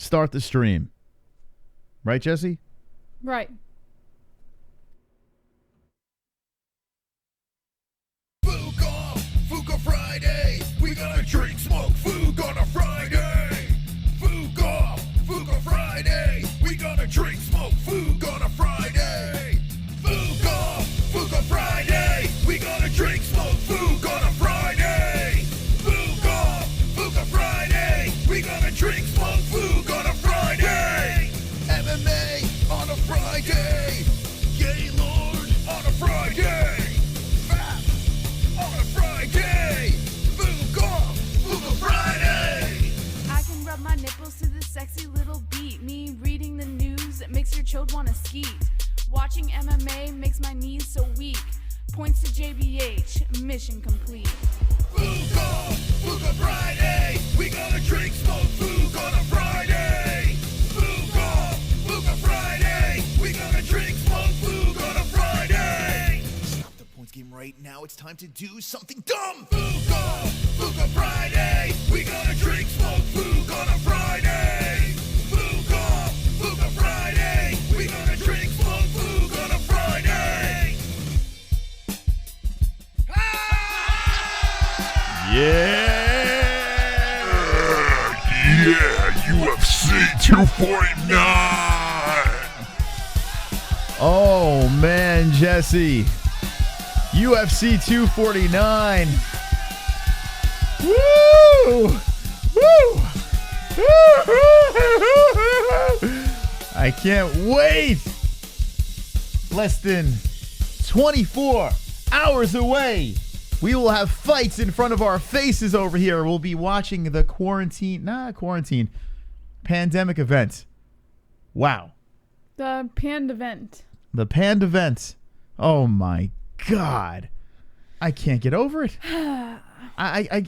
start the stream. Right, Jesse? Right. Fuka Friday. We gonna drink, smoke, Fuka on a Friday. Fuka Friday. We gonna drink, smoke, Fuka on a Friday. Fuka Friday. We gonna drink, smoke, Fuka on a Friday. Fuka Friday. We gonna drink, smoke, Fuka on a Friday. MMA on a Friday. Gaylord on a Friday. Fat on a Friday. Fuka Friday. I can rub my nipples to this sexy little beat. Me reading the news, it makes your chode wanna skeet. Watching MMA makes my knees so weak. Points to JBH, mission complete. Fuka Friday. We gonna drink, smoke, Fuka on a Friday. Fuka Friday. We gonna drink, smoke, Fuka on a Friday. Stop the points game right now. It's time to do something dumb. Fuka Friday. We gonna drink, smoke, Fuka on a Friday. Fuka Friday. We gonna drink, smoke, Fuka on a Friday. UFC 249. Oh, man, Jesse. UFC 249. Woo! Woo! I can't wait. Less than 24 hours away. We will have fights in front of our faces over here. We'll be watching the pandemic event. Wow. The Pand event. The Pand event. Oh my God. I can't get over it. I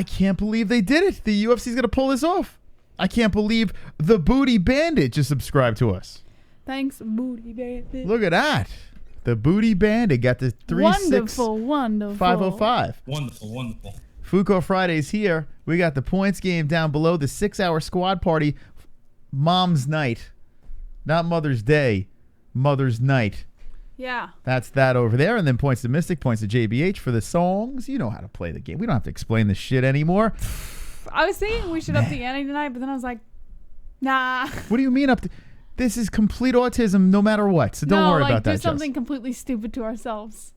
can't believe they did it. The UFC's going to pull this off. I can't believe the Booty Bandit just subscribed to us. Thanks, Booty Bandit. Look at that. The Booty Bandit got the 36505. Wonderful. Fuko Friday's here. We got the points game down below, the 6-hour squad party. Mom's night. Not Mother's Day. Mother's night. Yeah. That's that over there. And then points to Mystic, points to JBH for the songs. You know how to play the game. We don't have to explain this shit anymore. I was thinking we should up the ante tonight, but then I was like, nah. What do you mean up to... This is complete autism no matter what. So don't worry about that, do Jess. something completely stupid to ourselves.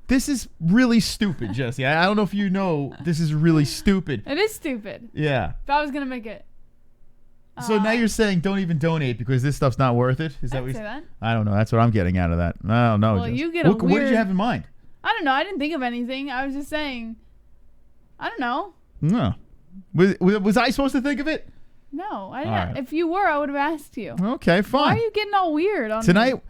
This is really stupid, Jesse. I don't know if you know. This is really stupid. It is stupid. Yeah. If I was going to make it. So now you're saying don't even donate because this stuff's not worth it? Is that what say that? I don't know. That's what I'm getting out of that. I don't know. Well, Jess. you get a What did you have in mind? I don't know. I didn't think of anything. I was just saying. I don't know. No. Was I supposed to think of it? No, I didn't. Right. If you were, I would have asked you. Okay, fine. Why are you getting all weird on Tonight, me?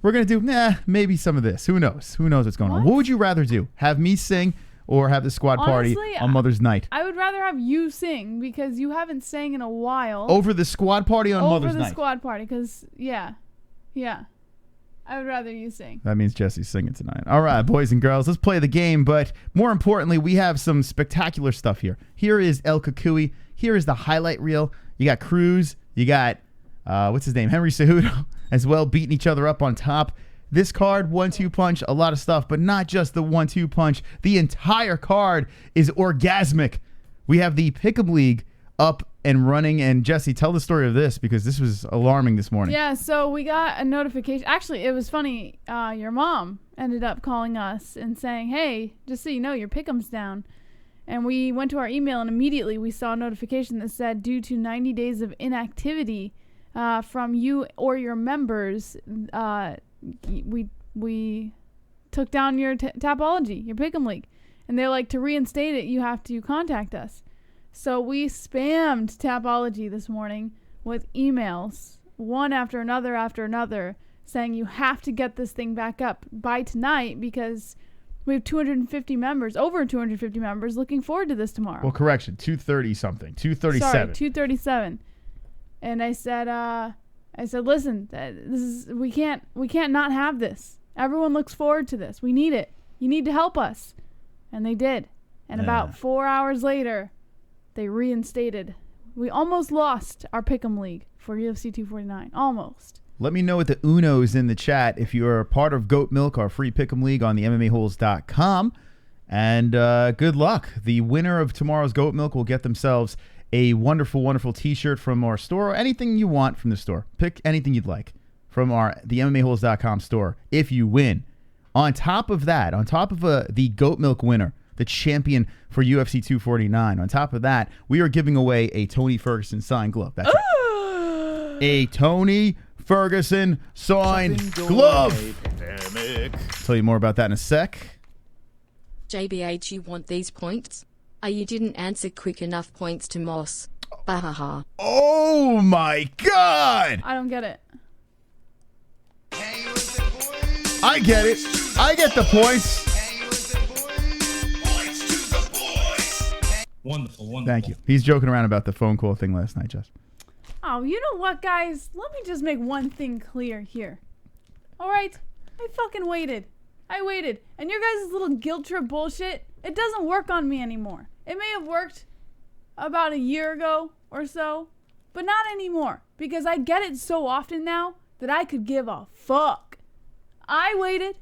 we're going to do, maybe some of this. Who knows? Who knows what's going on? What would you rather do? Have me sing or have the squad party on Mother's Night? I would rather have you sing because you haven't sang in a while. Over the squad party on Mother's Night? Over the squad party because, yeah. I would rather you sing. That means Jesse's singing tonight. All right, boys and girls, let's play the game. But more importantly, we have some spectacular stuff here. Here is El Cucuy. Here is the highlight reel. You got Cruz. You got, what's his name? Henry Cejudo as well, beating each other up on top. This card, 1-2 punch, a lot of stuff, but not just the 1-2 punch. The entire card is orgasmic. We have the Pick'em League up and running. And Jesse, tell the story of this because this was alarming this morning. Yeah, so we got a notification. Actually, it was funny. Your mom ended up calling us and saying, hey, just so you know, your Pick'em's down. And we went to our email and immediately we saw a notification that said, due to 90 days of inactivity from you or your members, we took down your Tapology, your Pick'em League. And they're like, to reinstate it, you have to contact us. So we spammed Tapology this morning with emails, one after another, saying you have to get this thing back up by tonight because we have 250 members, over 250 members, looking forward to this tomorrow. Well, correction, 230 something, 237. Sorry, 237. And I said, listen, this is we can't not have this. Everyone looks forward to this. We need it. You need to help us. And they did. And about 4 hours later, they reinstated. We almost lost our Pick'em League for UFC 249. Almost. Let me know what the Unos in the chat if you are a part of Goat Milk, our free Pick'em League on the MMA-Holes.com. And good luck. The winner of tomorrow's Goat Milk will get themselves a wonderful, wonderful T-shirt from our store, or anything you want from the store. Pick anything you'd like from the MMA-Holes.com store if you win. On top of that, on top of the Goat Milk winner, the champion for UFC 249, on top of that, we are giving away a Tony Ferguson signed glove. That's right. A Tony Ferguson signed glove. Tell you more about that in a sec. JBH, you want these points? You didn't answer quick enough points to Moss. Bahaha. Oh my God! I don't get it. I get it. I get the points. Wonderful, wonderful. Thank you. He's joking around about the phone call thing last night, Jess. Oh, you know what, guys? Let me just make one thing clear here. All right? I fucking waited. I waited. And your guys' little guilt trip bullshit, it doesn't work on me anymore. It may have worked about a year ago or so, but not anymore. Because I get it so often now that I could give a fuck. I waited.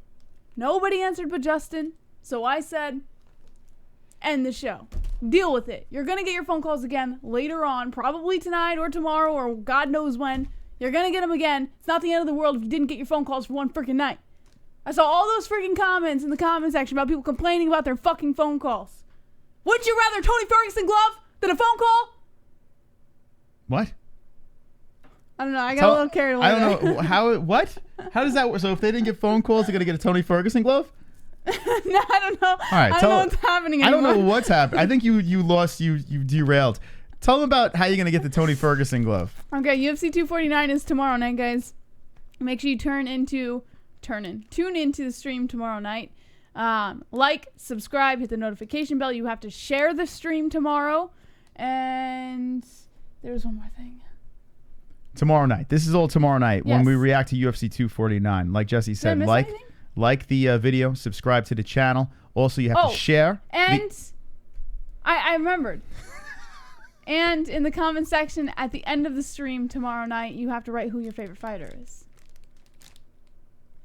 Nobody answered but Justin. So I said, end the show. Deal with it. You're going to get your phone calls again later on, probably tonight or tomorrow or God knows when. You're going to get them again. It's not the end of the world if you didn't get your phone calls for one freaking night. I saw all those freaking comments in the comment section about people complaining about their fucking phone calls. Would you rather Tony Ferguson glove than a phone call? What? I don't know. I got a little carried away. I don't know. What? How does that work? So if they didn't get phone calls, they're going to get a Tony Ferguson glove? No, I don't know. All right, I don't know what's happening anymore. I don't know what's happening. I think you lost, you derailed. Tell them about how you're going to get the Tony Ferguson glove. Okay, UFC 249 is tomorrow night, guys. Make sure you tune into the stream tomorrow night. Like, subscribe, hit the notification bell. You have to share the stream tomorrow. And there's one more thing. Tomorrow night. This is all tomorrow night when Yes. we react to UFC 249. Like Jesse Did I said, miss anything? like the video, subscribe to the channel. Also, you have to share. And I remembered. And in the comment section at the end of the stream tomorrow night, you have to write who your favorite fighter is.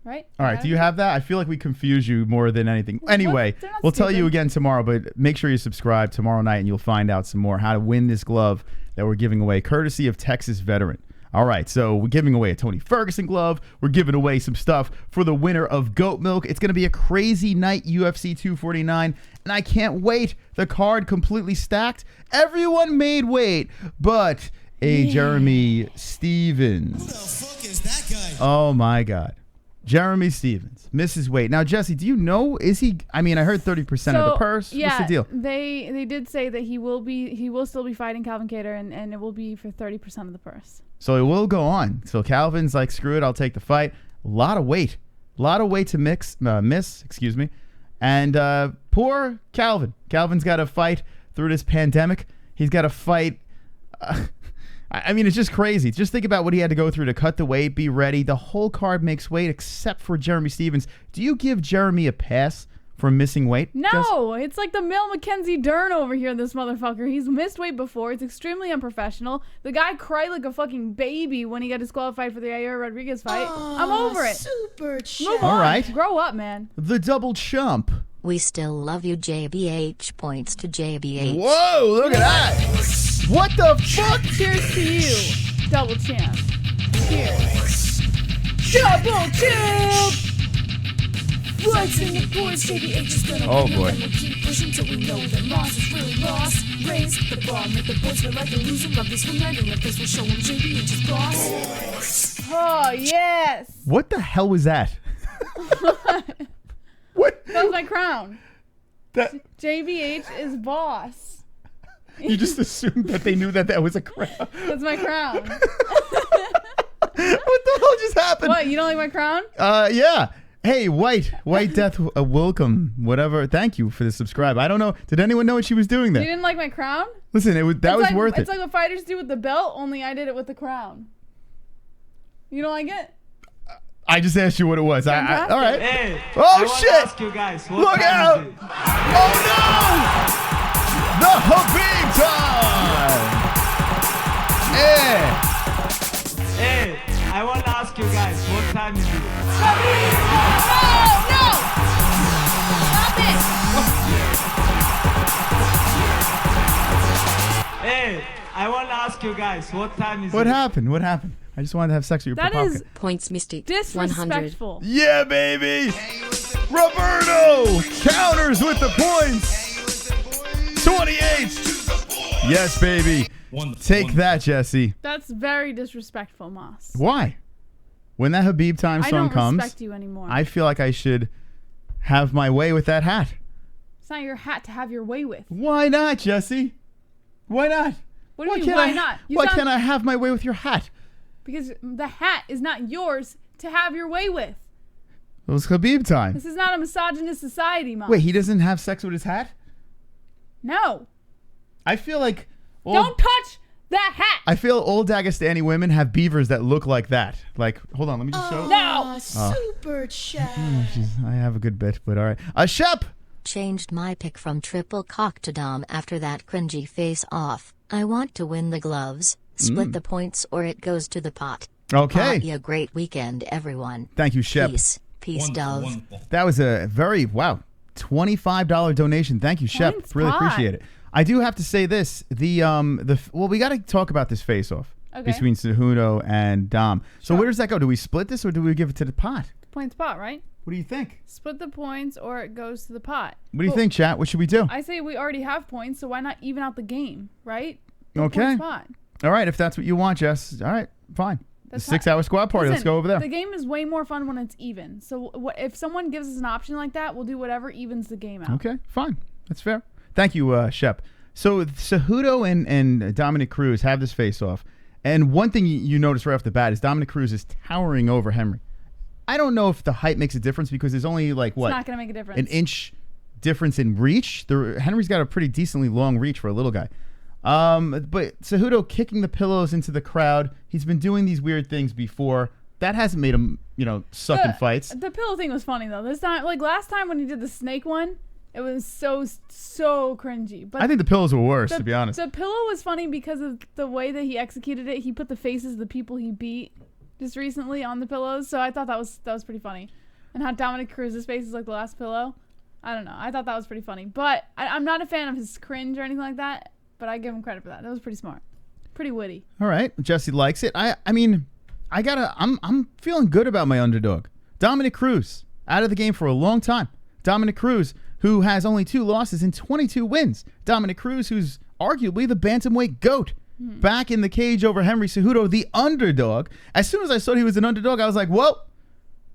Right? All right. Do you have that? I feel like we confuse you more than anything. Anyway, They're not we'll tell you stupid. again tomorrow, but make sure you subscribe tomorrow night and you'll find out some more how to win this glove that we're giving away, courtesy of Texas Veteran. All right, so we're giving away a Tony Ferguson glove. We're giving away some stuff for the winner of Goat Milk. It's going to be a crazy night, UFC 249, and I can't wait. The card completely stacked. Everyone made weight, but Jeremy Stevens. Who the fuck is that guy? Oh, my God. Jeremy Stevens misses weight. Now, Jesse, do you know, is he, I mean, I heard 30% of the purse. Yeah, What's the deal? They did say that he will still be fighting Calvin Kattar, and it will be for 30% of the purse. So it will go on. So Calvin's like, screw it, I'll take the fight. A lot of weight to miss, excuse me. And poor Calvin. Calvin's got to fight through this pandemic. He's got to fight. I mean, it's just crazy. Just think about what he had to go through to cut the weight, be ready. The whole card makes weight except for Jeremy Stevens. Do you give Jeremy a pass for missing weight? No, it's like the Mel Mackenzie Dern over here, this motherfucker. He's missed weight before. It's extremely unprofessional. The guy cried like a fucking baby when he got disqualified for the Yair Rodriguez fight. I'm over it. Super Move All on. right. Grow up, man. The double chump. We still love you, JBH. Points to JBH. Whoa, look at that. What the fuck? Cheers to you, double champ. Cheers. Double champ! What's in the boys? JBH is gonna Oh, win, boy. and we'll keep pushing till we know that Moss is really lost. Raise the bar, make the boys feel like they're losing. Love this one and like this will show them JBH is boss. Oh, yes. What the hell was that? What? That was my crown. That, JBH is boss. you just assumed that they knew that was a crown. That's my crown. What the hell just happened? What, you don't like my crown? Yeah. Hey, White Death, welcome, whatever. Thank you for the subscribe. I don't know. Did anyone know what she was doing You there? didn't like my crown? Listen, that was worth it. It's like what fighters do with the belt, only I did it with the crown. You don't like it? I just asked you what it was. All right. Hey, Oh, I wanna shit. ask you guys, what Look time out. is it? Oh, no. The Khabib time. Hey, I want to ask you guys, what time is What it? happened? What happened? I just wanted to have sex with your That papaka. is Points Mystic. 100. disrespectful. Yeah, baby. Roberto counters with the points. 28. Yes, baby. Take that, Jesse. That's very disrespectful, Moss. Why? When that Khabib time I song don't comes, respect you anymore. I feel like I should have my way with that hat. It's not your hat to have your way with. Why not, Jesse? Why not? What do you mean, why not? You Why sound- can't I have my way with your hat? Because the hat is not yours to have your way with. It was Khabib time. This is not a misogynist society, Mom. Wait, he doesn't have sex with his hat? No. I feel like Don't touch that hat. I feel old Dagestani women have beavers that look like that. Like, hold on, let me just show. No. Super chat. Jeez, I have a good bit, but all right. Shep. Changed my pick from triple cock to dom after that cringy face off. I want to win the gloves, split the points, or it goes to the pot. Okay. A great weekend, everyone. Thank you, Shep. Peace, dove. That was a very, $25 donation. Thank you, Shep. Thanks, Really Pot. appreciate it. I do have to say this. Well, we got to talk about this face-off between Cejudo and Dom. So where does that go? Do we split this or do we give it to the pot? Points pot, right? What do you think? Split the points or it goes to the pot. What do you think, chat? What should we do? I say we already have points, so why not even out the game, right? Okay. Points pot. All right, if that's what you want, Jess. All right, fine. That's The 6-hour squad party. Let's Listen, go over there. The game is way more fun when it's even. So if someone gives us an option like that, we'll do whatever evens the game out. Okay, fine. That's fair. Thank you, Shep. So Cejudo and Dominick Cruz have this face-off. And one thing you notice right off the bat is Dominick Cruz is towering over Henry. I don't know if the height makes a difference because there's only like, what? It's not going to make a difference. An inch difference in reach. Henry's got a pretty decently long reach for a little guy. But Cejudo kicking the pillows into the crowd. He's been doing these weird things before. That hasn't made him, suck in fights. The pillow thing was funny though. This time, like last time when he did the snake one, it was so cringy. But I think the pillows were worse, to be honest. The pillow was funny because of the way that he executed it. He put the faces of the people he beat just recently on the pillows. So I thought that was pretty funny. And how Dominick Cruz's face is like the last pillow. I don't know. I thought that was pretty funny. But I'm not a fan of his cringe or anything like that. But I give him credit for that. That was pretty smart. Pretty witty. All right. Jesse likes it. I'm feeling good about my underdog. Dominick Cruz, out of the game for a long time. Dominick Cruz, who has only 2 losses and 22 wins. Dominick Cruz, who's arguably the bantamweight GOAT. Back in the cage over Henry Cejudo, the underdog. As soon as I saw he was an underdog, I was like, whoa,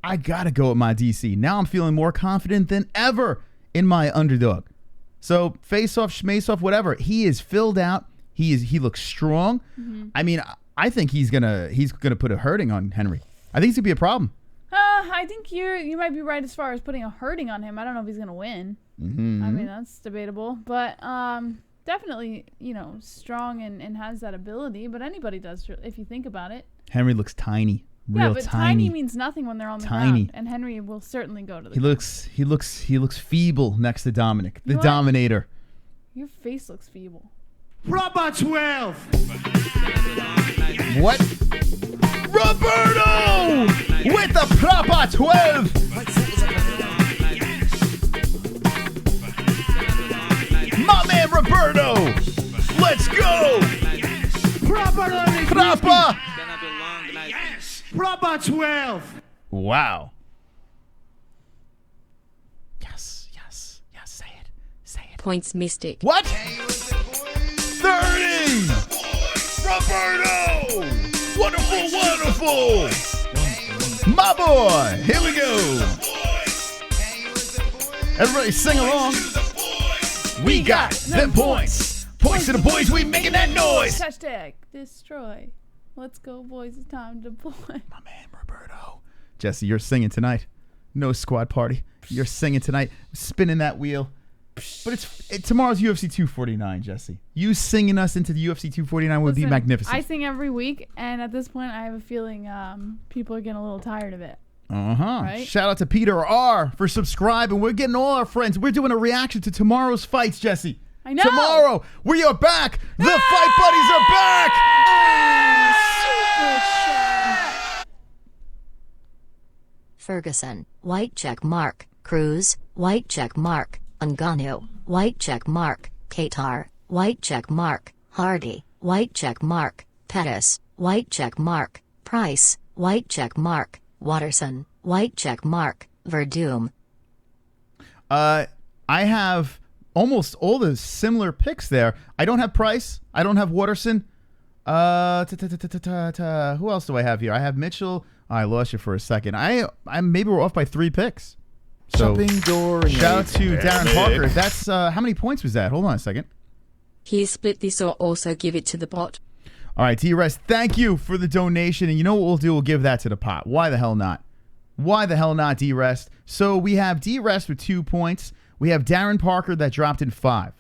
I got to go with my DC. Now I'm feeling more confident than ever in my underdog. So face off, schmace off, whatever. He is filled out. He looks strong. I mean, I think he's gonna put a hurting on Henry. I think it's gonna be a problem. I think you might be right as far as putting a hurting on him. I don't know if he's gonna win. I mean, that's debatable, but definitely strong and has that ability. But anybody does if you think about it. Henry looks tiny. Real yeah, but tiny means nothing when they're on the ground. And Henry will certainly go to the ground. He looks feeble next to Dominic, the You know what? Dominator. Your face looks feeble. Proper 12. What? Roberto with the proper 12. My man Roberto. Let's go. Proper. Proper 12. Wow. Yes. Say it. Points Mystic. What? 30. Roberto. Wonderful. My boy. Here we go. Everybody sing along. We got them points. Points to the boys. We making that noise. Hashtag destroy. Let's go, boys. It's time to deploy. My man Roberto. Jesse, you're singing tonight. No squad party. You're singing tonight. Spinning that wheel. But tomorrow's UFC 249, Jesse. You singing us into the UFC 249 would be Listen, magnificent. I sing every week, and at this point, I have a feeling people are getting a little tired of it. Right? Shout out to Peter R for subscribing. We're getting all our friends. We're doing a reaction to tomorrow's fights, Jesse. I know. Tomorrow, we are back. The Fight Buddies are back. Ferguson, white check mark, Cruz, white check mark, Ngannou, white check mark, Qatar, white check mark, Hardy, white check mark, Pettis, white check mark, Price, white check mark, Watterson, white check mark, Verdum. I have almost all the similar picks there. I don't have Price. I don't have Watterson. Who else do I have here? I have Mitchell. I lost you for a second. I maybe we're off by 3 picks. So Shopping door. shout out to Darren Parker. That's how many points was that? Hold on a second. Here, split this or also give it to the bot. All right, D-Rest, thank you for the donation. And you know what we'll do? We'll give that to the pot. Why the hell not? Why the hell not, D-Rest? So we have D-Rest with 2 points. We have Darren Parker that dropped in 5.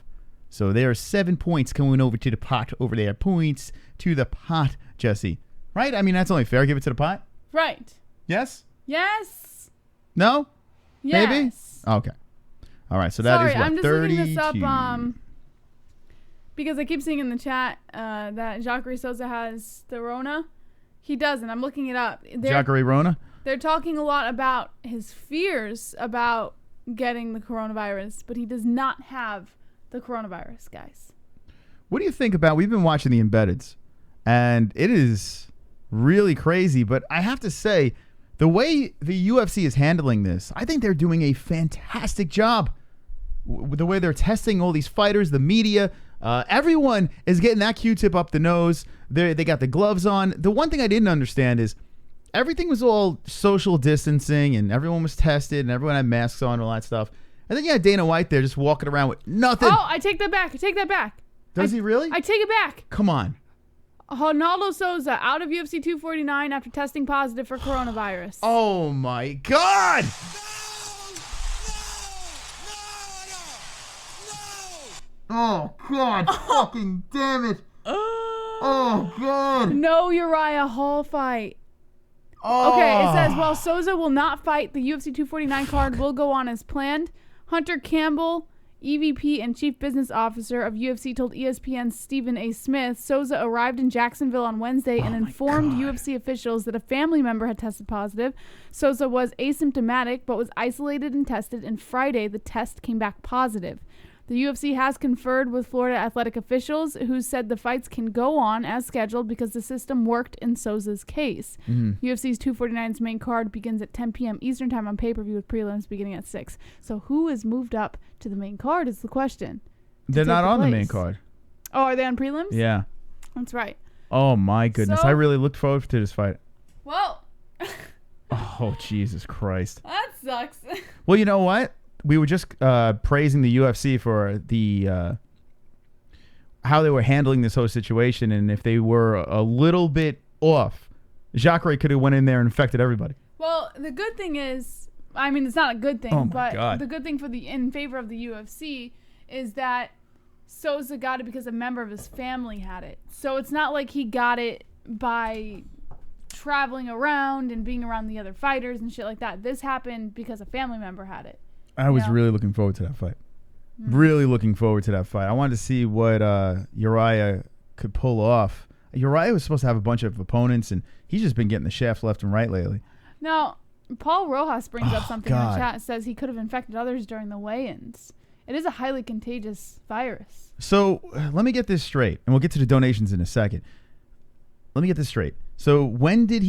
So there are 7 points coming over to the pot over there. Points to the pot, Jesse. Right? I mean, that's only fair. Give it to the pot? Right. Yes? Yes. No? Yes. Maybe? Okay. All right, so that Sorry, is what, I'm just 32. looking this up because I keep seeing in the chat that Jacare Souza has the Rona. He doesn't. I'm looking it up. Jacare Rona? They're talking a lot about his fears about getting the coronavirus, but he does not have the coronavirus, guys. What do you think about, we've been watching the Embeddeds, and it is really crazy, but I have to say, the way the UFC is handling this, I think they're doing a fantastic job. The way they're testing all these fighters, the media, everyone is getting that Q-tip up the nose. They got the gloves on. The one thing I didn't understand is everything was all social distancing and everyone was tested and everyone had masks on and all that stuff. And then you had Dana White there just walking around with nothing. Oh, I take that back. I take that back. Does he really? I take it back. Come on. Ronaldo Souza out of UFC 249 after testing positive for coronavirus. Oh, my God. Oh, God. Fucking damn it. Oh, God. No Uriah Hall fight. Oh. Okay, it says, while Souza will not fight, the UFC 249 card will go on as planned. Hunter Campbell, EVP and Chief Business Officer of UFC, told ESPN's Stephen A. Smith, Souza arrived in Jacksonville on Wednesday and informed UFC officials that a family member had tested positive. Souza was asymptomatic but was isolated and tested, and Friday the test came back positive. The UFC has conferred with Florida athletic officials who said the fights can go on as scheduled because the system worked in Souza's case. UFC's 249's main card begins at 10 p.m. Eastern time on pay-per-view with prelims beginning at 6. So who is moved up to the main card is the question. They're not on the main card. Oh, are they on prelims? Yeah. That's right. Oh, my goodness. So- I really looked forward to this fight. Well, Oh, Jesus Christ. that sucks. Well, you know what? We were just praising the UFC for the how they were handling this whole situation, and if they were a little bit off, Jacare could have went in there and infected everybody. Well, the good thing is, I mean, it's not a good thing, Oh my but God. the good thing in favor of the UFC is that Souza got it because a member of his family had it. So it's not like he got it by traveling around and being around the other fighters and shit like that. This happened because a family member had it. I was Yeah. really looking forward to that fight. Really looking forward to that fight. I wanted to see what Uriah could pull off. Uriah was supposed to have a bunch of opponents, and he's just been getting the shaft left and right lately. Now, Paul Rojas brings up something in God. the chat. Says he could have infected others during the weigh-ins. It is a highly contagious virus. So let me get this straight, and we'll get to the donations in a second. Let me get this straight. So when did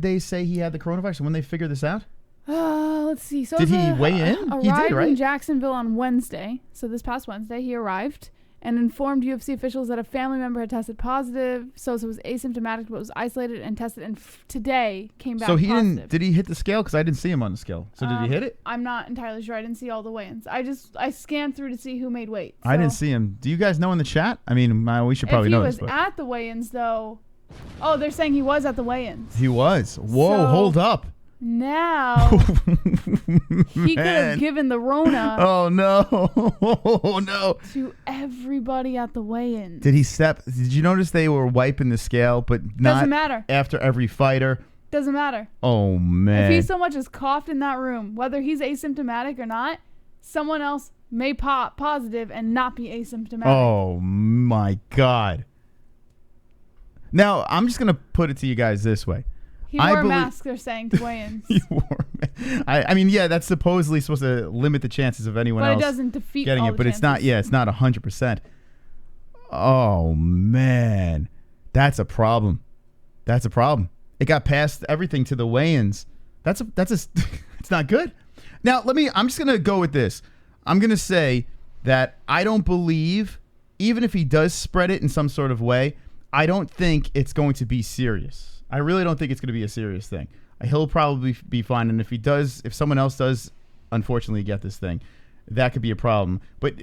they say he had the coronavirus? When they figured this out? Let's see. Souza Did he weigh in? He Arrived did, right? in Jacksonville on Wednesday. So this past Wednesday, he arrived and informed UFC officials that a family member had tested positive. Souza was asymptomatic but was isolated and tested, and today came back So he positive. didn't. Did he hit the scale? Because I didn't see him on the scale. So did he hit it? I'm not entirely sure. I didn't see all the weigh-ins. I scanned through to see who made weight. I didn't So see him. Do you guys know in the chat? I mean, we should probably if know he this. was But at the weigh-ins, though. Oh, they're saying he was at the weigh-ins. he was. Whoa, So- hold up. Now he could have Man. given the Rona Oh no! Oh no! to everybody at the weigh-ins. Did he step? Did you notice they were wiping the scale, but not Doesn't matter. after every fighter? Doesn't matter. Oh man! If he so much as coughed in that room, whether he's asymptomatic or not, someone else may pop positive and not be asymptomatic. Oh my God! Now I'm just gonna put it to you guys this way. He wore a mask, they're saying, to weigh-ins. I mean, yeah, that's supposedly supposed to limit the chances of anyone else but it doesn't defeat getting all it. the But chances. it's not. Yeah, it's not 100%. Oh man, that's a problem. That's a problem. It got past everything to the weigh-ins. That's it's not good. Now I'm just gonna go with this. I'm gonna say that I don't believe, even if he does spread it in some sort of way, I don't think it's going to be serious. I really don't think it's going to be a serious thing. He'll probably be fine, and if someone else does, unfortunately, get this thing, that could be a problem. But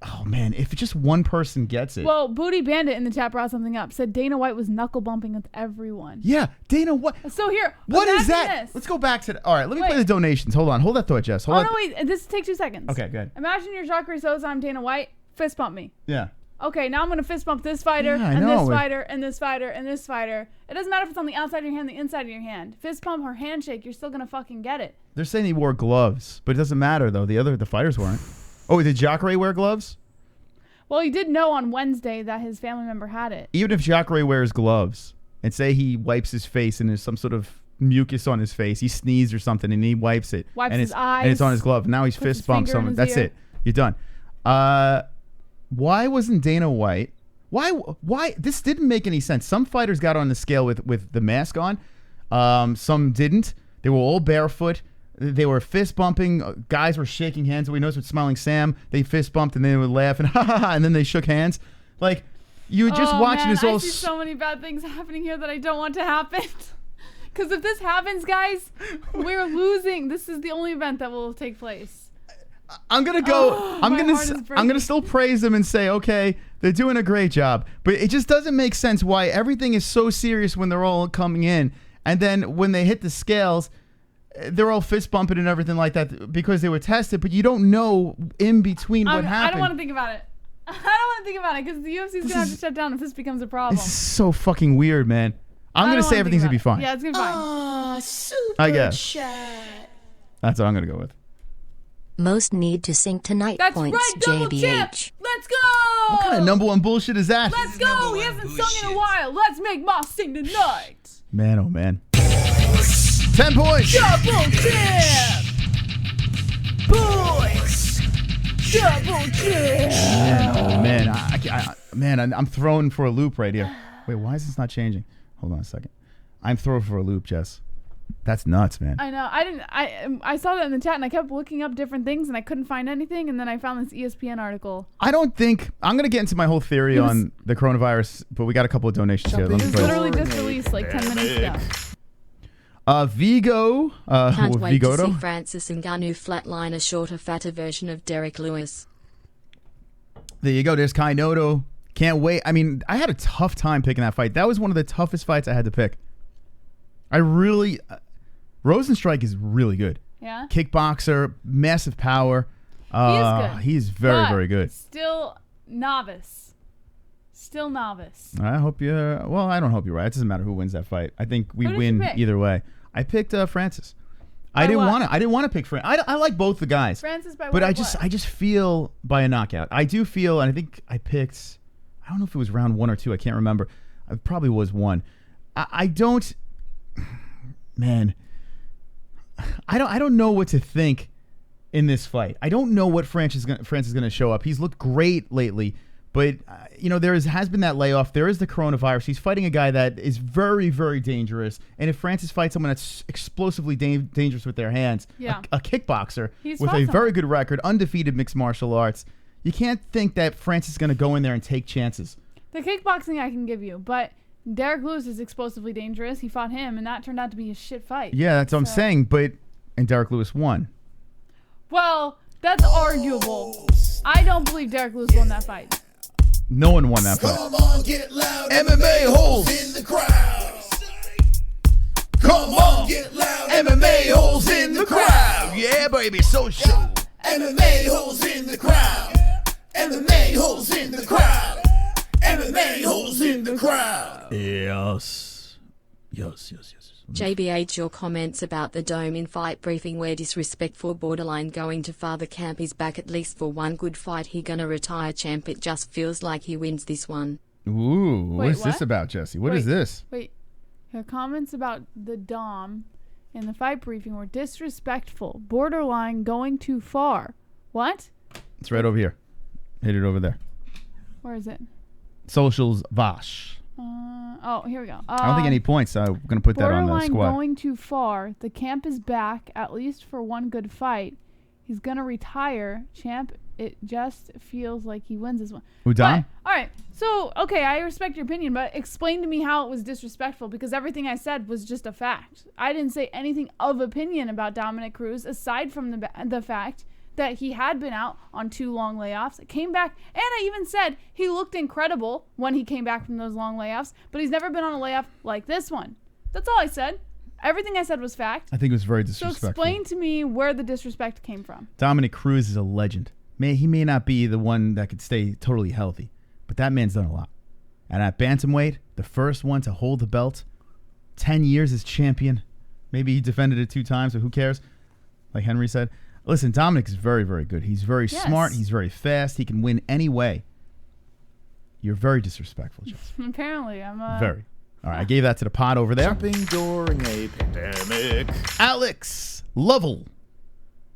oh man, if just one person gets it. Well, Booty Bandit in the chat brought something up. Said Dana White was knuckle bumping with everyone. Yeah, Dana White. So here, what is that? this. Let's go back to. All right, let me play the donations. Hold on, hold that thought, Jess. No, wait. This take 2 seconds. Okay, good. Imagine you're Jacare Souza. I'm Dana White. Fist bump me. Yeah. Okay, now I'm gonna fist bump this fighter and this fighter and this fighter and this fighter. It doesn't matter if it's on the outside of your hand, the inside of your hand. Fist bump or handshake, you're still gonna fucking get it. They're saying he wore gloves, but it doesn't matter though. The fighters weren't. Oh, did Jacare wear gloves? Well, he did know on Wednesday that his family member had it. Even if Jacare wears gloves and say he wipes his face and there's some sort of mucus on his face, he sneezed or something and he wipes it. Wipes and his eyes. And it's on his glove. Now he's fist bumped someone. That's it. You're done. Why wasn't Dana White? Why? This didn't make any sense. Some fighters got on the scale with the mask on. Some didn't. They were all barefoot. They were fist bumping. Guys were shaking hands. We noticed with Smiling Sam, they fist bumped and they would laugh and then they shook hands. Like you were just watching this all. I see so many bad things happening here that I don't want to happen. Because if this happens, guys, we're losing. This is the only event that will take place. I'm gonna go. I'm gonna still praise them and say, okay, they're doing a great job. But it just doesn't make sense why everything is so serious when they're all coming in, and then when they hit the scales, they're all fist bumping and everything like that because they were tested. But you don't know in between what happened. I don't want to think about it. I don't want to think about it because the UFC's gonna have to shut down if this becomes a problem. This is so fucking weird, man. I'm gonna say everything's gonna be fine. Yeah, it's gonna be fine. Super I guess. shot. That's what I'm gonna go with. Most need to sink tonight That's points, right, double JBH. champ. Let's go. What kind of number one bullshit is that? Let's go. He hasn't sung in a while. Let's make Moss sing tonight. Man, oh man. 10 points. Double champ. Boys. Double champ. Man, I'm thrown for a loop right here. Wait, why is this not changing? Hold on a second. I'm thrown for a loop, Jess. That's nuts, man. I know. I saw that in the chat and I kept looking up different things and I couldn't find anything and then I found this ESPN article. I don't think I'm gonna get into my whole theory on the coronavirus, but we got a couple of donations here. It was literally just released like 10 minutes ago. Vigo. Can't wait to Vigoto. see Francis Ngannou flatline a shorter, fatter version of Derek Lewis. There you go. There's Kainoto. Can't wait. I mean, I had a tough time picking that fight. That was one of the toughest fights I had to pick. I really, Rosenstrike is really good. Yeah. Kickboxer, massive power. He is good. He's very, very good. Still novice. I hope you're. Well, I don't hope you're right. It doesn't matter who wins that fight. I think we win either way. I picked Francis. I didn't want to pick Francis. I like both the guys. Francis by but what? I just feel by a knockout. I do feel, and I think I picked. I don't know if it was round 1 or 2. I can't remember. It probably was 1. I don't. Man, I don't know what to think in this fight. I don't know what Francis is going to show up. He's looked great lately, but there has been that layoff. There is the coronavirus. He's fighting a guy that is very, very dangerous. And if Francis fights someone that's explosively dangerous with their hands, a kickboxer with a very good record, undefeated mixed martial arts, you can't think that Francis is going to go in there and take chances. The kickboxing I can give you, but Derek Lewis is explosively dangerous. He fought him, and that turned out to be a shit fight. Yeah, that's what I'm saying. And Derek Lewis won. Well, that's arguable. I don't believe Derek Lewis won that fight. No one won that fight. Come on, get loud. MMA-Holes in the crowd. Come on, get loud. MMA-Holes in the crowd. Yeah, baby, social. MMA-Holes in the crowd. MMA-Holes in the crowd. MMA-Holes in the crowd. Yes. JBH, your comments about the Dome in fight briefing were disrespectful, borderline going to father camp. Is back at least for one good fight. He gonna retire champ. It just feels like he wins this one. Ooh, what is this about, Jesse? What is this? Wait. Her comments about the Dom in the fight briefing were disrespectful, borderline going too far. What? It's right over here. Hit it over there. Where is it? Socials Vash. Oh, here we go. I don't think any points. So I'm going to put that on the Borderline squad. going too far. The camp is back, at least for one good fight. He's going to retire. Champ, it just feels like he wins this one. Udon? All right. So, okay, I respect your opinion, but explain to me how it was disrespectful, because everything I said was just a fact. I didn't say anything of opinion about Dominick Cruz, aside from the fact that he had been out on 2 long layoffs, came back, and I even said he looked incredible when he came back from those long layoffs, but he's never been on a layoff like this one. That's all I said. Everything I said was fact. I think it was very disrespectful. So explain to me where the disrespect came from. Dominick Cruz is a legend. He may not be the one that could stay totally healthy, but that man's done a lot. And at bantamweight, the first one to hold the belt, 10 years as champion. Maybe he defended it 2 times, but who cares? Like Henry said. Listen, Dominick is very, very good. He's very smart. He's very fast. He can win any way. You're very disrespectful, Jess. Apparently, I'm very. All right, I gave that to the pot over there. Jumping during a pandemic. Alex Lovell.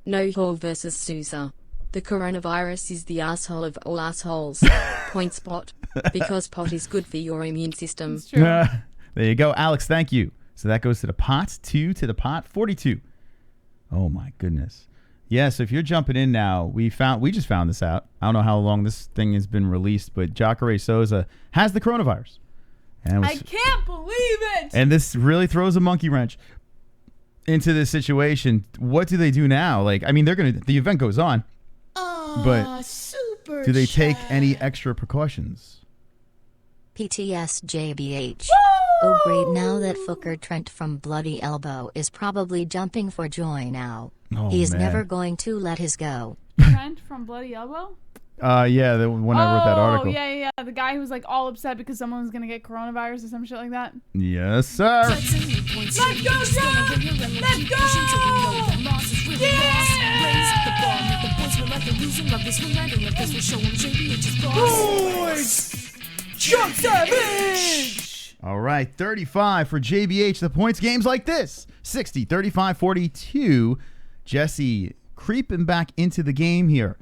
No Hall versus Souza. The coronavirus is the asshole of all assholes. Point spot. Because pot is good for your immune system. It's true. There you go, Alex. Thank you. So that goes to the pot. 2 to the pot. 42. Oh my goodness. Yeah. So if you're jumping in now, we just found this out. I don't know how long this thing has been released, but Jacare Souza has the coronavirus. And I can't believe it. And this really throws a monkey wrench into this situation. What do they do now? Like, I mean, the event goes on, but do they take any extra precautions? PTS JBH. Oh great, now that Fooker Trent from Bloody Elbow is probably jumping for joy now. Oh, He's man. never going to let his go. Trent from Bloody Elbow? Yeah, the one I wrote that article. Oh, yeah. The guy who's like all upset because someone was going to get coronavirus or some shit like that. Yes, sir. Let's go, John! Let's go! Boys! Jump Savage! All right, 35 for JBH. The points games like this. 60, 35, 42. Jesse creeping back into the game here.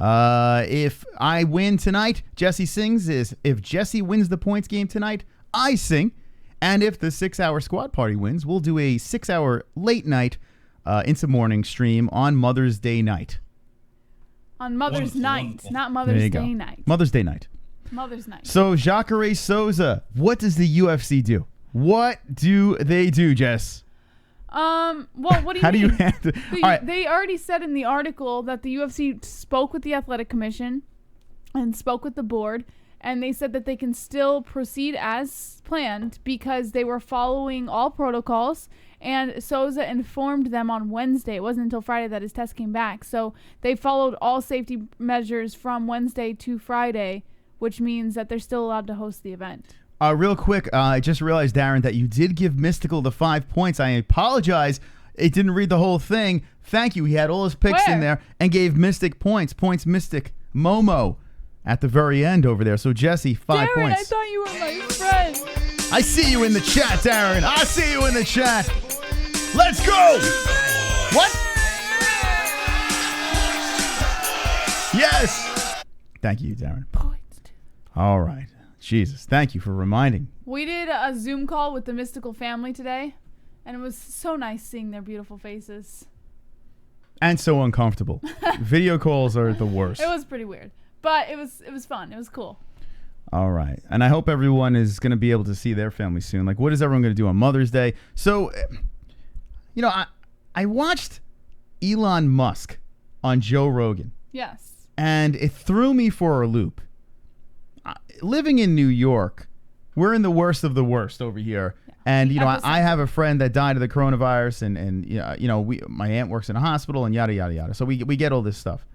If I win tonight, Jesse sings. If Jesse wins the points game tonight, I sing. And if the 6-hour squad party wins, we'll do a 6-hour late night into morning stream on Mother's Day night. On Mother's Night, not Mother's Day night. Mother's Day night. Mother's Night. So, Jacare Souza, what does the UFC do? What do they do, Jess? Well, what do you How mean? do you handle? They already said in the article that the UFC spoke with the athletic commission and spoke with the board, and they said that they can still proceed as planned because they were following all protocols, and Souza informed them on Wednesday. It wasn't until Friday that his test came back. So they followed all safety measures from Wednesday to Friday, which means that they're still allowed to host the event. Real quick, I just realized, Darren, that you did give Mystical the 5 points. I apologize. It didn't read the whole thing. Thank you. He had all his picks in there and gave Mystic points. Points Mystic Momo at the very end over there. So, Jesse, 5 Darren, points. I thought you were my friend. I see you in the chat, Darren. I see you in the chat. Let's go. What? Yes. Thank you, Darren. All right. Jesus, thank you for reminding. We did a Zoom call with the Mystical family today, and it was so nice seeing their beautiful faces. And so uncomfortable. Video calls are the worst. It was pretty weird, but it was fun. It was cool. All right. And I hope everyone is going to be able to see their family soon. Like, what is everyone going to do on Mother's Day? So, you know, I watched Elon Musk on Joe Rogan. Yes. And it threw me for a loop. Living in New York, we're in the worst of the worst over here. Yeah. And, you know, I have a friend that died of the coronavirus, and you know, my aunt works in a hospital, and yada, yada, yada. So we get all this stuff.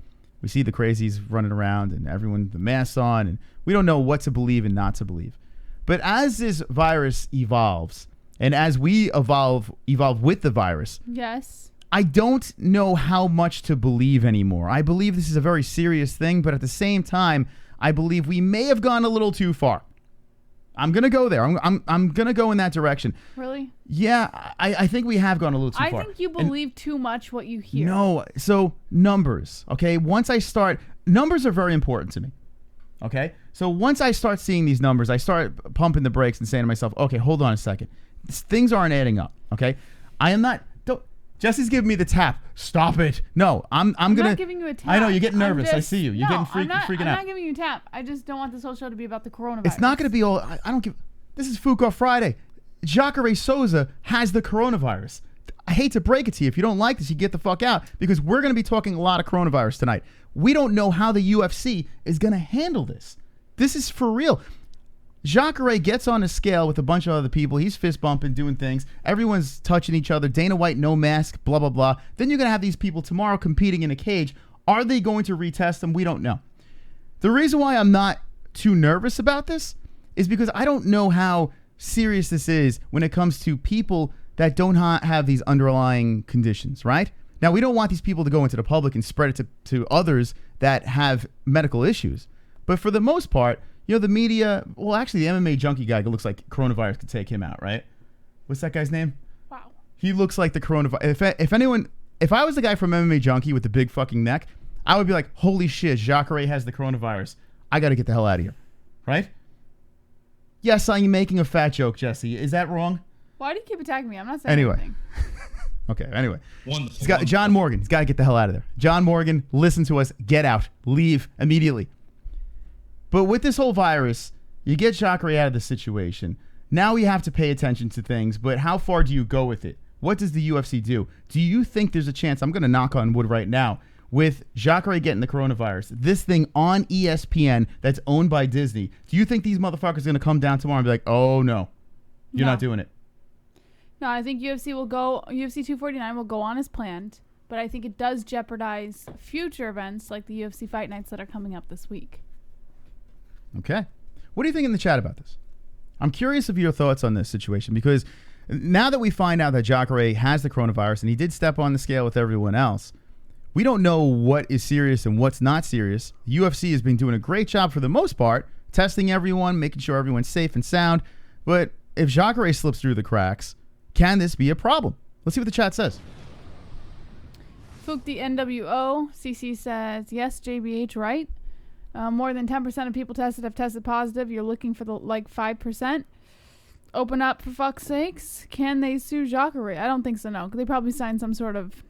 We see the crazies running around and everyone with the masks on, and we don't know what to believe and not to believe. But as this virus evolves, and as we evolve with the virus, yes, I don't know how much to believe anymore. I believe this is a very serious thing, but at the same time, I believe we may have gone a little too far. I'm gonna go there. I'm gonna go in that direction. Really? Yeah, I think we have gone a little too far. I think you believe too much what you hear. No, so numbers. Okay, once I start, numbers are very important to me. Okay, so once I start seeing these numbers, I start pumping the brakes and saying to myself, okay, hold on a second. Things aren't adding up. Okay, I am not. Jesse's giving me the tap. Stop it. No, I'm gonna. not giving you a tap. I know you're getting nervous. I see you. You're getting freaking out. I'm not giving you a tap. I just don't want this whole show to be about the coronavirus. It's not gonna be all. I don't give. This is Fuko Friday. Jacare Souza has the coronavirus. I hate to break it to you. If you don't like this, you get the fuck out, because we're gonna be talking a lot of coronavirus tonight. We don't know how the UFC is gonna handle this. This is for real. Jacare gets on a scale with a bunch of other people. He's fist bumping, doing things. Everyone's touching each other. Dana White, no mask, blah, blah, blah. Then you're going to have these people tomorrow competing in a cage. Are they going to retest them? We don't know. The reason why I'm not too nervous about this is because I don't know how serious this is when it comes to people that don't have these underlying conditions, right? Now, we don't want these people to go into the public and spread it to others that have medical issues. But for the most part, you know, the media, well, actually, the MMA junkie guy looks like coronavirus could take him out, right? What's that guy's name? Wow. He looks like the coronavirus. If I was the guy from MMA junkie with the big fucking neck, I would be like, holy shit, Jacare has the coronavirus. I got to get the hell out of here, right? Yes, I'm making a fat joke, Jesse. Is that wrong? Why do you keep attacking me? I'm not saying anything. Okay, anyway. Wonderful. John Morgan. He's got to get the hell out of there. John Morgan, listen to us. Get out. Leave immediately. But with this whole virus, you get Jacare out of the situation. Now we have to pay attention to things, but how far do you go with it? What does the UFC do? Do you think there's a chance, I'm going to knock on wood right now, with Jacare getting the coronavirus, this thing on ESPN that's owned by Disney, do you think these motherfuckers are going to come down tomorrow and be like, oh no, you're not doing it? No, I think UFC 249 will go on as planned, but I think it does jeopardize future events like the UFC Fight Nights that are coming up this week. Okay. What do you think in the chat about this? I'm curious of your thoughts on this situation, because now that we find out that Jacare has the coronavirus and he did step on the scale with everyone else, we don't know what is serious and what's not serious. The UFC has been doing a great job for the most part, testing everyone, making sure everyone's safe and sound. But if Jacare slips through the cracks, can this be a problem? Let's see what the chat says. Fook the NWO, CC says, yes, JBH, right? More than 10% of people tested have tested positive. You're looking for the 5%. Open up, for fuck's sakes. Can they sue Jacare? I don't think so, no. They probably signed some sort of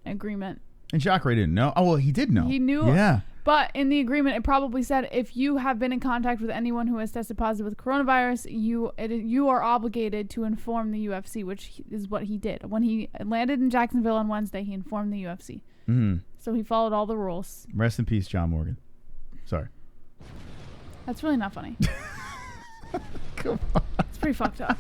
agreement. And Jacare didn't know. Oh, well, he did know. He knew. Yeah. But in the agreement, it probably said if you have been in contact with anyone who has tested positive with coronavirus, you are obligated to inform the UFC, which is what he did. When he landed in Jacksonville on Wednesday, he informed the UFC. Mm-hmm. So he followed all the rules. Rest in peace, John Morgan. Sorry. That's really not funny. Come on. It's pretty fucked up.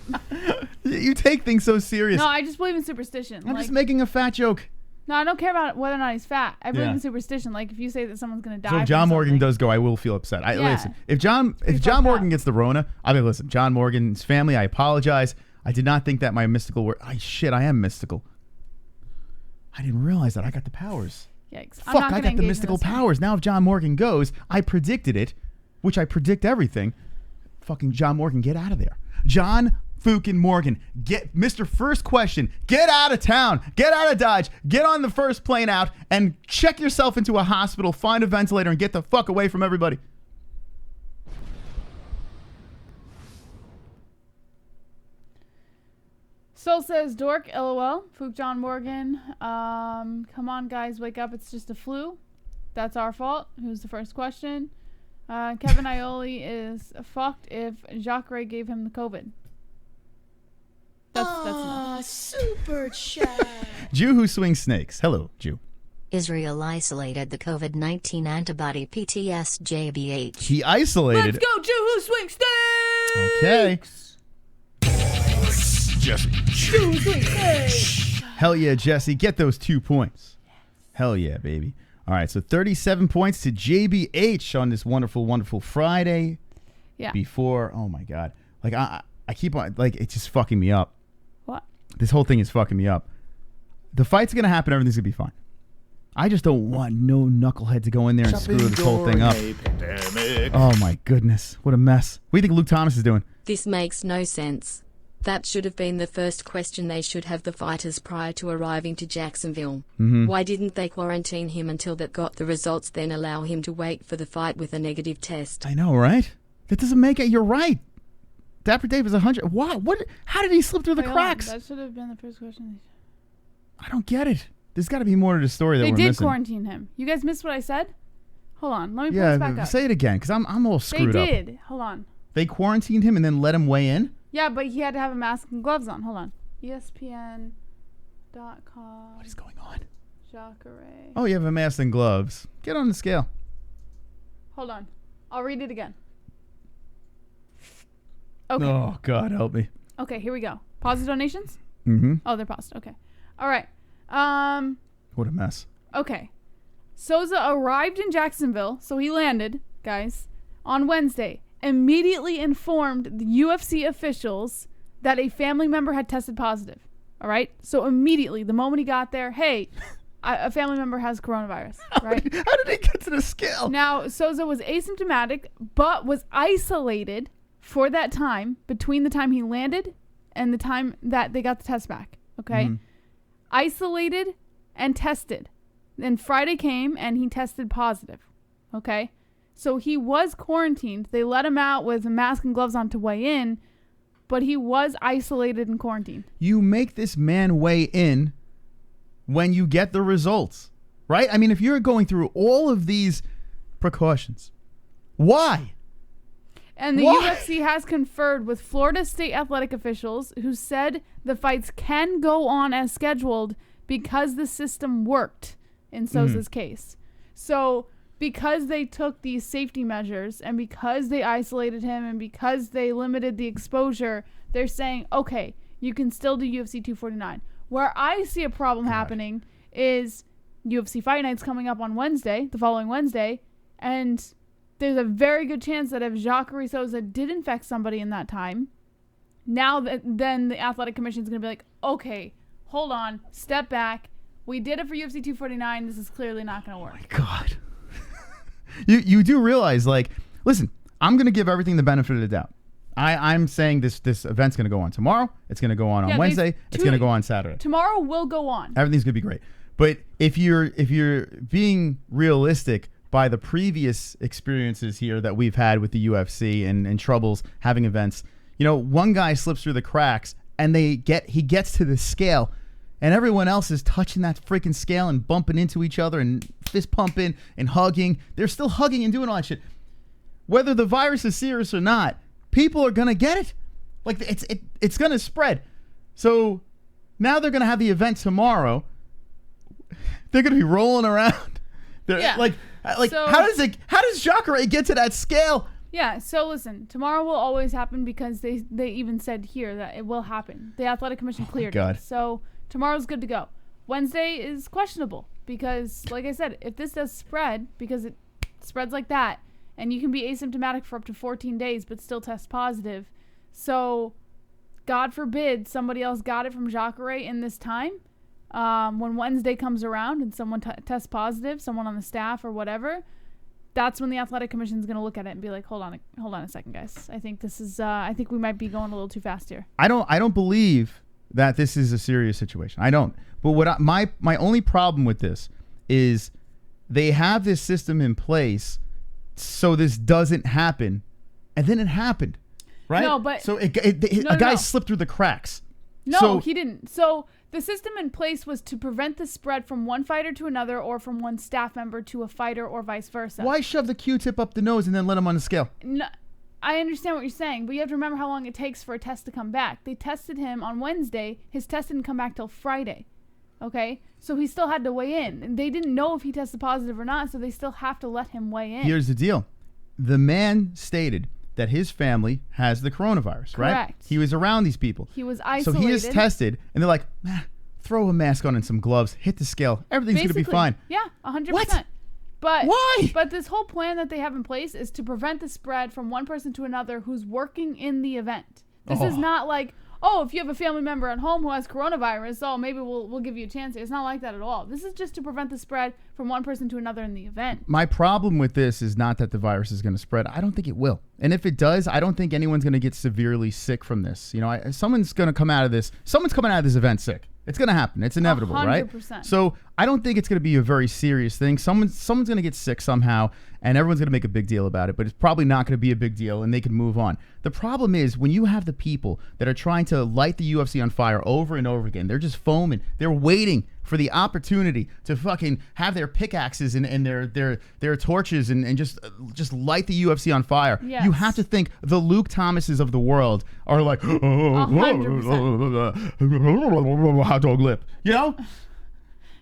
You take things so serious. No, I just believe in superstition. I'm just making a fat joke. No, I don't care about whether or not he's fat. I believe in superstition. Like, if you say that someone's going to die. So if John Morgan does go, I will feel upset. Listen, if John Morgan gets the Rona, I mean, listen, John Morgan's family, I apologize. I did not think that my mystical word. Shit, I am mystical. I didn't realize that. I got the powers. Yikes. Fuck, I got the mystical powers. Now if John Morgan goes, I predicted it, which I predict everything. Fucking John Morgan, get out of there. John fucking Morgan, get Mr. First Question, get out of town, get out of Dodge, get on the first plane out and check yourself into a hospital, find a ventilator and get the fuck away from everybody. Soul says, dork, LOL. Fook John Morgan. Come on, guys, wake up. It's just a flu. That's our fault. Who's the first question? Kevin Ioli is fucked if Jacare gave him the COVID. That's enough. Super chat. Jew who swings snakes. Hello, Jew. Israel isolated the COVID-19 antibody PTS JBH. He isolated. Let's go, Jew who swings snakes. Okay. Jesse. Jew who swings snakes. Hell yeah, Jesse. Get those 2 points. Hell yeah, baby. All right, so 37 points to JBH on this wonderful, wonderful Friday. Yeah. Before, oh my God. Like, I keep on, like, it's just fucking me up. What? This whole thing is fucking me up. The fight's going to happen. Everything's going to be fine. I just don't want no knucklehead to go in there and screw this whole thing up. Oh my goodness. What a mess. What do you think Luke Thomas is doing? This makes no sense. That should have been the first question they should have the fighters prior to arriving to Jacksonville. Why didn't they quarantine him until that got the results, then allow him to wait for the fight with a negative test? I know, right? That doesn't make it. You're right. Dapper Dave is 100. What? What? How did he slip through the cracks? That should have been the first question. I don't get it. There's got to be more to the story that we're missing. They did quarantine him. You guys missed what I said? Hold on. Let me pull this back up. Say it again, because I'm all screwed up. They did. Hold on. They quarantined him and then let him weigh in? Yeah, but he had to have a mask and gloves on. Hold on. ESPN.com. What is going on? Jacare. Oh, you have a mask and gloves. Get on the scale. Hold on. I'll read it again. Okay. Oh, God, help me. Okay, here we go. Pause the donations? Mm-hmm. Oh, they're paused. Okay. All right. What a mess. Okay. Souza arrived in Jacksonville, so he landed, guys, on Wednesday. Immediately informed the UFC officials that a family member had tested positive. All right? So immediately, the moment he got there, hey, a family member has coronavirus, right? How did he get to the scale? Now, Souza was asymptomatic, but was isolated for that time, between the time he landed and the time that they got the test back, okay? Isolated and tested. Then Friday came and he tested positive, okay? So he was quarantined. They let him out with a mask and gloves on to weigh in, but he was isolated and quarantined. You make this man weigh in when you get the results, right? I mean, if you're going through all of these precautions, why? And the UFC has conferred with Florida state athletic officials who said the fights can go on as scheduled because the system worked in Souza's case. So because they took these safety measures and because they isolated him and because they limited the exposure, they're saying, okay, you can still do UFC 249. Where I see a problem happening is UFC Fight Night's coming up on Wednesday, the following Wednesday, and there's a very good chance that if Jacare Souza did infect somebody in that time, then the athletic commission is going to be like, okay, hold on, step back. We did it for UFC 249. This is clearly not going to work. Oh my God. You do realize, like, listen, I'm going to give everything the benefit of the doubt. I'm saying this event's going to go on tomorrow. It's going to go on Wednesday. It's going to go on Saturday. Tomorrow will go on. Everything's going to be great. But if you're being realistic by the previous experiences here that we've had with the UFC and troubles having events, you know, one guy slips through the cracks and he gets to the scale and everyone else is touching that freaking scale and bumping into each other and fist pumping and hugging. They're still hugging and doing all that shit. Whether the virus is serious or not, people are going to get it. Like, it's going to spread. So now they're going to have the event tomorrow. They're going to be rolling around. Like so, how does Jacare get to that scale? Yeah, so listen, tomorrow will always happen because they even said here that it will happen. The athletic commission cleared it. So tomorrow's good to go. Wednesday is questionable because, like I said, if this does spread, because it spreads like that, and you can be asymptomatic for up to 14 days but still test positive. So God forbid somebody else got it from Jacare in this time. When Wednesday comes around and someone tests positive, someone on the staff or whatever, that's when the athletic commission is going to look at it and be like, hold on a second, guys. I think this is I think we might be going a little too fast here. I don't believe that this is a serious situation. I don't. But what my only problem with this is they have this system in place so this doesn't happen, and then it happened, right? No, but so a guy slipped through the cracks. No, he didn't. So the system in place was to prevent the spread from one fighter to another or from one staff member to a fighter or vice versa. Why shove the Q-tip up the nose and then let him on the scale? No, I understand what you're saying, but you have to remember how long it takes for a test to come back. They tested him on Wednesday. His test didn't come back till Friday. Okay? So he still had to weigh in. And they didn't know if he tested positive or not, so they still have to let him weigh in. Here's the deal. The man stated that his family has the coronavirus, right? Correct. He was around these people. He was isolated. So he is tested, and they're like, throw a mask on and some gloves, hit the scale. Everything's going to be fine. Yeah, 100%. What? But why? But this whole plan that they have in place is to prevent the spread from one person to another who's working in the event. This is not like, if you have a family member at home who has coronavirus, maybe we'll give you a chance. It's not like that at all. This is just to prevent the spread from one person to another in the event. My problem with this is not that the virus is going to spread. I don't think it will. And if it does, I don't think anyone's going to get severely sick from this. You know, someone's going to come out of this. Someone's coming out of this event sick. It's going to happen. It's inevitable, 100%. right? So I don't think it's going to be a very serious thing. Someone's going to get sick somehow, and everyone's going to make a big deal about it. But it's probably not going to be a big deal, and they can move on. The problem is when you have the people that are trying to light the UFC on fire over and over again, they're just foaming. They're waiting for the opportunity to fucking have their pickaxes and their torches and just light the UFC on fire. Yes. You have to think the Luke Thomases of the world are like, 100%. hot dog lip, you know?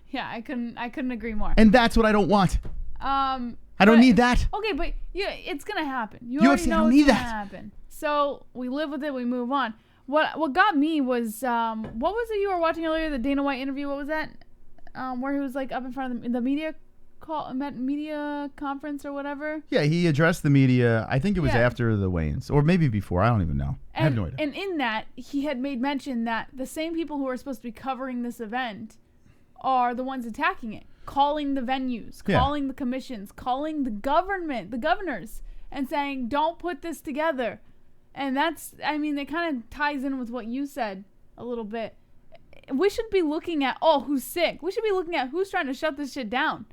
Yeah, I couldn't agree more. And that's what I don't want. I don't need that. Okay, but yeah, it's gonna happen. You UFC, already know I don't it's need gonna that. happen. So we live with it. We move on. What got me was what was it you were watching earlier? The Dana White interview. What was that? Where he was like up in front of the media media conference or whatever. Yeah, he addressed the media. I think it was Yeah. after the weigh-ins, or maybe before. I don't even know. I have no idea. And in that, he had made mention that the same people who are supposed to be covering this event are the ones attacking it, calling the venues, Yeah. calling the commissions, calling the government, the governors, and saying, don't put this together. And that's, I mean, it kind of ties in with what you said a little bit. We should be looking at, who's sick. We should be looking at who's trying to shut this shit down.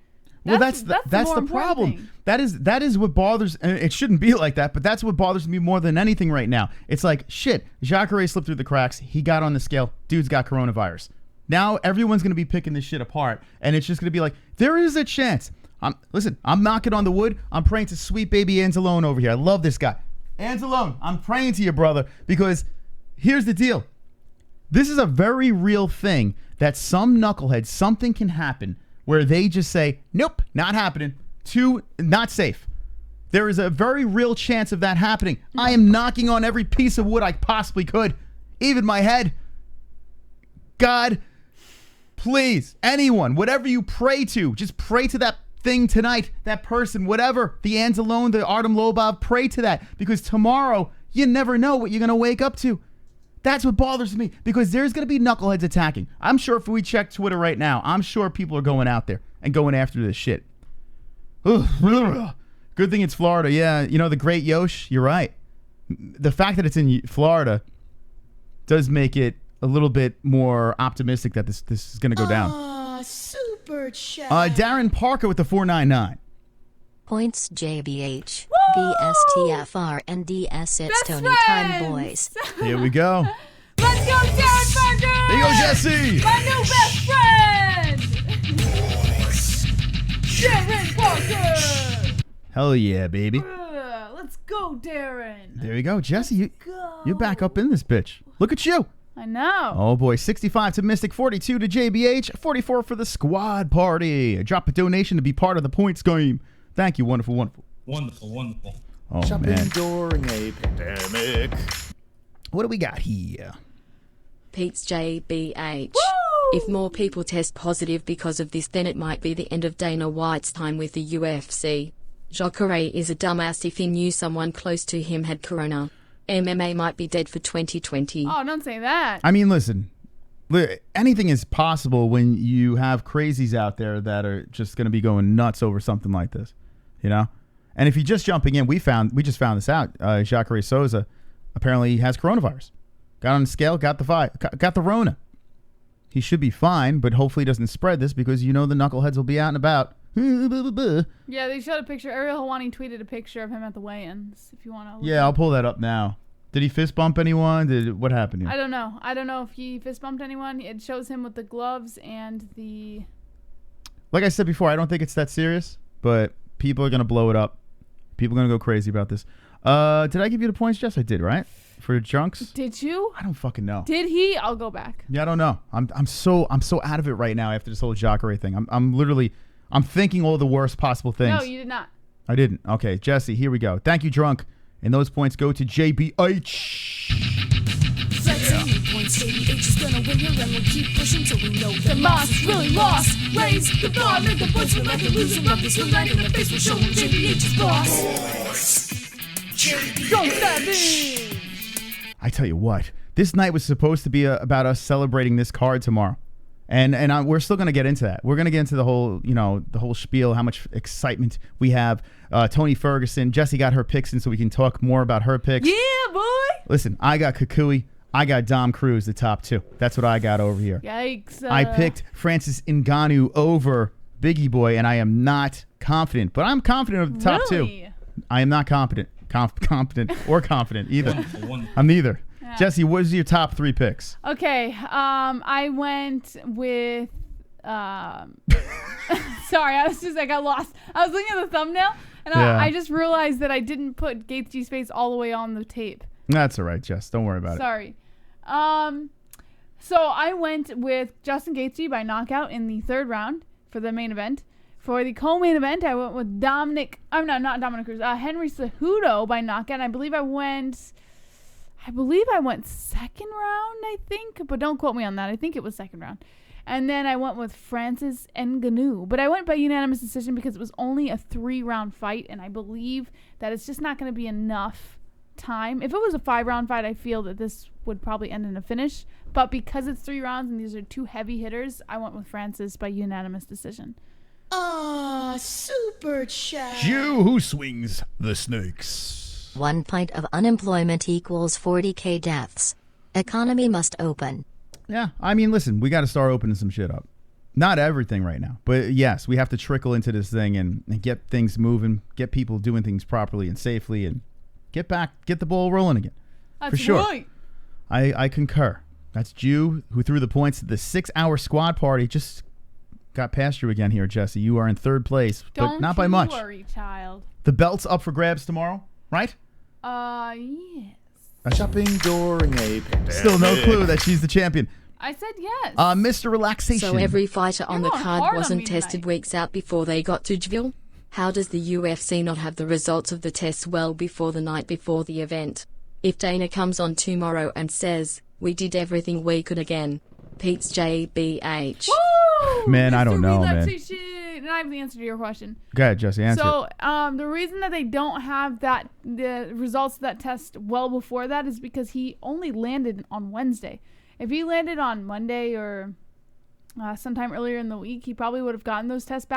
Well, that's the problem. Thing. That is what bothers. And it shouldn't be like that, but that's what bothers me more than anything right now. It's like shit. Jacare slipped through the cracks. He got on the scale. Dude's got coronavirus. Now everyone's gonna be picking this shit apart, and it's just gonna be like there is a chance. Listen. I'm knocking on the wood. I'm praying to sweet baby Anzalone over here. I love this guy, Anzalone. I'm praying to you, brother, because here's the deal. This is a very real thing that some knuckleheads, something can happen where they just say, nope, not happening. Not safe. There is a very real chance of that happening. I am knocking on every piece of wood I possibly could, even my head. God, please, anyone, whatever you pray to, just pray to that thing tonight, that person, whatever, the Anzalone, the Artem Lobov, pray to that, because tomorrow you never know what you're going to wake up to. That's what bothers me, because there's going to be knuckleheads attacking. I'm sure if we check Twitter right now, I'm sure people are going out there and going after this shit. Ugh. Good thing it's Florida. Yeah, you know, the great Yosh, you're right. The fact that it's in Florida does make it a little bit more optimistic that this is going to go down. Super chat. Darren Parker with the 499. Points JBH. VSTFR and DS it's Best Tony Time Boys. Here we go. Let's go, Darren Parker! Here you go, Jesse! My new best friend! Darren Parker! Hell yeah, baby. Let's go, Darren. There you go. Jesse, you're back up in this bitch. Look at you. I know. Oh boy, 65 to Mystic, 42 to JBH, 44 for the squad party. Drop a donation to be part of the points game. Thank you, wonderful, wonderful. Wonderful. Oh, Shopping man. during a pandemic. What do we got here? Pete's JBH. If more people test positive because of this, then it might be the end of Dana White's time with the UFC. Jacare is a dumbass if he knew someone close to him had corona. MMA might be dead for 2020. Oh, don't say that. I mean, listen, anything is possible when you have crazies out there that are just going to be going nuts over something like this, you know? And if you're just jumping in, we just found this out. Jacare Souza apparently has coronavirus. Got on the scale, got the Rona. He should be fine, but hopefully he doesn't spread this because you know the knuckleheads will be out and about. Yeah, they showed a picture. Ariel Helwani tweeted a picture of him at the weigh-ins. If you want to. Yeah, I'll pull that up now. Did he fist bump anyone? What happened here? I don't know. I don't know if he fist bumped anyone. It shows him with the gloves and the. Like I said before, I don't think it's that serious, but people are gonna blow it up. People are gonna go crazy about this. Did I give you the points, Jess? I did, right? For drunks? Did you? I don't fucking know. Did he? I'll go back. Yeah, I don't know. I'm so out of it right now after this whole Jacare thing. I'm thinking all the worst possible things. No, you did not. I didn't. Okay, Jesse, here we go. Thank you, drunk. And those points go to JBH. Points, JBH is gonna win here, and we'll keep pushing till we know the Moss is really lost. Raise the bar, make the points, we'll let the loser rub this one right in the face. We'll show him JBH is boss. Go Savage! I tell you what, this night was supposed to be about us celebrating this card tomorrow. We're still going to get into that. We're going to get into the whole, the whole spiel, how much excitement we have. Tony Ferguson, Jessie got her picks in so we can talk more about her picks. Yeah, boy. Listen, I got Kukui. I got Dom Cruz, the top 2. That's what I got over here. Yikes. I picked Francis Ngannou over Biggie Boy, and I am not confident. But I'm confident of the top 2. I am not competent or confident either. I'm neither. Yeah. Jessie, what is your top 3 picks? Okay. I went with... sorry, I got lost. I was looking at the thumbnail, and I just realized that I didn't put Gaethje's face all the way on the tape. That's all right, Jess. Don't worry about it. Sorry. So I went with Justin Gaethje by knockout in the 3rd round for the main event. For the co-main event, I went with not Dominick Cruz. Henry Cejudo by knockout. I believe I went 2nd round, I think, but don't quote me on that. I think it was 2nd round. And then I went with Francis Ngannou. But I went by unanimous decision because it was only a 3-round fight, and I believe that it's just not going to be enough time. If it was a 5-round fight, I feel that this would probably end in a finish. But because it's 3 rounds and these are 2 heavy hitters, I went with Francis by unanimous decision. Super chat. You who swings the snakes. 1 pint of unemployment equals 40K deaths. Economy must open. Yeah, I mean, listen, we got to start opening some shit up. Not everything right now, but yes, we have to trickle into this thing and get things moving, get people doing things properly and safely, and get the ball rolling again. That's for sure. Right. I concur. That's Jew who threw the points at the 6-hour squad party. Just got past you again here, Jessie. You are in 3rd place, but not by much. Don't worry, child. The belt's up for grabs tomorrow, right? Yes. Shopping during a pandemic. Still no clue that she's the champion. I said yes. Mr. Relaxation. So every fighter on the going hard card on wasn't me tested tonight. weeks out before they got to Jville? How does the UFC not have the results of the tests well before the night before the event? If Dana comes on tomorrow and says, "We did everything we could again," Pete's JBH. Woo! Man, I don't know, man. And I have the answer to your question. Go ahead, Jessie, answer So, it. the reason that they don't have the results of that test well before that is because he only landed on Wednesday. If he landed on Monday or sometime earlier in the week, he probably would have gotten those tests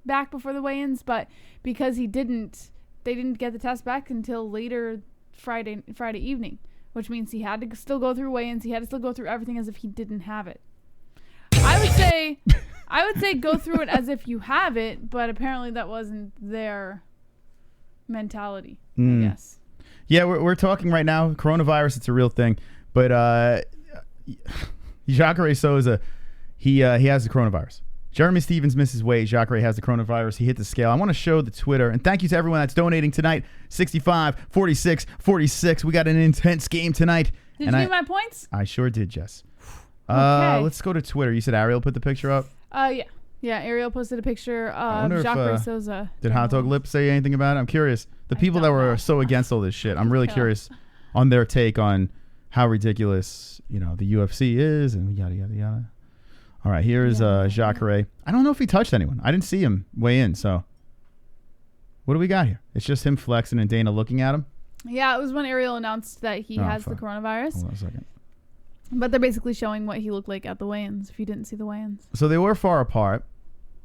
back before the weigh-ins. But because they didn't get the test back until later Friday evening, which means he had to still go through weigh-ins. He had to still go through everything as if he didn't have it. I would say go through it as if you have it, but apparently that wasn't their mentality, I guess. Yeah, we're talking right now. Coronavirus, it's a real thing. But Jacare Souza, he has the coronavirus. Jeremy Stevens misses weight. Jacare has the coronavirus. He hit the scale. I want to show the Twitter. And thank you to everyone that's donating tonight. 65, 46, 46. We got an intense game tonight. Did you get my points? I sure did, Jess. Okay. Let's go to Twitter. You said Ariel put the picture up? Yeah. Yeah, Ariel posted a picture of Jacare Souza. Did Hot Dog Lip say anything about it? I'm curious. The people that were so against all this shit, I'm really curious on their take on how ridiculous, the UFC is and yada, yada, yada. All right, here's Jacare. I don't know if he touched anyone. I didn't see him weigh in, so what do we got here? It's just him flexing and Dana looking at him? Yeah, it was when Ariel announced that he has the coronavirus. Hold on a second. But they're basically showing what he looked like at the weigh-ins, if you didn't see the weigh-ins. So they were far apart.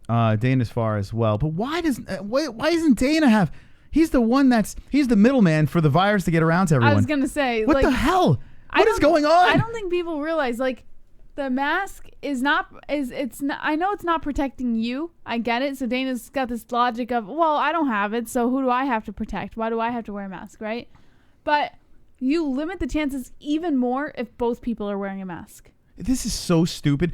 Dana's far as well. But why isn't Dana have... He's the one he's the middleman for the virus to get around to everyone. I was going to say... What the hell? What is going on? I don't think people realize, the mask is not... I know it's not protecting you. I get it. So Dana's got this logic of, well, I don't have it, so who do I have to protect? Why do I have to wear a mask, right? But... you limit the chances even more if both people are wearing a mask. This is so stupid.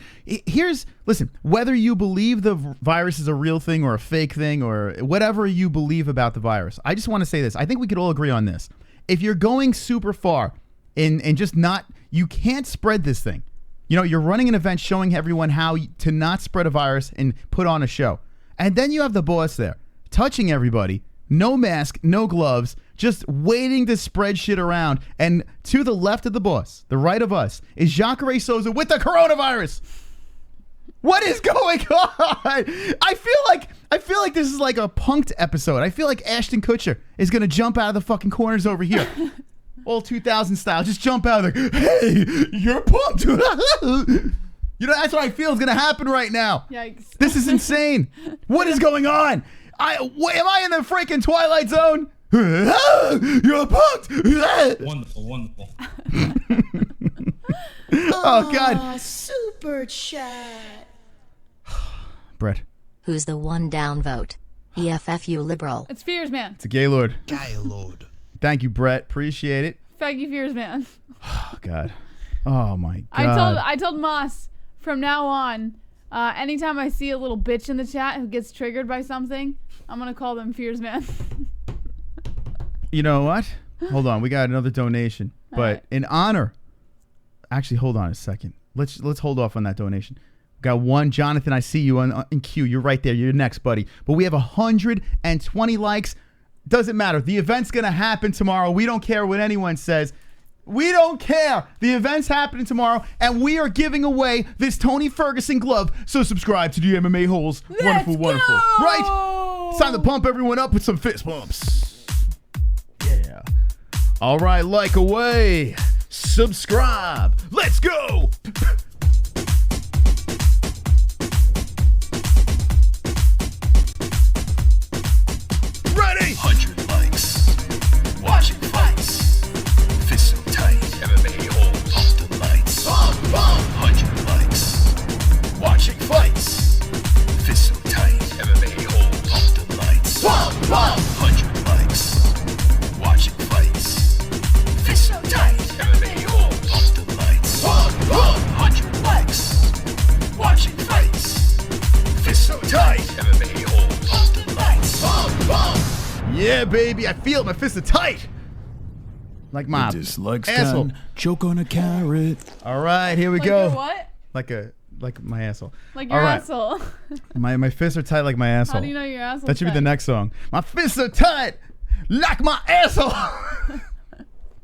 Listen, whether you believe the virus is a real thing or a fake thing or whatever you believe about the virus, I just want to say this. I think we could all agree on this. If you're going super far and just not, you can't spread this thing. You're running an event showing everyone how to not spread a virus and put on a show. And then you have the boss there touching everybody. No mask, no gloves, just waiting to spread shit around. And to the left of the boss, the right of us, is Jacare Souza with the coronavirus. What is going on? I feel like this is like a punked episode. I feel like Ashton Kutcher is going to jump out of the fucking corners over here. All 2000 style. Just jump out like, hey, you're punked. You know, that's what I feel is going to happen right now. Yikes. This is insane. What is going on? Am I in the freaking Twilight Zone? You're punked. Wonderful. Oh, God. Super chat. Brett. Who's the one down vote? EFFU liberal. It's Fears Man. It's a Gaylord. Gaylord. Thank you, Brett. Appreciate it. Thank you, Fears Man. Oh, God. Oh, my God. I told Moss from now on, anytime I see a little bitch in the chat who gets triggered by something, I'm going to call them Fears Man. You know what? Hold on. We got another donation. But right. in honor, actually, hold on a second. Let's hold off on that donation. Got one. Jonathan, I see you in queue. You're right there. You're next, buddy. But we have 120 likes. Doesn't matter. The event's going to happen tomorrow. We don't care what anyone says. We don't care. The event's happening tomorrow, and we are giving away this Tony Ferguson glove. So subscribe to the MMA-Holes. Wonderful, wonderful. Right? It's time to pump everyone up with some fist bumps. Yeah. All right, like away. Subscribe. Let's go. Ready? 100 likes. Watching fights. Fist so tight. MMA-Holes. Pump the lights. Pump, pump. 100 likes. Watching fights. Fist so tight. MMA-Holes. Pump the lights. Pump, pump. 100 likes. Watching fights. Fist so tight. MMA-Holes. Pump the lights. Pump, pump. 100 likes. Watching fights. Fist so tight. MMA-Holes. Pump the lights. Pump, pump. Yeah, baby. I feel it. My fists are tight. Like my Dislikes asshole. can choke on a carrot. All right, here we Like go. your what? Like my asshole. Like your All right. asshole. My fists are tight like my asshole. How do you know your asshole? That should be the next song. My fists are tight like my asshole.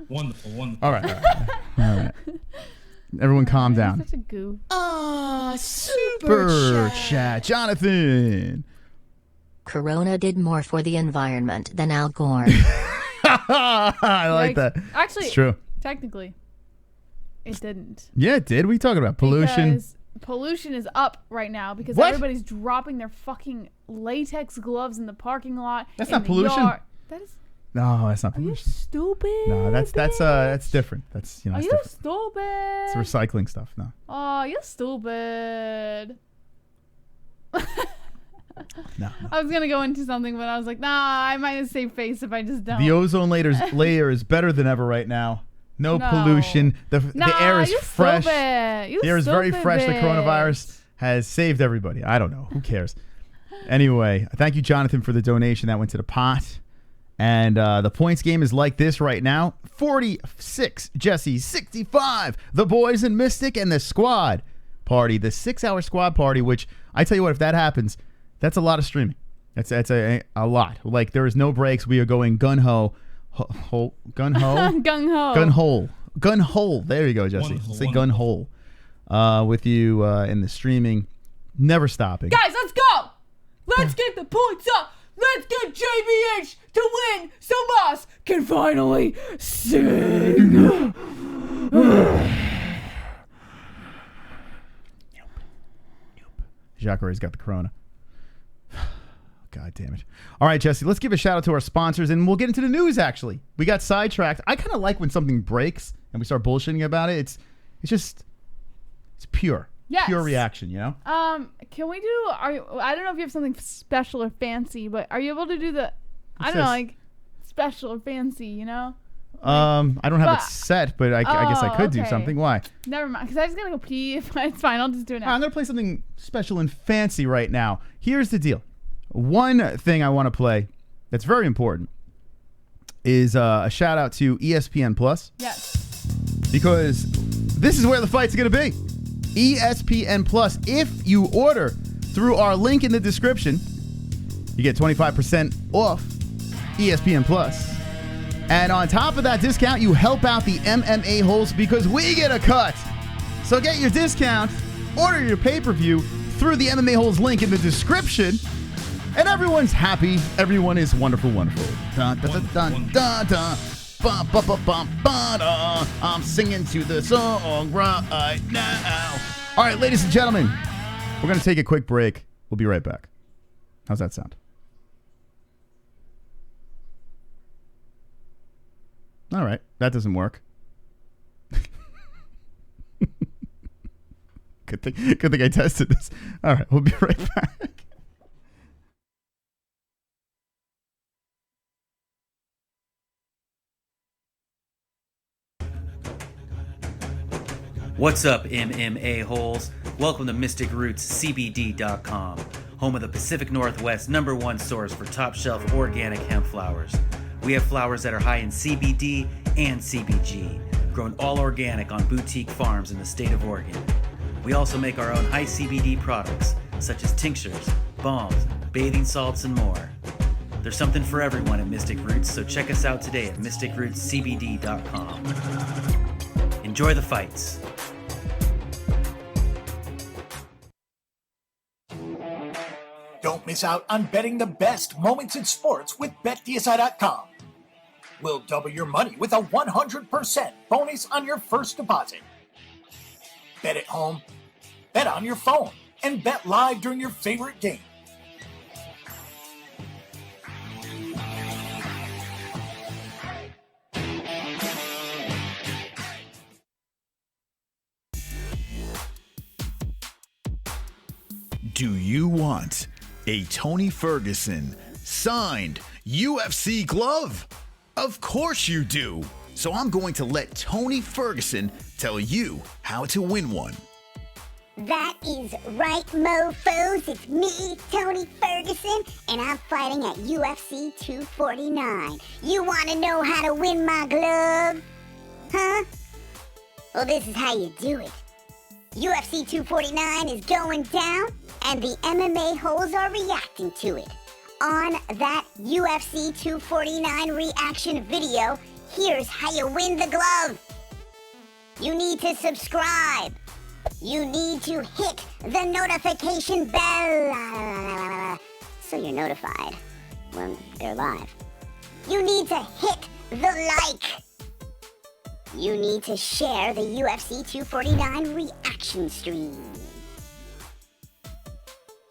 Wonderful. All right. All right. Everyone calm down. Such a goof. Super chat. Jonathan. Corona did more for the environment than Al Gore. I like that. Actually, It's true. technically, it didn't. Yeah, it did. What are you talking about? Pollution. Because pollution is up right now because What? everybody's dropping their fucking latex gloves in the parking lot. That's in not the pollution. yard. That is. No, that's not Are you pollution. stupid? No, that's bitch? different. That's Are that's you different. stupid? It's recycling stuff. No. Oh, you're stupid. No. I was gonna go into something, but I was like, nah, I might have saved face if I just don't. The ozone layer is better than ever right now. No No. pollution. The air is you fresh. Stupid. You The air is very stupid fresh. The bitch. coronavirus has saved everybody. I don't know. Who cares? Anyway, thank you, Jonathan, for the donation. That went to the pot. And the points game is like this right now. 46, Jesse, 65. The boys in Mystic and the squad party. The 6-hour squad party, which I tell you what, if that happens, that's a lot of streaming. That's a lot. Like, there is no breaks. We are going gun-ho. Gun-ho? Gung-ho. Gun-hole. There you go, Jesse. Wonderful, Say wonderful. gun-hole with you in the streaming. Never stopping. Guys, let's go. Let's get the points up. Let's get JBH to win so Moss can finally sing. Jacare's got the corona. God damn it. All right, Jesse, let's give a shout out to our sponsors and we'll get into the news, actually. We got sidetracked. I kind of like when something breaks and we start bullshitting about it. It's pure. Yes. Pure reaction, you know? Can we do, I don't know if you have something special or fancy, but are you able to do the, I don't know, this? like special or fancy, you know? I don't have it But- set, but I guess I could do okay. something. Why? Never mind, because I was going to go pee. It's fine, I'll just do it now. I'm going to play something special and fancy right now. Here's the deal. One thing I want to play that's very important is a shout out to ESPN Plus. Yes. Because this is where the fight's going to be. ESPN Plus. If you order through our link in the description, you get 25% off ESPN Plus. And on top of that discount, you help out the MMA-Holes because we get a cut. So get your discount, order your pay-per-view through the MMA-Holes link in the description, and everyone's happy. Everyone is wonderful, wonderful. Dun, dun, dun, dun, dun, dun. Bum, bum, bum, bum, bum, dun. I'm singing to the song right now. All right, ladies and gentlemen, we're going to take a quick break. We'll be right back. How's that sound? All right, that doesn't work. Good thing I tested this. All right, we'll be right back. What's up, MMA-Holes? Welcome to MysticRootsCBD.com, home of the Pacific Northwest #1 source for top-shelf organic hemp flowers. We have flowers that are high in CBD and CBG, grown all organic on boutique farms in the state of Oregon. We also make our own high CBD products, such as tinctures, balms, bathing salts, and more. There's something for everyone at Mystic Roots, so check us out today at MysticRootsCBD.com. Enjoy the fights. Don't miss out on betting the best moments in sports with BetDSI.com. We'll double your money with a 100% bonus on your first deposit. Bet at home, bet on your phone, and bet live during your favorite game. Do you want a Tony Ferguson signed UFC glove? Of course you do. So I'm going to let Tony Ferguson tell you how to win one. That is right, mofos. It's me, Tony Ferguson, and I'm fighting at UFC 249. You want to know how to win my glove? Huh? Well, this is how you do it. UFC 249 is going down, and the MMA-Holes are reacting to it. On that UFC 249 reaction video, here's how you win the glove. You need to subscribe. You need to hit the notification bell so you're notified when they're live. You need to hit the like. You need to share the UFC 249 reaction stream.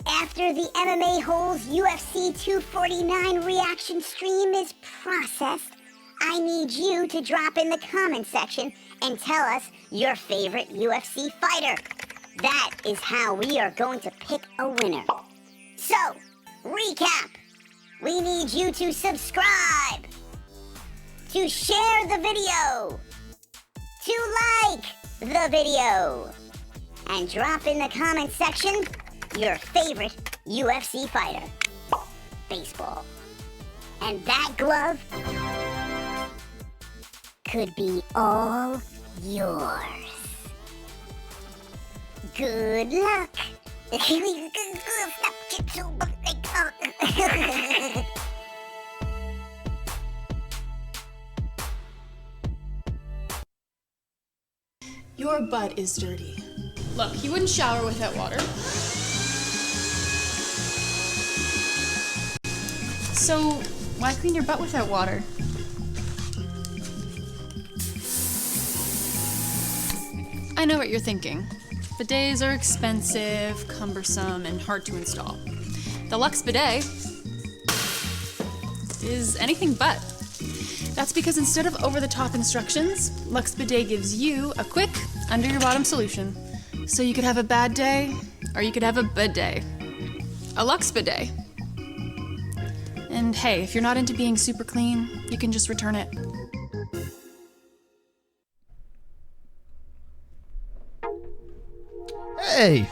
After the MMA-Holes UFC 249 reaction stream is processed, I need you to drop in the comment section and tell us your favorite UFC fighter. That is how we are going to pick a winner. So, recap. We need you to subscribe, to share the video, to like the video, and drop in the comment section your favorite UFC fighter. Baseball. And that glove could be all yours. Good luck. Your butt is dirty. Look, you wouldn't shower without water. So, why clean your butt without water? I know what you're thinking. Bidets are expensive, cumbersome, and hard to install. The Lux Bidet is anything but. That's because instead of over-the-top instructions, Lux Bidet gives you a quick, under-your-bottom solution. So you could have a bad day, or you could have a bidet. A Lux Bidet. And hey, if you're not into being super clean, you can just return it. Hey,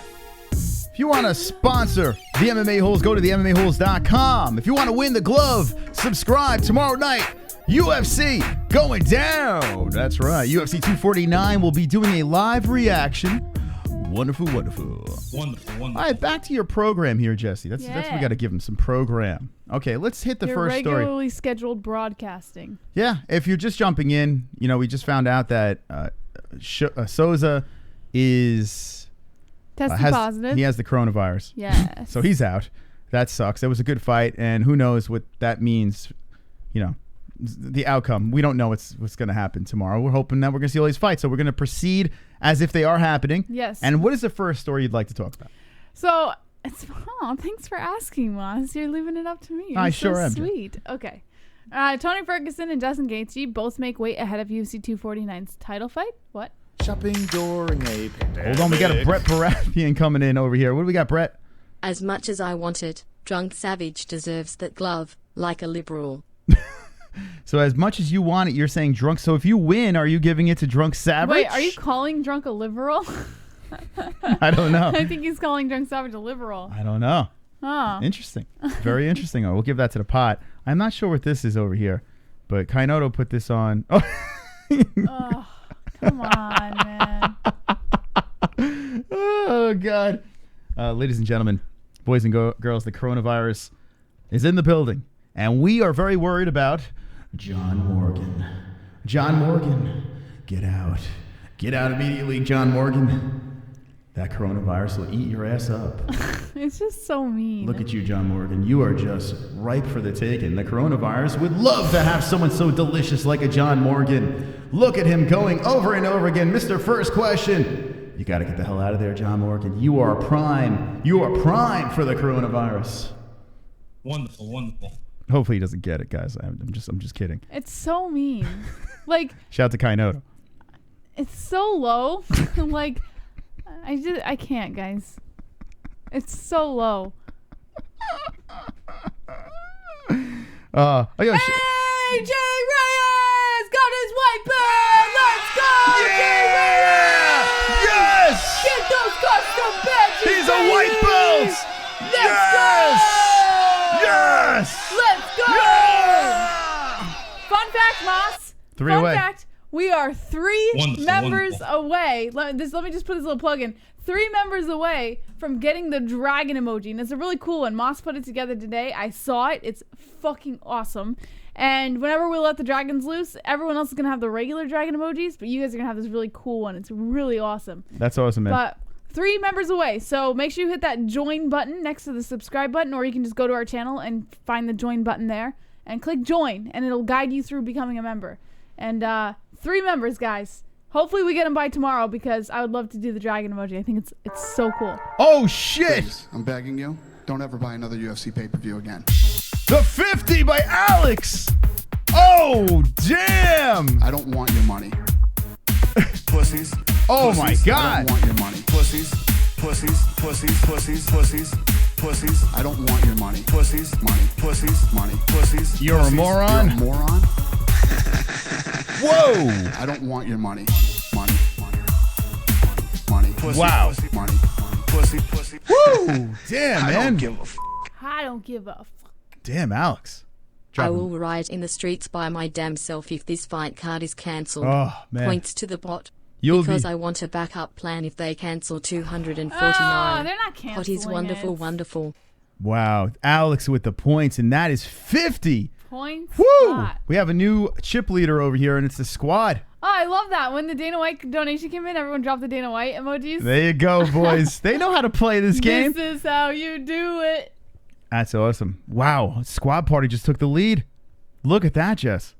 if you want to sponsor the MMA-Holes, go to the MMAHoles.com. If you want to win the glove, subscribe tomorrow night. UFC going down. That's right. UFC 249 will be doing a live reaction. Wonderful, wonderful. Wonderful. All right, back to your program here, Jesse. That's we got to give him some program. Okay, let's hit the first story. Regularly scheduled broadcasting. Yeah, if you're just jumping in, you know, we just found out that Souza is tested positive. He has the coronavirus. Yes. So he's out. That sucks. That was a good fight, and who knows what that means, you know, the outcome. We don't know what's going to happen tomorrow. We're hoping that we're going to see all these fights. So we're going to proceed as if they are happening. Yes. And what is the first story you'd like to talk about? So, thanks for asking, Moss. You're leaving it up to me. I You're sure so am. Sweet. Okay. Tony Ferguson and Justin Gaethje both make weight ahead of UFC 249's title fight. What? Shopping during a pandemic. Hold on, we got a Brett Baratheon coming in over here. What do we got, Brett? As much as I want it, Drunk Savage deserves that glove, like a liberal. So as much as you want it, you're saying drunk. So if you win, are you giving it to Drunk Savage? Wait, are you calling Drunk a liberal? I don't know. I think he's calling Drunk Savage a liberal. I don't know. Oh. Interesting. Very interesting. We'll give that to the pot. I'm not sure what this is over here, but Kainoto put this on. Oh, oh come on, man. Oh, God. Ladies and gentlemen, boys and girls, the coronavirus is in the building, and we are very worried about John Morgan. John Morgan, get out. Get out immediately, John Morgan. That coronavirus will eat your ass up. It's just so mean. Look at you, John Morgan. You are just ripe for the taking. The coronavirus would love to have someone so delicious like a John Morgan. Look at him going over and over again. Mr. First Question. You got to get the hell out of there, John Morgan. You are prime. You are prime for the coronavirus. Wonderful, wonderful. Hopefully he doesn't get it, guys. I'm just kidding. It's so mean. Like, shout out to Kainoto. It's so low. Like, I can't, guys. It's so low. Oh, yo, AJ Reyes got his white belt. Let's go, AJ Reyes! Yes! Get those custom badges. He's a white belt. Let's go! Yes! Let's go! Yeah! Fun fact, Moss. Three Fun away. fact. We are three members away. Let me just put this little plug in. 3 members away from getting the dragon emoji. And it's a really cool one. Moss put it together today. I saw it. It's fucking awesome. And whenever we let the dragons loose, everyone else is going to have the regular dragon emojis. But you guys are going to have this really cool one. It's really awesome. That's awesome, man. But 3 members away. So make sure you hit that join button next to the subscribe button. Or you can just go to our channel and find the join button there. And click join. And it'll guide you through becoming a member. And 3 members, guys. Hopefully we get them by tomorrow because I would love to do the dragon emoji. I think it's so cool. Oh, shit. Please, I'm begging you, don't ever buy another UFC pay-per-view again. The 50 by Alex. Oh, damn. I don't want your money. Pussies. Oh, pussies. my God. I don't want your money. Pussies. Pussies. Pussies. Pussies. Pussies. Pussies. I don't want your money. Pussies. Money. Pussies. Money. Pussies. You're pussies. a moron. You're a moron. Whoa. I don't want your money. Money. Money. Pussy. Wow. Pussy. Money. Pussy. Pussy. Woo. Damn, I man. don't give a f. I don't give a fuck. Damn, Alex. I will riot in the streets by my damn self if this fight card is cancelled. Oh, man. Points to the bot. Because I want a backup plan if they cancel 249. Oh, they're not canceling Pot is wonderful, it. wonderful. Wow. Alex with the points, and that is 50. Points. Woo. Hot. We have a new chip leader over here, and it's the squad. Oh, I love that. When the Dana White donation came in, everyone dropped the Dana White emojis. There you go, boys. They know how to play this game. This is how you do it. That's awesome. Wow. Squad party just took the lead. Look at that, Jess.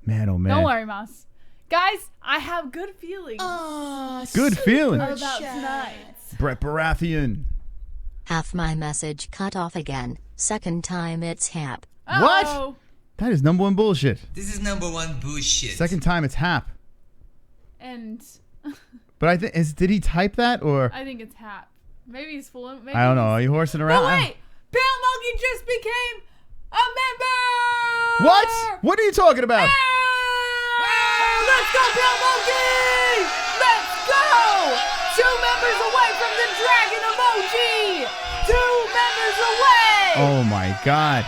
Man, oh, man. Don't worry, Moss. Guys, I have good feelings. Good feeling. About tonight. Brett Baratheon. Half my message cut off again. Second time it's hap. What? That is number 1 bullshit. This is number 1 bullshit. Second time it's hap. And But I think did he type that or I think it's hap. Maybe he's fooling. Maybe I don't know. Are you horsing around? Oh wait, Pale Monkey just became a member. What? What are you talking about? Let's go, Pale Monkey! Let's go! 2 members away from the dragon emoji. 2 members away. Oh my God.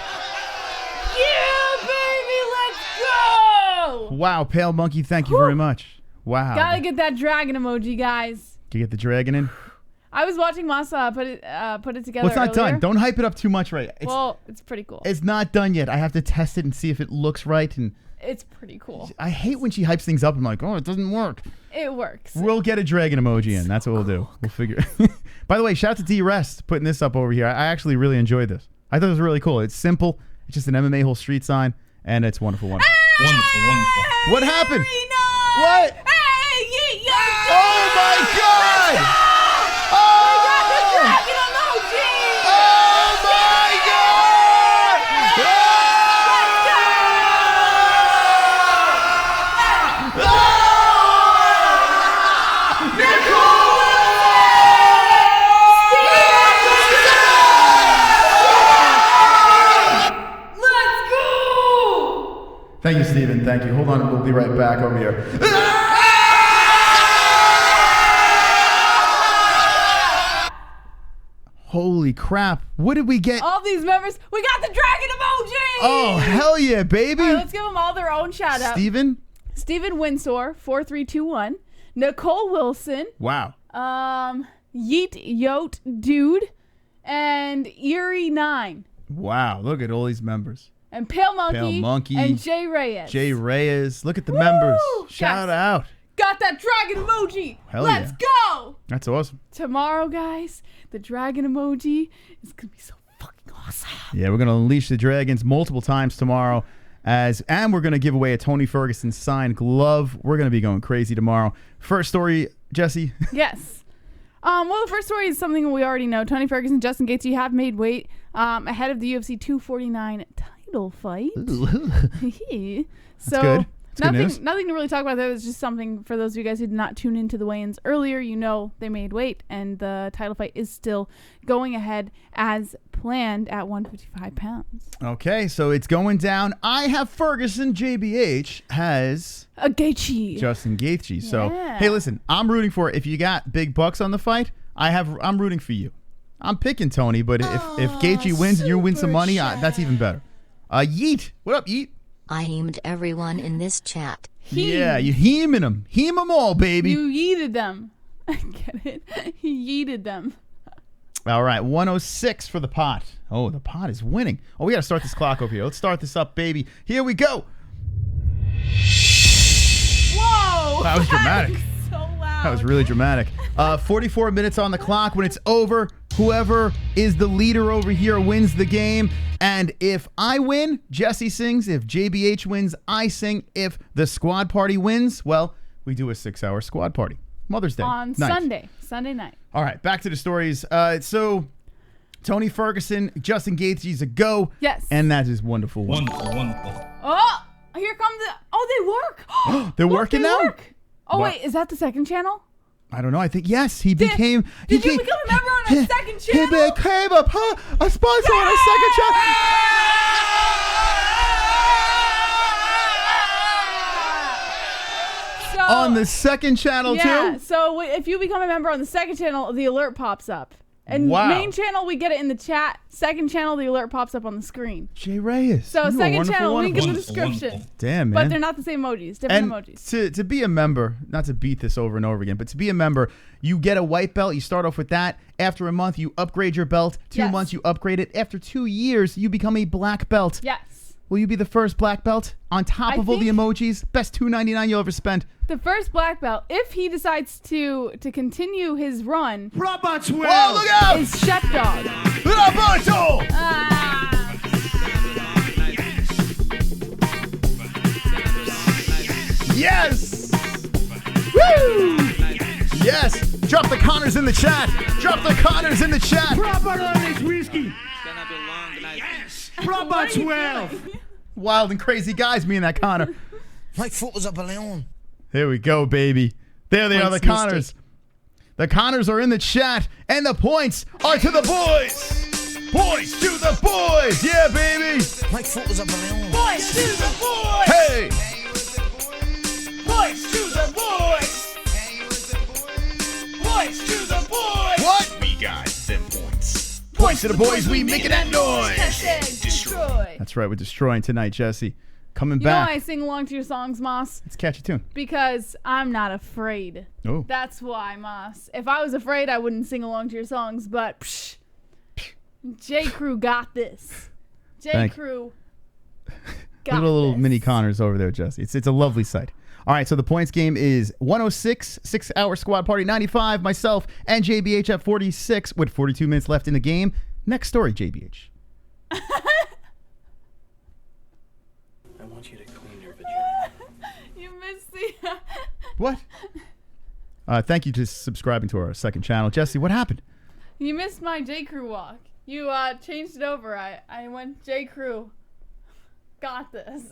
Yeah, baby, let's go! Wow, Pale Monkey, thank you very much. Wow. Gotta get that dragon emoji, guys. Can you get the dragon in? I was watching Masa put it together. Well, it's not earlier. done. Don't hype it up too much, right? It's pretty cool. It's not done yet. I have to test it and see if it looks right. And It's pretty cool. I hate when she hypes things up. I'm like, oh, it doesn't work. It works. We'll get a dragon emoji in. That's what we'll do. We'll figure. By the way, shout out to D-Rest putting this up over here. I actually really enjoyed this. I thought it was really cool. It's simple. It's just an MMA hole street sign. And it's wonderful, wonderful. Wonderful, wonderful. What happened? What? Hey, Oh my God! Oh! Oh my God! Thank you, Steven. Thank you. Hold on. We'll be right back over here. Holy crap. What did we get? All these members. We got the dragon emoji. Oh, hell yeah, baby. All right, let's give them all their own shout out. Steven Windsor, 4321. Nicole Wilson. Wow. Yeet Yote Dude. And Erie9. Wow. Look at all these members. And Pale Monkey. And Jay Reyes. Jay Reyes. Look at the members. Shout out. Got that dragon emoji. Hell Let's yeah. go. That's awesome. Tomorrow, guys, the dragon emoji is going to be so fucking awesome. Yeah, we're going to unleash the dragons multiple times tomorrow. And we're going to give away a Tony Ferguson signed glove. We're going to be going crazy tomorrow. First story, Jesse. Yes. Well, the first story is something we already know. Tony Ferguson, Justin Gaethje have made weight ahead of the UFC 249 title fight. So good. Nothing to really talk about there. It's just something for those of you guys who did not tune into the weigh-ins earlier. You know they made weight, and the title fight is still going ahead as planned at 155 pounds. Okay, so it's going down. I have Ferguson. JBH has a Gaethje. Justin Gaethje. So hey, listen, I'm rooting for it. If you got big bucks on the fight, I'm rooting for you. I'm picking Tony, but if Gaethje wins and you win some money, that's even better. Yeet, what up, Yeet? I hemed everyone in this chat. Yeah, you heeming them. Heem them all, baby. You yeeted them. I get it. He yeeted them. All right, 106 for the pot. Oh, the pot is winning. Oh, we got to start this clock over here. Let's start this up, baby. Here we go. Whoa. That was dramatic. So loud. That was really dramatic. 44 minutes on the clock. When it's over, whoever is the leader over here wins the game. And if I win, Jesse sings. If JBH wins, I sing. If the squad party wins, well, we do a 6-hour squad party. Mother's Day. On night. Sunday night. All right, back to the stories. So, Tony Ferguson, Justin Gaethje's a go. Yes. And that is wonderful. Wonderful, wonderul. Oh, here comes the... Oh, they work. They're working now? Work. Oh, What? wait, is that the second channel? I don't know. I think, yes, he became... Did you become a member on a second channel? He became a sponsor on a second channel. So, On the second channel, yeah, too? so if you become a member on the second channel, the alert pops up. And Wow. main channel, we get it in the chat. Second channel, the alert pops up on the screen. Jay Reyes. So You are second wonderful, channel, link in the wonderful. description. Damn, man. But they're not the same emojis. Different And emojis. to be a member, not to beat this over and over again, but to be a member, you get a white belt. You start off with that. After a month, you upgrade your belt. 2 Yes. months, you upgrade it. After 2 years, you become a black belt. Yes. Will you be the first black belt on top of all the emojis? Best $2.99 you'll ever spend. The first black belt, if he decides to continue his run, Oh, look out! is Chef Dog. Roberto! Yes! Woo! Yes! Drop the Connors in the chat! Drop the Connors in the chat! whiskey. Proper 12. Wild and crazy guys, me and that Connor. My foot was up a balloon. Here we go, baby. There they are, the Points Connors. mystic. The Connors are in the chat, and the points are to the boys. Points to the boys. Yeah, baby. My foot was up a balloon. Points to the boys. Hey. Points to the boys. Points to the boys. What? We got them points. Points to the boys. We making that noise. Hashtag destroy. That's right. We're destroying tonight, Jesse. Coming You know back. why I sing along to your songs, Moss? Let's catch a tune. Because I'm not afraid. Oh. That's why, Moss. If I was afraid, I wouldn't sing along to your songs, but psh, J. Crew got this. J. Thank you. Crew Look got at the little this. mini Connors over there, Jesse. It's a lovely sight. All right, so the points game is 106, 6-hour squad party, 95, myself, and JBH at 46 with 42 minutes left in the game. Next story, JBH. Jesse. What? Thank you to subscribing to our second channel. Jesse, what happened? You missed my J. Crew walk. You changed it over. I went J. Crew. Got this.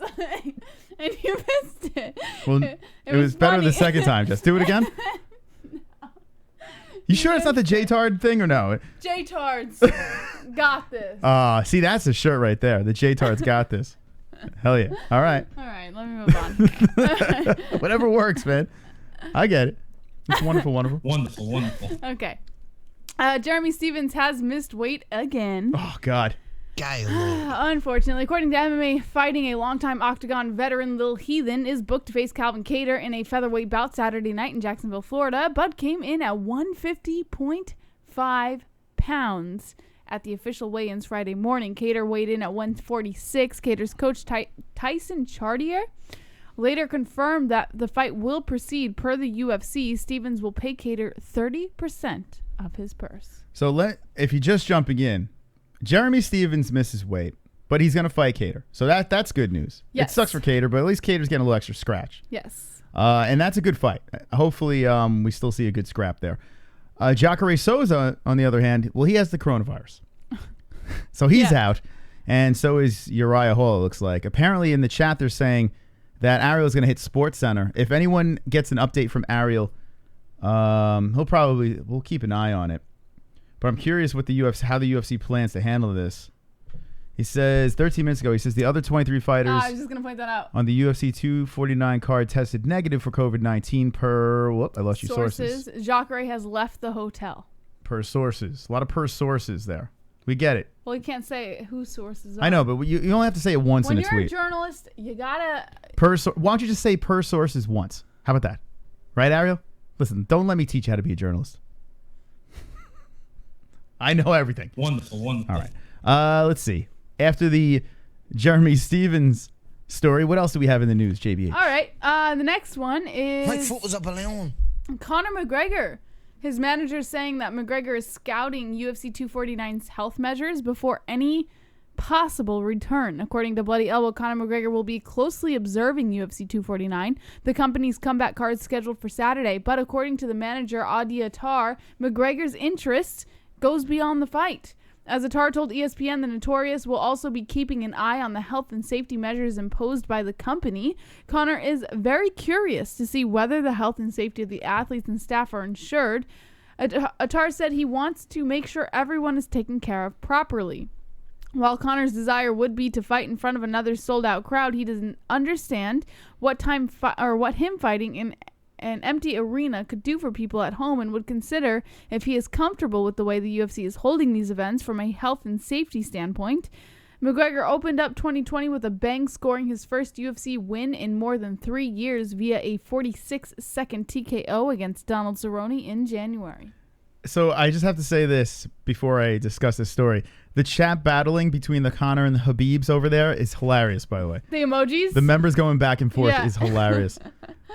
And you missed it. Well, it was better funny. the second time. Just do it again. You sure it's not the J-Tard thing or no? J-Tards. Got this. See, that's a shirt right there. The J-Tard's got this. Hell yeah. All right. All right, let me move on. Whatever works, man. I get it. It's wonderful, wonderful. Wonderful, wonderful. Okay. Jeremy Stevens has missed weight again. Oh, God. Unfortunately, according to MMA Fighting, a longtime Octagon veteran, Lil Heathen, is booked to face Calvin Kattar in a featherweight bout Saturday night in Jacksonville, Florida, but came in at 150.5 pounds at the official weigh-ins Friday morning. Kattar weighed in at 146. Kattar's coach, Tyson Chartier, later confirmed that the fight will proceed. Per the UFC, Stevens will pay Kattar 30% of his purse. So if you're just jumping in, Jeremy Stevens misses weight, but he's going to fight Kattar. So that's good news. Yes. It sucks for Kattar, but at least Kattar's getting a little extra scratch. Yes. And that's a good fight. Hopefully we still see a good scrap there. Jacare Souza, on the other hand, well, he has the coronavirus. So he's out, and so is Uriah Hall, it looks like. Apparently in the chat they're saying that Ariel is going to hit Sports Center. If anyone gets an update from Ariel, we'll keep an eye on it. But I'm curious how the UFC plans to handle this. He says 13 minutes ago, the other 23 fighters I was just going to point that out. on the UFC 249 card tested negative for COVID-19 per, I lost you, sources. Jacare has left the hotel. Per sources. A lot of per sources there. We get it. Well, you can't say whose sources are. I know, but you only have to say it once in a tweet. When you're a journalist, you gotta... Why don't you just say per sources once? How about that? Right, Ariel? Listen, don't let me teach you how to be a journalist. I know everything. Wonderful, wonderful. All right. Let's see. After the Jeremy Stevens story, what else do we have in the news, JBH? All right. The next one is... My foot was up a leon. Conor McGregor. His manager saying that McGregor is scouting UFC 249's health measures before any possible return. According to Bloody Elbow, Conor McGregor will be closely observing UFC 249, the company's comeback card scheduled for Saturday. But according to the manager, Adi Attar, McGregor's interest goes beyond the fight. As Attar told ESPN, the Notorious will also be keeping an eye on the health and safety measures imposed by the company. Conor is very curious to see whether the health and safety of the athletes and staff are ensured. Attar said he wants to make sure everyone is taken care of properly. While Conor's desire would be to fight in front of another sold-out crowd, he doesn't understand what him fighting in an empty arena could do for people at home, and would consider if he is comfortable with the way the UFC is holding these events from a health and safety standpoint. McGregor opened up 2020 with a bang, scoring his first UFC win in more than 3 years via a 46-second TKO against Donald Cerrone in January. So I just have to say this before I discuss this story. The chat battling between the Conor and the Khabibs over there is hilarious, by the way. The emojis? The members going back and forth is hilarious.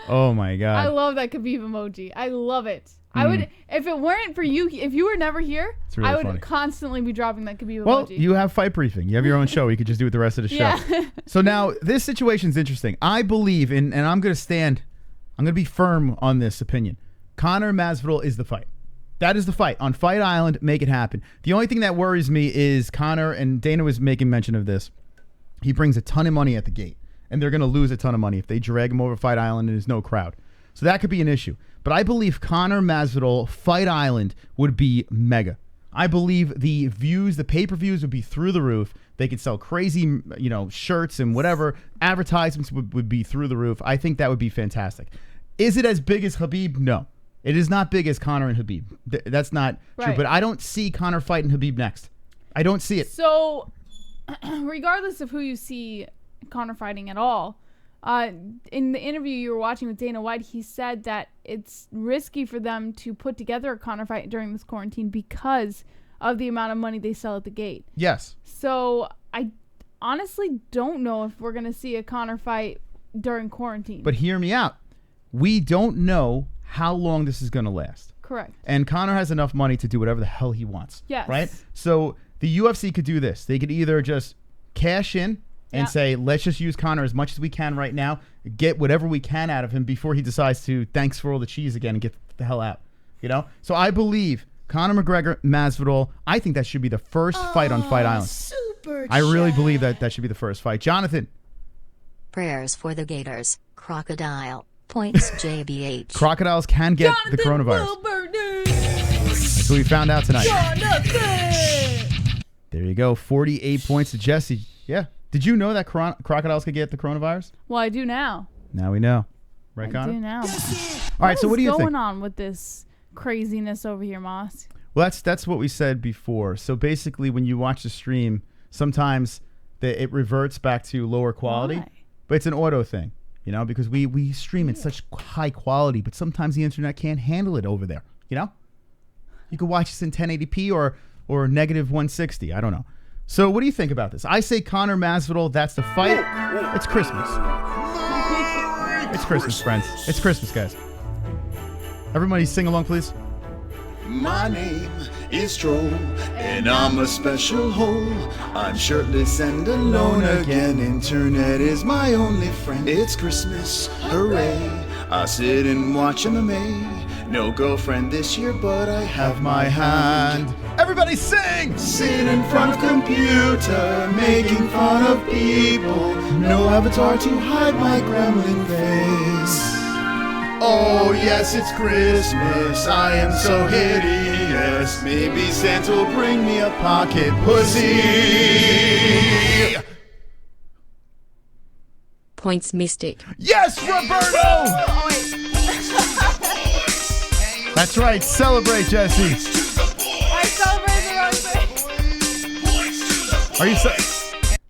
Oh, my God. I love that Khabib emoji. I love it. I would, if it weren't for you, if you were never here, really I would funny. constantly be dropping that Khabib emoji. Well, you have Fight Briefing. You have your own show. You could just do it the rest of the show. Yeah. So now, this situation's interesting. I believe, and I'm going to be firm on this opinion. Conor Masvidal is the fight. That is the fight. On Fight Island, make it happen. The only thing that worries me is Conor, and Dana was making mention of this, he brings a ton of money at the gate, and they're going to lose a ton of money if they drag him over Fight Island and there's no crowd. So that could be an issue. But I believe Conor Masvidal, Fight Island would be mega. I believe the views, the pay-per-views would be through the roof. They could sell crazy, shirts and whatever. Advertisements would be through the roof. I think that would be fantastic. Is it as big as Khabib? No. It is not big as Conor and Khabib. That's not true. But I don't see Conor fighting Khabib next. I don't see it. So, regardless of who you see Conor fighting at all, in the interview you were watching with Dana White, he said that it's risky for them to put together a Conor fight during this quarantine because of the amount of money they sell at the gate. Yes. So, I honestly don't know if we're going to see a Conor fight during quarantine. But hear me out. We don't know how long this is going to last. Correct. And Conor has enough money to do whatever the hell he wants. Yes. Right? So the UFC could do this. They could either just cash in and say, let's just use Conor as much as we can right now, get whatever we can out of him before he decides to thanks for all the cheese again and get the hell out. You know? So I believe Conor McGregor, Masvidal, I think that should be the first fight on Fight Island. Super I really believe that should be the first fight. Jonathan. Prayers for the Gators. Crocodile. Points JBH. Crocodiles can get the coronavirus. That's what we found out tonight. There you go. 48 points to Jesse. Yeah. Did you know that crocodiles could get the coronavirus? Well, I do now. Now we know. Right, Connor? I do now. All right, so what do you think? What's going on with this craziness over here, Moss? Well, that's what we said before. So basically, when you watch the stream, sometimes it reverts back to lower quality. Why? But it's an auto thing, you know, because we stream in such high quality, but sometimes the internet can't handle it over there, you know? You could watch this in 1080p or negative 160. I don't know. So what do you think about this? I say Conor Masvidal, that's the fight. It's Christmas. It's Christmas, friends. It's Christmas, guys. Everybody sing along, please. My name is Troll, and I'm a special hole. I'm shirtless and alone again. Internet is my only friend. It's Christmas, hooray. I sit and watch MMA. No girlfriend this year, but I have my hand. Everybody sing! Sit in front of computer, making fun of people. No avatar to hide my gremlin face. Oh yes, it's Christmas, I am so hideous. Maybe Santa will bring me a pocket pussy. Points Mystic. Yes, Roberto! That's right, celebrate, Jesse. I celebrated the wrong thing. Are you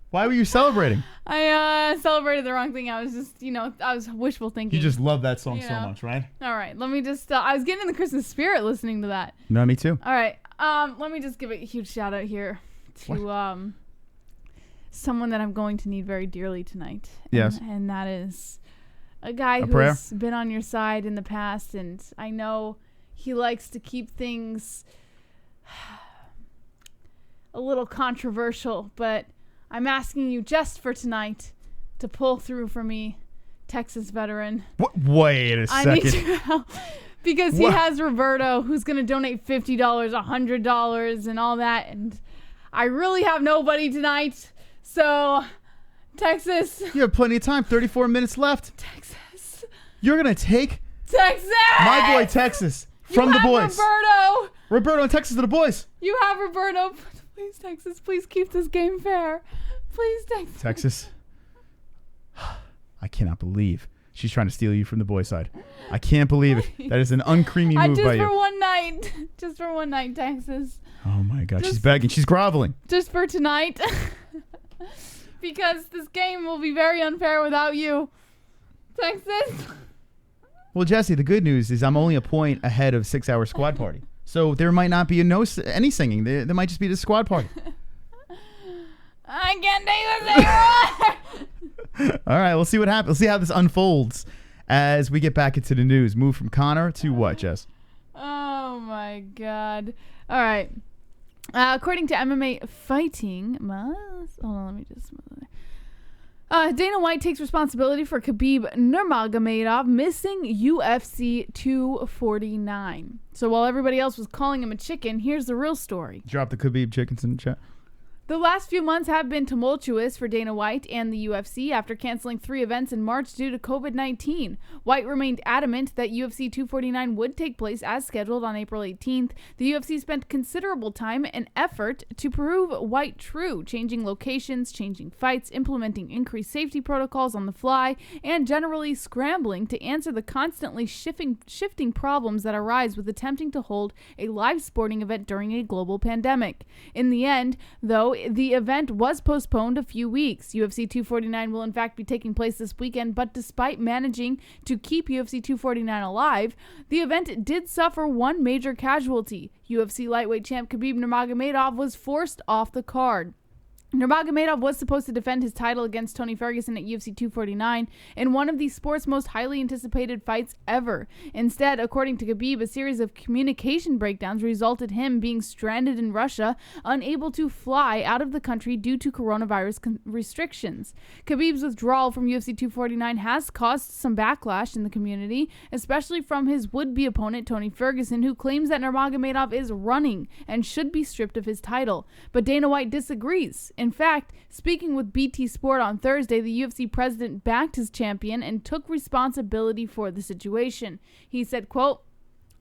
Why were you celebrating? I celebrated the wrong thing. I was just, I was wishful thinking. You just love that song so much, right? All right, let me just, I was getting in the Christmas spirit listening to that. No, me too. All right, let me just give a huge shout out here to someone that I'm going to need very dearly tonight. Yes. And that is a guy prayer? who's been on your side in the past, and I know he likes to keep things a little controversial, but I'm asking you just for tonight to pull through for me, Texas veteran. Wait a second. I need your help because he has Roberto who's going to donate $50, $100 and all that. And I really have nobody tonight. So, Texas. You have plenty of time. 34 minutes left. Texas. You're going to take Texas. my boy Texas from the boys. Roberto. Roberto and Texas to the boys. You have Roberto. Please, Texas, please keep this game fair. Please, Texas. Texas. I cannot believe she's trying to steal you from the boy side. I can't believe it. That is an uncreamy move by you. Just for one night. Just for one night, Texas. Oh, my God. She's begging. She's groveling. Just for tonight. Because this game will be very unfair without you. Texas. Well, Jesse, the good news is I'm only a point ahead of 6 Hour Squad Party. So there might not be any singing. There might just be the squad party. I can't take this anymore. All right, we'll see what happens. We'll see how this unfolds as we get back into the news. Move from Conor to what, Jess? Oh, my God. All right. According to MMA Fighting, hold on, let me just... Dana White takes responsibility for Khabib Nurmagomedov missing UFC 249. So while everybody else was calling him a chicken, here's the real story. Drop the Khabib chickens in the chat. The last few months have been tumultuous for Dana White and the UFC after canceling 3 events in March due to COVID-19. White remained adamant that UFC 249 would take place as scheduled on April 18th. The UFC spent considerable time and effort to prove White true, changing locations, changing fights, implementing increased safety protocols on the fly, and generally scrambling to answer the constantly shifting problems that arise with attempting to hold a live sporting event during a global pandemic. In the end, though, the event was postponed a few weeks. UFC 249 will in fact be taking place this weekend, but despite managing to keep UFC 249 alive, the event did suffer one major casualty. UFC lightweight champ Khabib Nurmagomedov was forced off the card. Nurmagomedov was supposed to defend his title against Tony Ferguson at UFC 249 in one of the sport's most highly anticipated fights ever. Instead, according to Khabib, a series of communication breakdowns resulted him being stranded in Russia, unable to fly out of the country due to coronavirus restrictions. Khabib's withdrawal from UFC 249 has caused some backlash in the community, especially from his would-be opponent Tony Ferguson, who claims that Nurmagomedov is running and should be stripped of his title. But Dana White disagrees. In fact, speaking with BT Sport on Thursday, the UFC president backed his champion and took responsibility for the situation. He said, quote,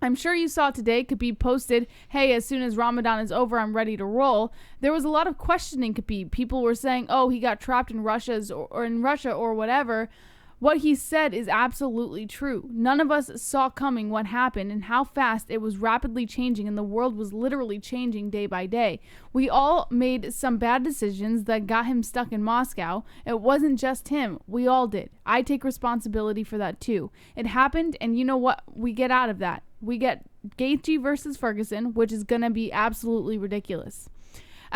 "I'm sure you saw today Khabib posted, 'Hey, as soon as Ramadan is over, I'm ready to roll.' There was a lot of questioning Khabib. People were saying, oh, he got trapped in Russia or whatever. What he said is absolutely true. None of us saw coming what happened and how fast it was rapidly changing, and the world was literally changing day by day. We all made some bad decisions that got him stuck in Moscow. It wasn't just him. We all did. I take responsibility for that too. It happened, and you know what we get out of that? We get Gaethje versus Ferguson, which is going to be absolutely ridiculous.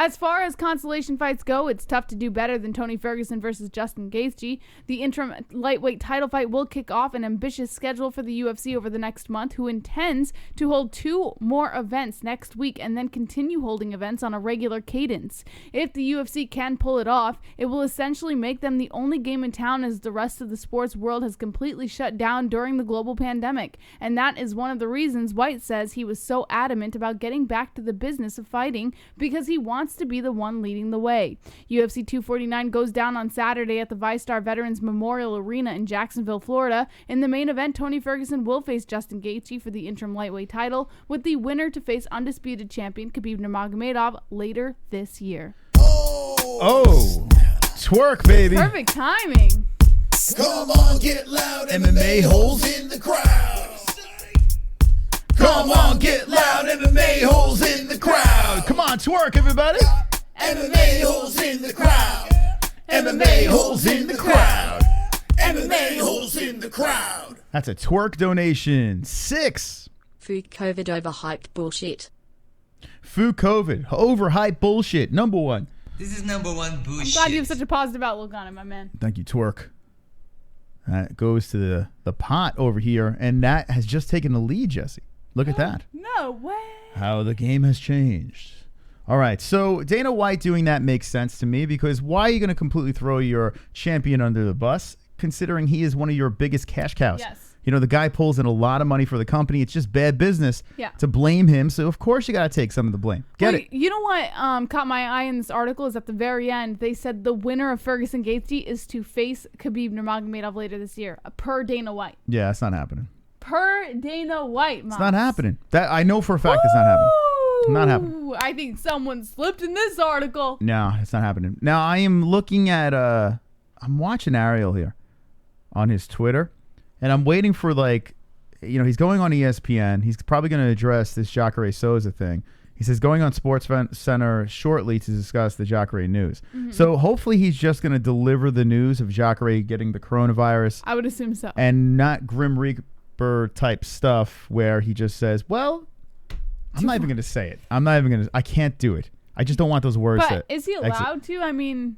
As far as consolation fights go, it's tough to do better than Tony Ferguson versus Justin Gaethje. The interim lightweight title fight will kick off an ambitious schedule for the UFC over the next month, who intends to hold 2 more events next week and then continue holding events on a regular cadence. If the UFC can pull it off, it will essentially make them the only game in town, as the rest of the sports world has completely shut down during the global pandemic. And that is one of the reasons White says he was so adamant about getting back to the business of fighting, because he wants to be the one leading the way. UFC 249 goes down on Saturday at the VyStar Veterans Memorial Arena in Jacksonville, Florida. In the main event, Tony Ferguson will face Justin Gaethje for the interim lightweight title, with the winner to face undisputed champion Khabib Nurmagomedov later this year. Oh, twerk, baby. Perfect timing. Come on, get loud, MMA-Holes in the crowd. Come on, get loud, MMA-Holes in the crowd. Come on, twerk, everybody. MMA-Holes in the crowd. MMA-Holes in the crowd. MMA-Holes in the crowd. That's a twerk donation. 6. Food COVID overhyped bullshit. Food COVID overhyped bullshit. Number 1. This is number 1 bullshit. I'm glad you have such a positive outlook on it, my man. Thank you, twerk. That goes to the pot over here, and that has just taken the lead, Jesse. Look at that. No way. How the game has changed. All right, so Dana White doing that makes sense to me, because why are you going to completely throw your champion under the bus, considering he is one of your biggest cash cows? Yes. You know, the guy pulls in a lot of money for the company. It's just bad business to blame him. So, of course, you got to take some of the blame. Get it. You know what caught my eye in this article is at the very end, they said the winner of Ferguson Gaethje is to face Khabib Nurmagomedov later this year, per Dana White. Yeah, that's not happening. Per Dana White, Mom. It's not happening. That I know for a fact it's not happening. Not happening. I think someone slipped in this article. No, it's not happening. Now, I am looking at, I'm watching Ariel here on his Twitter, and I'm waiting for, like, you know, he's going on ESPN. He's probably going to address this Jacare Souza thing. He says going on Sports Center shortly to discuss the Jacare news. Mm-hmm. So hopefully he's just going to deliver the news of Jacare getting the coronavirus. I would assume so. And not Grim Reaper type stuff where he just says, well, I'm not even going to say it. I can't do it. I just don't want those words. But is he allowed to? I mean.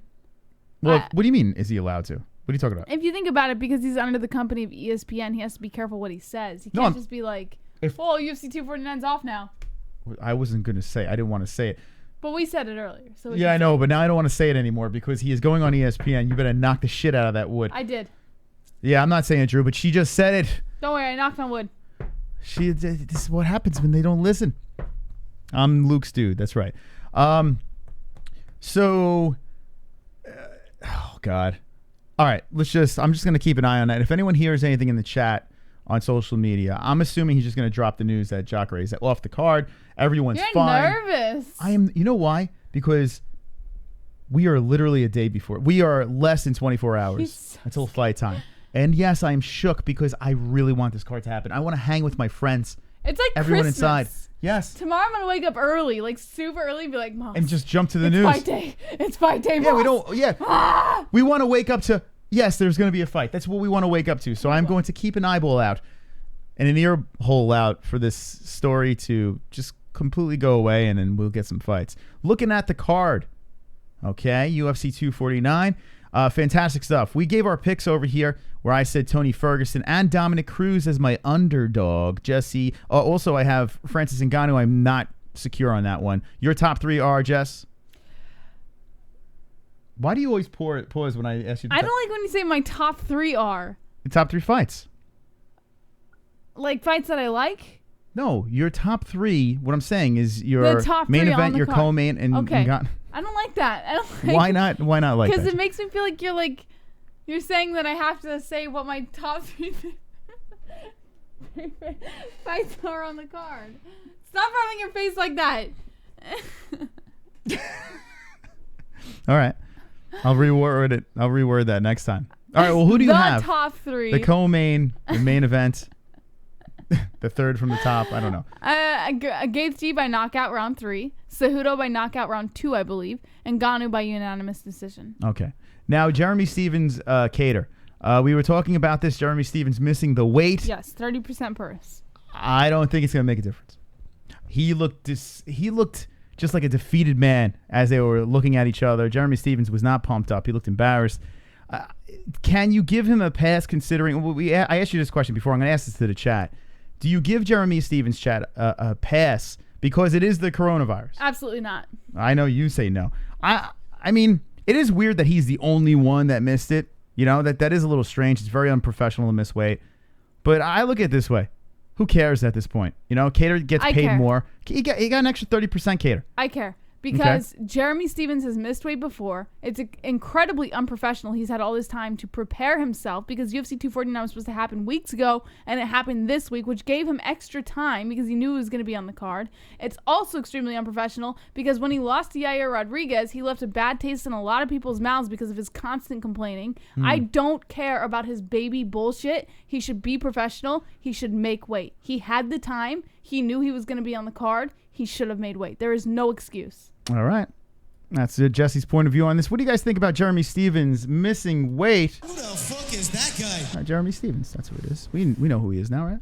Well, what do you mean, is he allowed to? What are you talking about? If you think about it, because he's under the company of ESPN, he has to be careful what he says. He can't just be like, well, UFC 249's off now. I wasn't going to say it. I didn't want to say it. But we said it earlier. So yeah, I know, but now I don't want to say it anymore because he is going on ESPN. You better knock the shit out of that wood. I did. Yeah, I'm not saying it, Drew, but she just said it. Don't worry, I knocked on wood. This is what happens when they don't listen. I'm Luke's dude. That's right. Oh, God. All right, I'm just going to keep an eye on that. If anyone hears anything in the chat on social media, I'm assuming he's just going to drop the news that Jacare is off the card. Everyone's fine. You're nervous. I am. You know why? Because we are literally a day before. We are less than 24 hours until fight time. And yes, I am shook because I really want this card to happen. I want to hang with my friends. It's like everyone Christmas. Inside. Yes. Tomorrow I'm going to wake up early, like super early, and be like, Mom. And just jump to the news. It's fight day. It's fight day, Mom. Yeah, we don't. Yeah. We want to wake up to, yes, there's going to be a fight. That's what we want to wake up to. So I'm going to keep an eyeball out and an ear hole out for this story to just completely go away, and then we'll get some fights. Looking at the card, Okay, UFC 249. Fantastic stuff. We gave our picks over here where I said Tony Ferguson and Dominick Cruz as my underdog. Jesse. Also, I have Francis Ngannou. I'm not secure on that one. Your top three are, Jess? Why do you always pause when I ask you? I don't like when you say my top three are. The top three fights. Like fights that I like? No, your top three. What I'm saying is your main event, your co-main, and okay. Ngannou. I don't like that. I don't like Why not? Why not like that? Because it makes me feel like you're saying that I have to say what my top three fights are on the card. Stop rubbing your face like that. All right. I'll reword it. I'll reword that next time. All right. Well, who do you have? The top three. The co-main, the main event, the third from the top. I don't know. Gaethje by knockout round 3. Cejudo by knockout round 2, I believe. And Ngannou by unanimous decision. Okay. Now, Jeremy Stevens, Cater. We were talking about this. Jeremy Stevens missing the weight. Yes, 30% purse. I don't think it's going to make a difference. He looked just like a defeated man as they were looking at each other. Jeremy Stevens was not pumped up. He looked embarrassed. Can you give him a pass considering... I asked you this question before. I'm going to ask this to the chat. Do you give Jeremy Stevens, chat, a pass because it is the coronavirus? Absolutely not. I know you say no. I mean, it is weird that he's the only one that missed it. You know, that is a little strange. It's very unprofessional to miss weight. But I look at it this way. Who cares at this point? You know, Cater gets paid more. He got an extra 30% Cater. I care. Because Jeremy Stevens has missed weight before. It's incredibly unprofessional. He's had all this time to prepare himself because UFC 249 was supposed to happen weeks ago, and it happened this week, which gave him extra time because he knew he was going to be on the card. It's also extremely unprofessional because when he lost to Yair Rodriguez, he left a bad taste in a lot of people's mouths because of his constant complaining. I don't care about his baby bullshit. He should be professional. He should make weight. He had the time. He knew he was going to be on the card. He should have made weight. There is no excuse. All right. That's Jesse's point of view on this. What do you guys think about Jeremy Stevens missing weight? Who the fuck is that guy? Jeremy Stevens. That's who it is. We know who he is now, right?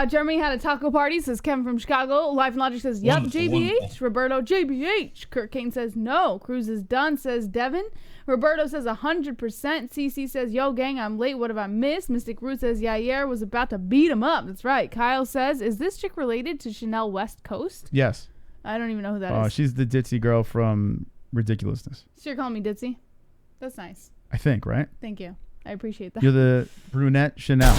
Jeremy had a taco party, says Kevin from Chicago. Life and Logic says, yep, JBH. Roberto, JBH. Kurt Kane says, no. Cruz is done, says Devin. Roberto says 100%. CC says, yo, gang, I'm late. What have I missed? Mystic Root says, Yair was about to beat him up. That's right. Kyle says, is this chick related to Chanel West Coast? Yes. I don't even know who that is. She's the ditzy girl from Ridiculousness. So you're calling me ditzy? That's nice. I think, right? Thank you. I appreciate that. You're the brunette Chanel.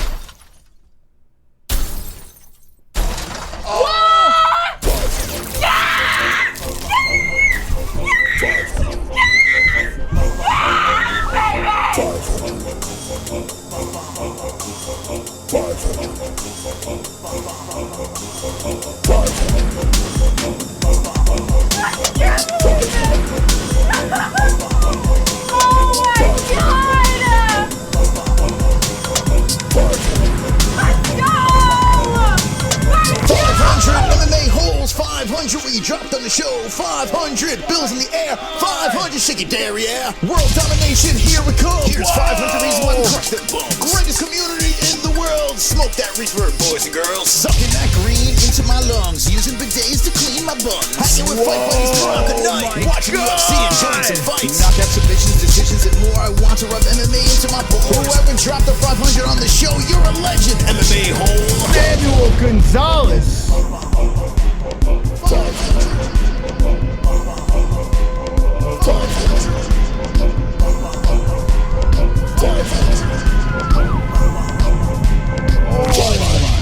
MMA-Holes 500 we dropped on the show. 500 bills in the air. 500 shake it there, yeah. World domination, here we come. Here's 500 reasons why we crush them bums. Greatest community in the world. Smoke that reefer, boys and girls. Sucking that green into my lungs. Using bidets to clean my buns. Hanging with fight buddies throughout the night. Watching UFC and join some fights. Knockout submissions, decisions, and more. I want to rub MMA into my balls. Whoever dropped the 500 on the show, you're a legend. MMA-Holes. Samuel Gonzalez. Oh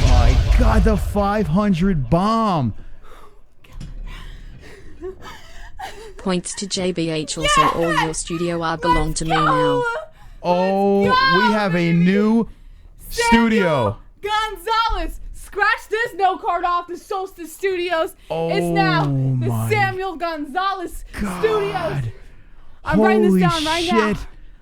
my God, the 500 bomb. Points to JBH. Also, all your studio art belong to me now. Oh, we have a new studio. Gonzalez. Scratch this no card off the Solstice Studios. It's now the Samuel Gonzalez Studios. I'm writing this down right now.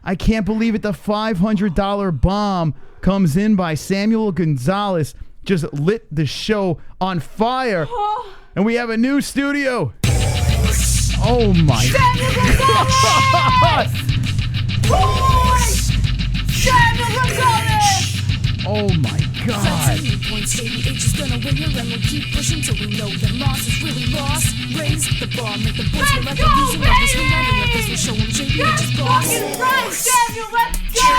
I can't believe it. The $500 bomb comes in by Samuel Gonzalez. Just lit the show on fire. And we have a new studio. Oh my God. Samuel Gonzalez. Oh my God. 17 points, JBH is gonna win here, and we'll keep pushing till we know that Moss is really lost. Raise the bar, make the boys feel like they're losing. Let this ring out, and let this will show them JBH is boss. Fucking right, Samuel, let's go!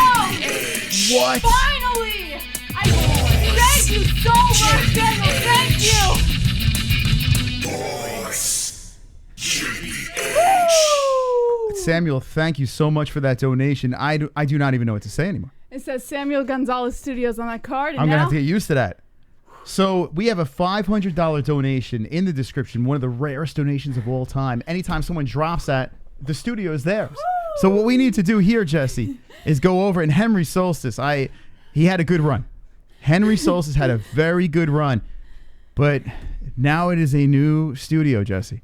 What? Finally! Thank you so much, Samuel, thank you! Samuel, thank you so much for that donation. I do not even know what to say anymore. It says Samuel Gonzalez Studios on that card. And I'm going to now have to get used to that. So we have a $500 donation in the description, one of the rarest donations of all time. Anytime someone drops that, the studio is theirs. So what we need to do here, Jesse, is go over, and Henry Solstice, he had a good run. Henry Solstice had a very good run, but now it is a new studio, Jesse.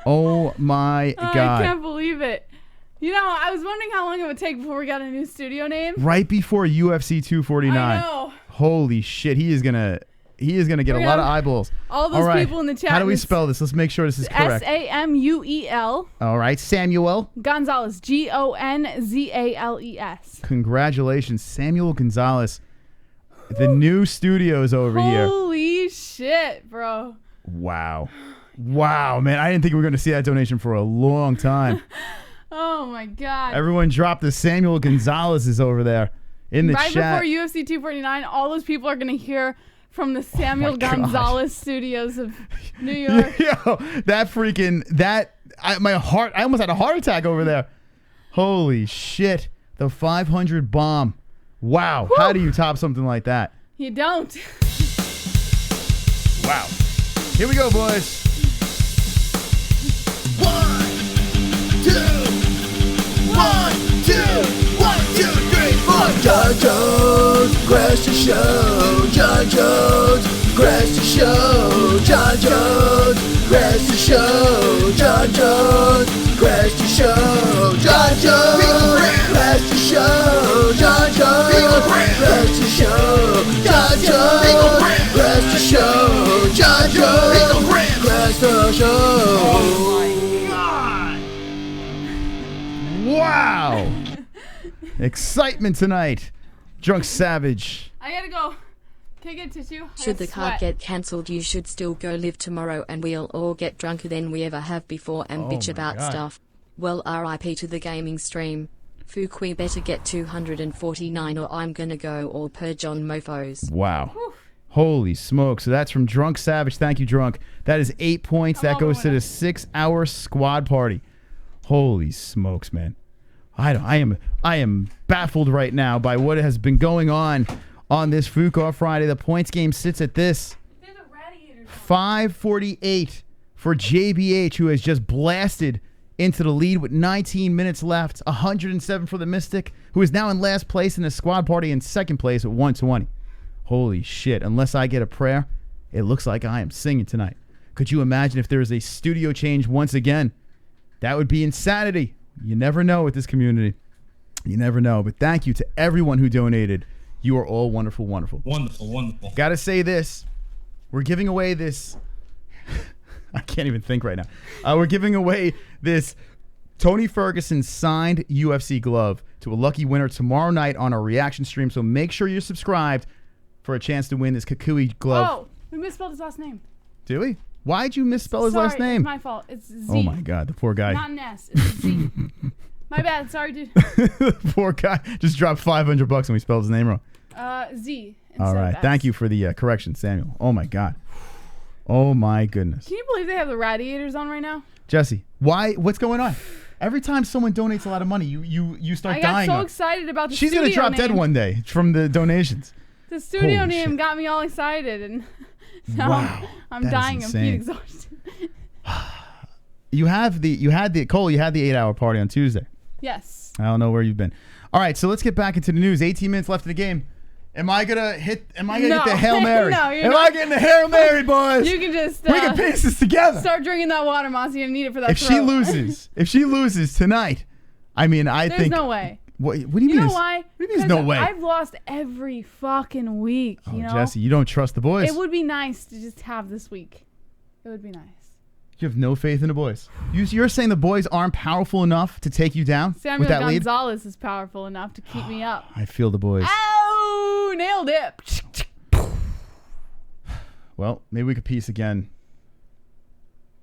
Oh my God. I can't believe it. You know, I was wondering how long it would take before we got a new studio name. Right before UFC 249. I know. Holy shit, he is gonna get a lot of eyeballs. All those people in the chat. How do we spell this? Let's make sure this is correct. Samuel. All right, Samuel Gonzalez, Gonzales. Congratulations, Samuel Gonzalez. The new studio's over here. Holy shit, bro. Wow, man, I didn't think we were going to see that donation for a long time. Oh my God. Everyone dropped the Samuel Gonzalez's over there in the right chat. Right before UFC 249, all those people are going to hear from the Samuel Gonzalez studios of New York. Yo, I almost had a heart attack over there. Holy shit. The 500 bomb. Wow. Woo. How do you top something like that? You don't. Wow. Here we go, boys. 1, 2, 1, 2, 1, 2, 3, 4. John Jones, crash the show. John Jones, crash the show. John Jones, crash the show. John Jones, crash the show. John Jones, crash the show. John Jones, crash the show. John Jones, crash the show. John Jones, crash the show. Oh my God. Wow. Excitement tonight. Drunk Savage. I gotta go. Can I get tissue? Should the card get cancelled, you should still go live tomorrow and we'll all get drunker than we ever have before and bitch about stuff. Well, RIP to the gaming stream. Fukui better get 249 or I'm gonna go all purge on mofos. Wow. Whew. Holy smoke. So that's from Drunk Savage. Thank you, Drunk. That is 8 points. That goes to the 6-hour squad party. Holy smokes, man. I am baffled right now by what has been going on this Fuko Friday. The points game sits at this 548 for JBH, who has just blasted into the lead with 19 minutes left. 107 for the Mystic, who is now in last place in the squad party, in second place at 120. Holy shit. Unless I get a prayer, it looks like I am singing tonight. Could you imagine if there is a studio change once again? That would be insanity. You never know with this community. You never know. But thank you to everyone who donated. You are all wonderful, wonderful. Wonderful, wonderful. Gotta say this. We're giving away this. I can't even think right now. We're giving away this Tony Ferguson signed UFC glove to a lucky winner tomorrow night on our reaction stream. So make sure you're subscribed for a chance to win this Kukui glove. Oh, we misspelled his last name. Do we? Why'd you misspell his last name? It's my fault. It's Z. Oh my God, the poor guy. Not an S. It's a Z. My bad. Sorry, dude. Poor guy just dropped $500 and we spelled his name wrong. Z. All right. Thank you for the correction, Samuel. Oh my God. Oh my goodness. Can you believe they have the radiators on right now? Jesse, why? What's going on? Every time someone donates a lot of money, you start dying. I got so excited about the She's studio gonna drop name. dead one day from the donations. The studio Holy name shit. got me all excited, and now Wow, I'm dying of heat exhaustion. You had the 8-hour party on Tuesday. Yes. I don't know where you've been. All right, so let's get back into the news. 18 minutes left in the game. Am I gonna get the Hail Mary? No, you're Am not. I getting the Hail Mary, boys? You can just we can piece this together. Start drinking that water, Moss. You're gonna need it for that. If she loses tonight, I mean, I There's think. no way. What do you mean? You know why? What do you mean there's no way? I've lost every fucking week. Oh, you know? Jesse, you don't trust the boys. It would be nice to just have this week. It would be nice. You have no faith in the boys. You're saying the boys aren't powerful enough to take you down Samuel with that lead? Gonzalez is powerful enough to keep me up. I feel the boys. Oh, nailed it. Well, maybe we could piece again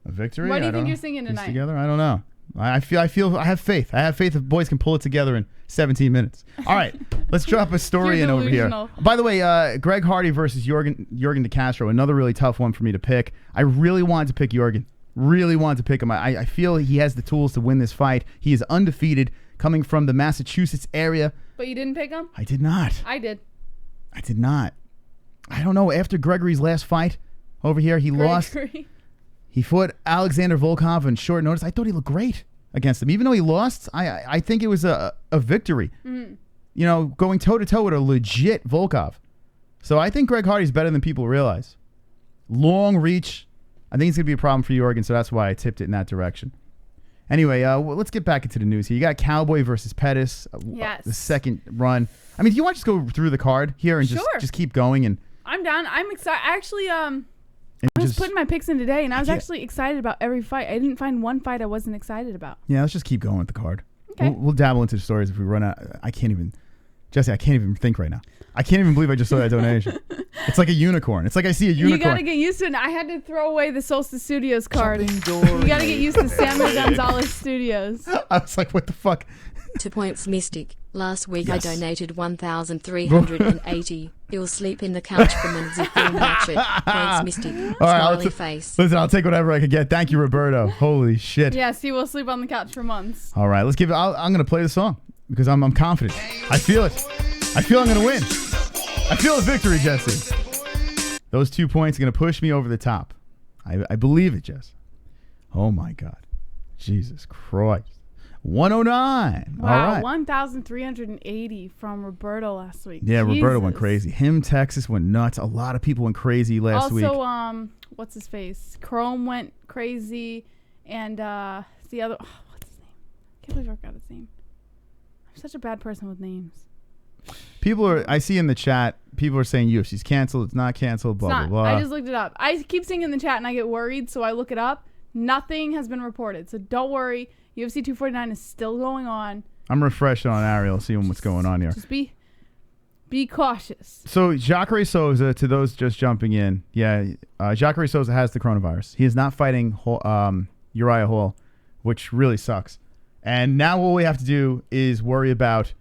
a victory. What do you I think don't you're know. singing Piece tonight? together? I don't know. I have faith. I have faith that boys can pull it together in 17 minutes. All right, let's drop a story in over here. delusional. By the way, Greg Hardy versus Yorgan de Castro, another really tough one for me to pick. I really wanted to pick Yorgan. Really wanted to pick him. I feel he has the tools to win this fight. He is undefeated, coming from the Massachusetts area. But you didn't pick him? I did not. I did. I did not. I don't know. After Gregory's last fight over here, he lost. He fought Alexander Volkov on short notice. I thought he looked great against him. Even though he lost, I think it was a victory. Mm. You know, going toe-to-toe with a legit Volkov. So I think Greg Hardy's better than people realize. Long reach. I think it's going to be a problem for Yorgan, so that's why I tipped it in that direction. Anyway, let's get back into the news here. You got Cowboy versus Pettis. Yes. The second run. I mean, do you want to just go through the card here and just keep going? And I'm down. I'm excited. Actually, I was putting my picks in today, and I was actually excited about every fight. I didn't find one fight I wasn't excited about. Yeah, let's just keep going with the card. Okay. We'll dabble into the stories if we run out. Jesse, I can't even think right now. I can't even believe I just saw that donation. It's like a unicorn. It's like I see a unicorn. You got to get used to it. I had to throw away the Solstice Studios card. You got to get used to Samuel Gonzalez Studios. I was like, what the fuck? 2 points Mystic. Last week Yes. I donated 1,380. You'll sleep in the couch for minutes if you watch it. Points Mystic. All right, Smiley face. Listen, I'll take whatever I can get. Thank you, Roberto. Holy shit. Yes, he will sleep on the couch for months. All right, let's give it. I'm going to play the song because I'm confident. I feel it. I feel I'm going to win. I feel a victory, Jesse. Those 2 points are going to push me over the top. I believe it, Jess. Oh, my God. Jesus Christ. 109. Wow, All right. 1,380 from Roberto last week. Yeah, Roberto went Jesus. crazy. Him, Texas went nuts. A lot of people went crazy last week. Also, what's his face? Chrome went crazy, and the other, what's his name? I can't believe I forgot his name. I'm such a bad person with names. People are, I see in the chat, people are saying UFC's canceled. It's not canceled, blah, It's not. blah, blah. I just looked it up. I keep seeing in the chat, and I get worried, so I look it up. Nothing has been reported, so don't worry. UFC 249 is still going on. I'm refreshing on Ariel, seeing what's going on here. Just be cautious. So Jacare Souza, to those just jumping in, Jacare Souza has the coronavirus. He is not fighting Uriah Hall, which really sucks. And now what we have to do is worry about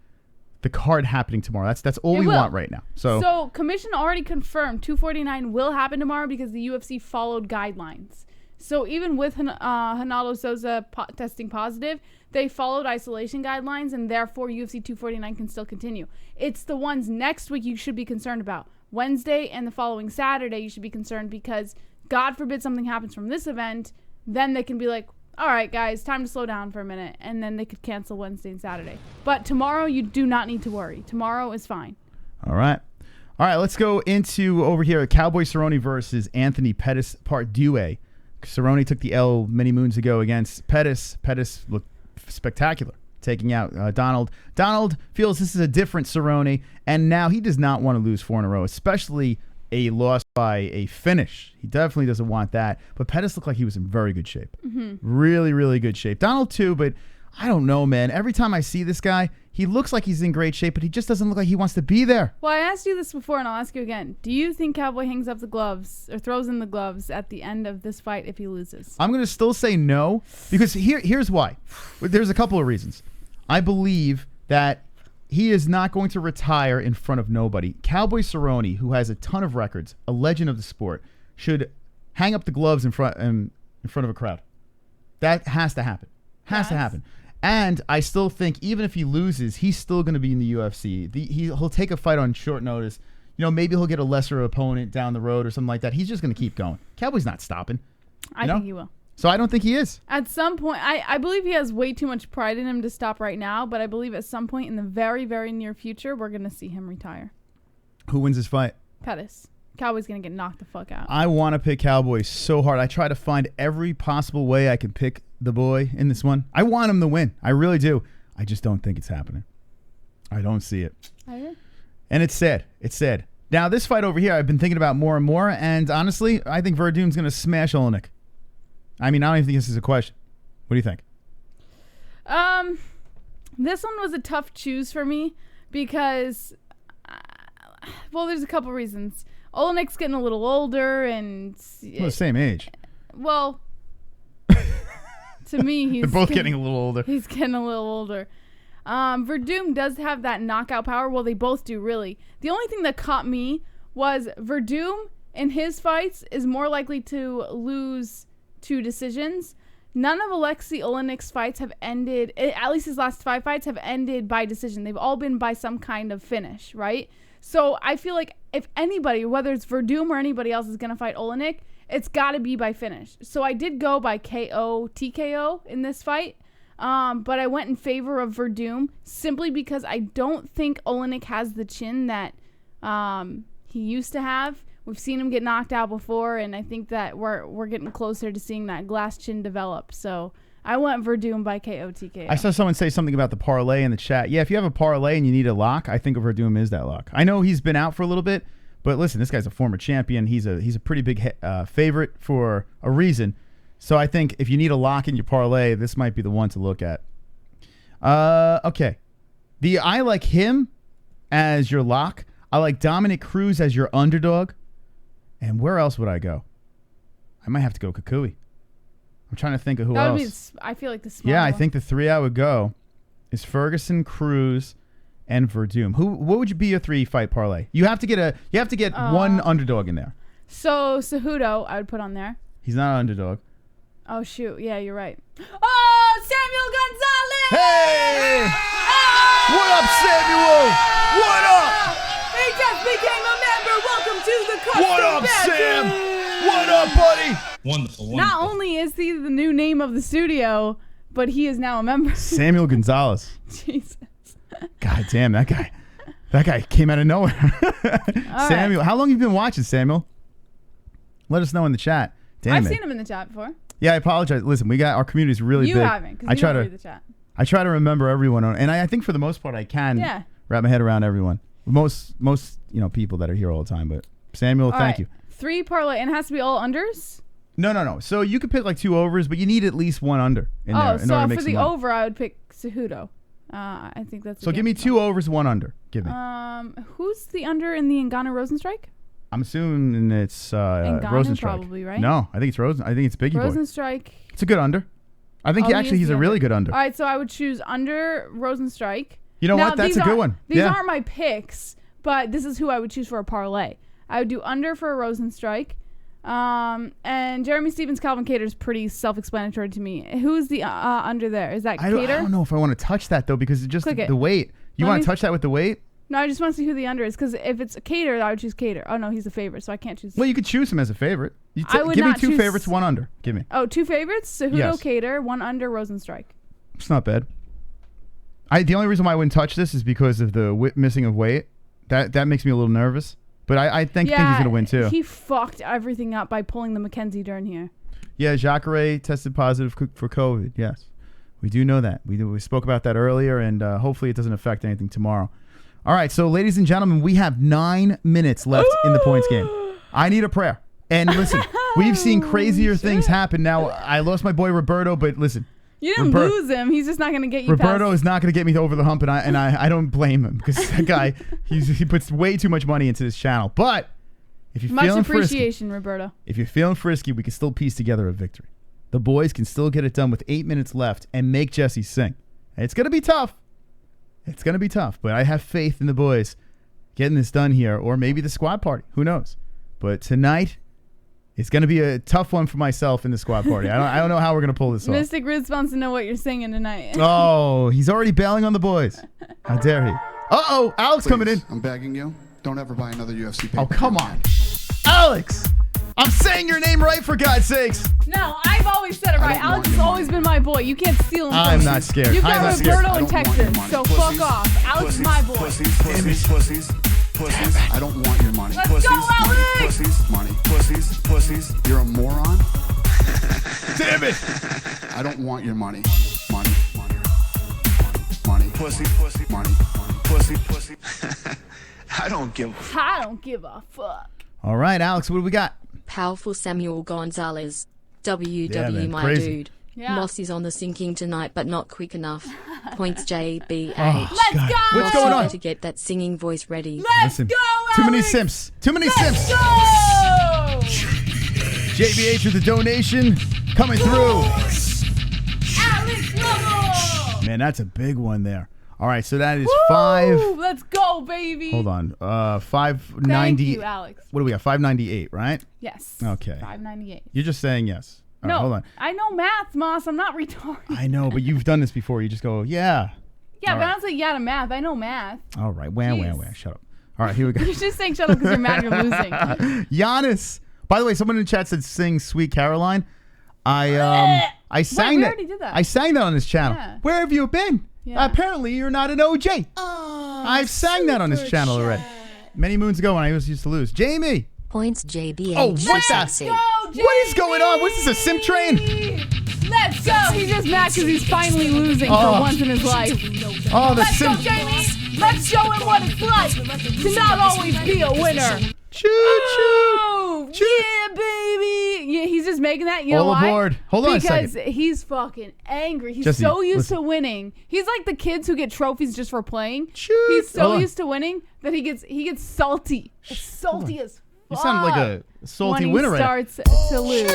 the card happening tomorrow. That's all we want right now. So commission already confirmed 249 will happen tomorrow because the UFC followed guidelines. So even with Ronaldo Souza testing positive, they followed isolation guidelines, and therefore UFC 249 can still continue. It's the ones next week you should be concerned about. Wednesday and the following Saturday you should be concerned because God forbid something happens from this event, then they can be like, all right, guys, time to slow down for a minute, and then they could cancel Wednesday and Saturday. But tomorrow you do not need to worry. Tomorrow is fine. All right, let's go into over here, Cowboy Cerrone versus Anthony Pettis, part 2A. Cerrone took the L many moons ago against Pettis. Pettis looked spectacular, taking out Donald. Donald feels this is a different Cerrone, and now he does not want to lose 4 in a row, especially a loss by a finish. He definitely doesn't want that. But Pettis looked like he was in very good shape. Mm-hmm. Really, really good shape. Donald too, but I don't know, man. Every time I see this guy, he looks like he's in great shape, but he just doesn't look like he wants to be there. Well, I asked you this before, and I'll ask you again. Do you think Cowboy hangs up the gloves or throws in the gloves at the end of this fight if he loses? I'm going to still say no, because here's why. There's a couple of reasons. I believe that he is not going to retire in front of nobody. Cowboy Cerrone, who has a ton of records, a legend of the sport, should hang up the gloves in front of a crowd. That has to happen. Has to happen. And I still think even if he loses, he's still going to be in the UFC. He'll take a fight on short notice. You know, maybe he'll get a lesser opponent down the road or something like that. He's just going to keep going. Cowboy's not stopping. I think he will. So I don't think he is. At some point, I believe he has way too much pride in him to stop right now, but I believe at some point in the very, very near future, we're going to see him retire. Who wins this fight? Pettis. Cowboy's going to get knocked the fuck out. I want to pick Cowboy so hard. I try to find every possible way I can pick the boy in this one. I want him to win. I really do. I just don't think it's happening. I don't see it. I agree. And it's sad. It's sad. Now, this fight over here, I've been thinking about more and more, and honestly, I think Verdum's going to smash Olenek. I mean, I don't even think this is a question. What do you think? This one was a tough choose for me because, well, there's a couple reasons. Olenik's getting a little older, and Well, the same age. Well, to me, he's They're both getting a little older. He's getting a little older. Verdum does have that knockout power. Well, they both do, really. The only thing that caught me was Verdum in his fights is more likely to lose 2 decisions. None of Alexei Olenik's fights have ended, at least his last 5 fights, have ended by decision. They've all been by some kind of finish, right? So I feel like if anybody, whether it's Verdum or anybody else, is going to fight Olenik, it's got to be by finish. So I did go by KO, TKO in this fight. But I went in favor of Verdum simply because I don't think Olenik has the chin that he used to have. We've seen him get knocked out before, and I think that we're getting closer to seeing that glass chin develop. So I went Verdum by KO, TKO. I saw someone say something about the parlay in the chat. Yeah, if you have a parlay and you need a lock, I think Verdum is that lock. I know he's been out for a little bit, but listen, this guy's a former champion. He's a pretty big favorite for a reason. So I think if you need a lock in your parlay, this might be the one to look at. Okay. I like him as your lock. I like Dominick Cruz as your underdog. And where else would I go? I might have to go Kukui. I'm trying to think of who that would else. Be, I feel like the small Yeah, I one. think the 3 I would go is Ferguson, Cruz, and Verdum. What would be your 3-fight parlay? You have to get one underdog in there. So Cejudo, I would put on there. He's not an underdog. Oh shoot, yeah, you're right. Oh, Samuel Gonzalez! Hey! What up, Samuel? What up? He just became a member. Welcome to the custom What up, battle. Sam? What up, buddy? Wonderful. Not only is he the new name of the studio, but he is now a member. Samuel Gonzalez. Jesus. God damn, that guy came out of nowhere. Samuel, right. how long have you been watching, Samuel? Let us know in the chat. Damn I've it. seen him in the chat before. Yeah, I apologize. Listen, our community is really You big. haven't, because you don't read the chat. I try to remember everyone, and I think for the most part I can wrap my head around everyone. Most people that are here all the time. But Samuel, thank you. 3 parlay, and it has to be all unders? No. So you could pick like 2 overs, but you need at least 1 under in there in order to make for some the money. over, I would pick Cejudo. I think that's. So give me 2 overs, 1 under. Give me. Who's the under in the Ngannou Rosenstrike? I'm assuming it's Rosenstrike. Probably, right? No, I think it's Rosen. I think it's Biggie Boy. Rosenstrike. It's a good under. I think he's a really good under. All right, so I would choose under Rosenstrike. You know what? That's a good one. These aren't my picks, but this is who I would choose for a parlay. I would do under for a Rosenstrike. And Jeremy Stevens, Calvin Kattar is pretty self-explanatory to me. Who's the under there? Is that Kattar? I don't know if I want to touch that though, because it's just the weight. You want to touch that with the weight? No, I just want to see who the under is, because if it's Kattar, I would choose Kattar. Oh no, he's a favorite, so I can't choose. Well, you could choose him as a favorite. I would give me not 2 choose- favorites, 1 under. Give me. Oh, 2 favorites? Cejudo, Yes. Kattar, 1 under, Rosenstrike. It's not bad. The only reason why I wouldn't touch this is because of the missing of weight. That makes me a little nervous. But I think he's going to win too. He fucked everything up by pulling the Mackenzie Dern here. Yeah, Jacare tested positive for COVID. Yes, we do know that. We spoke about that earlier, and hopefully it doesn't affect anything tomorrow. All right, so ladies and gentlemen, we have 9 minutes left in the points game. I need a prayer. And listen, we've seen crazier things happen. Now, I lost my boy Roberto, but listen. You didn't lose him. He's just not going to get you Roberto past. is not going to get me over the hump, and I don't blame him, because that guy, he puts way too much money into this channel. But if you're Much feeling appreciation, frisky, Roberto. if you're feeling frisky, we can still piece together a victory. The boys can still get it done with 8 minutes left and make Jesse sing. It's going to be tough. It's going to be tough, but I have faith in the boys getting this done here, or maybe the squad party. Who knows? But tonight, it's going to be a tough one for myself in the squad party. I don't know how we're going to pull this off. Mystic Roots wants to know what you're singing tonight. Oh, he's already bailing on the boys. How dare he? Uh-oh, Alex coming in. I'm begging you. Don't ever buy another UFC pay. Oh, come on. Alex, I'm saying your name right, for God's sakes. No, I've always said it right. Alex has always been my boy. You can't steal him from I'm me. not scared. You've I'm got not scared. Roberto in Texas, so fuck off. Alex is my boy. Pussies. I don't want your money. Let's pussies, go, Alex! money. Pussies. You're a moron. Damn it. I don't want your money. Money. Pussy. Money. Pussy. I don't give a fuck. All right, Alex, what do we got? Powerful Samuel Gonzalez. Yeah, WW, man, my crazy. dude. Yeah. Moss is on the sinking tonight, but not quick enough. Points JBH. Let's go! What's going on? To get that singing voice ready. Let's go, Alex! Too many simps. Too many simps. Go! JBH with the donation coming through. Alex Level! Man, that's a big one there. All right, so that is Woo! 5. Let's go, baby. Hold on. 590. Thank you, Alex. What do we got? 598, right? Yes. Okay. 598. You're just saying yes. All No, right, hold on. I know math, Moss. I'm not retarded. I know, but you've done this before. You just go, yeah. Yeah, All but right. I don't say yeah to math. I know math. All right. Wham. Shut up. All right, here we go. You're just saying shut up because you're mad you're losing. Giannis. By the way, someone in the chat said sing Sweet Caroline. I sang we that. already did that. I sang that on this channel. Yeah. Where have you been? Yeah. Apparently, you're not an OJ. Oh, I've sang that on this channel already. Many moons ago when I used to lose. Jamie. Points JBH. Oh, what's that? Sexy. What is going on? What's this, a simp train? Let's go. He's just mad because he's finally losing for once in his life. Oh, the Let's simp. go, Jamie. Let's show him what it's like to not always be a winner. Choo-choo. Yeah, baby. Yeah, he's just making that. You know All why? aboard. Hold on a because second. he's fucking angry. He's Jesse, so used listen. to winning. He's like the kids who get trophies just for playing. Shoot. He's so Hold on. used to winning that he gets salty. Salty as fuck. You sound like a salty when winner he right starts to lose.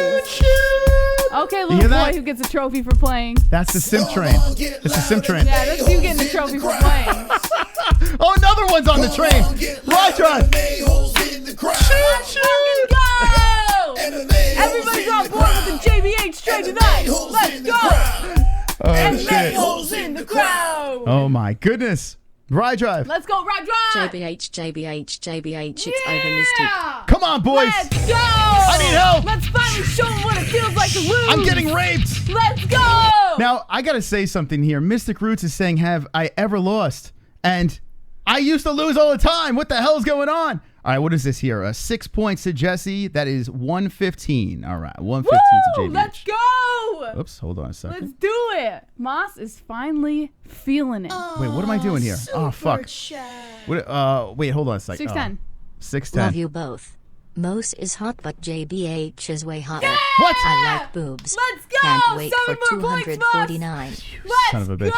Okay, hear little that? boy who gets a trophy for playing. That's the simp train. It's the simp train. Yeah, that's you getting a trophy for playing. Oh, another one's on the train. Roger. Let's fucking go! Everybody's on board with the JBH train tonight. Let's go! Oh, And shit. holes in the crowd. Oh, my goodness. Ride drive. Let's go, ride drive. JBH, it's over, Mystic. Come on, boys. Let's go! I need help. Let's finally show them what it feels like to lose. I'm getting raped. Let's go! Now, I got to say something here. Mystic Roots is saying, have I ever lost? And I used to lose all the time. What the hell's going on? All right, what is this here? 6 points to Jesse. That is 115. All right, 115 to JBH. Let's go! Oops, hold on a second. Let's do it. Moss is finally feeling it. Wait, what am I doing here? Oh, fuck. What, wait, hold on a second. 610. 610. Love you both. Most is hot, but JBH is way hotter. What? I like boobs. Let's go! Can't wait 7 for more points, 249. Let's Son of a bitch. go!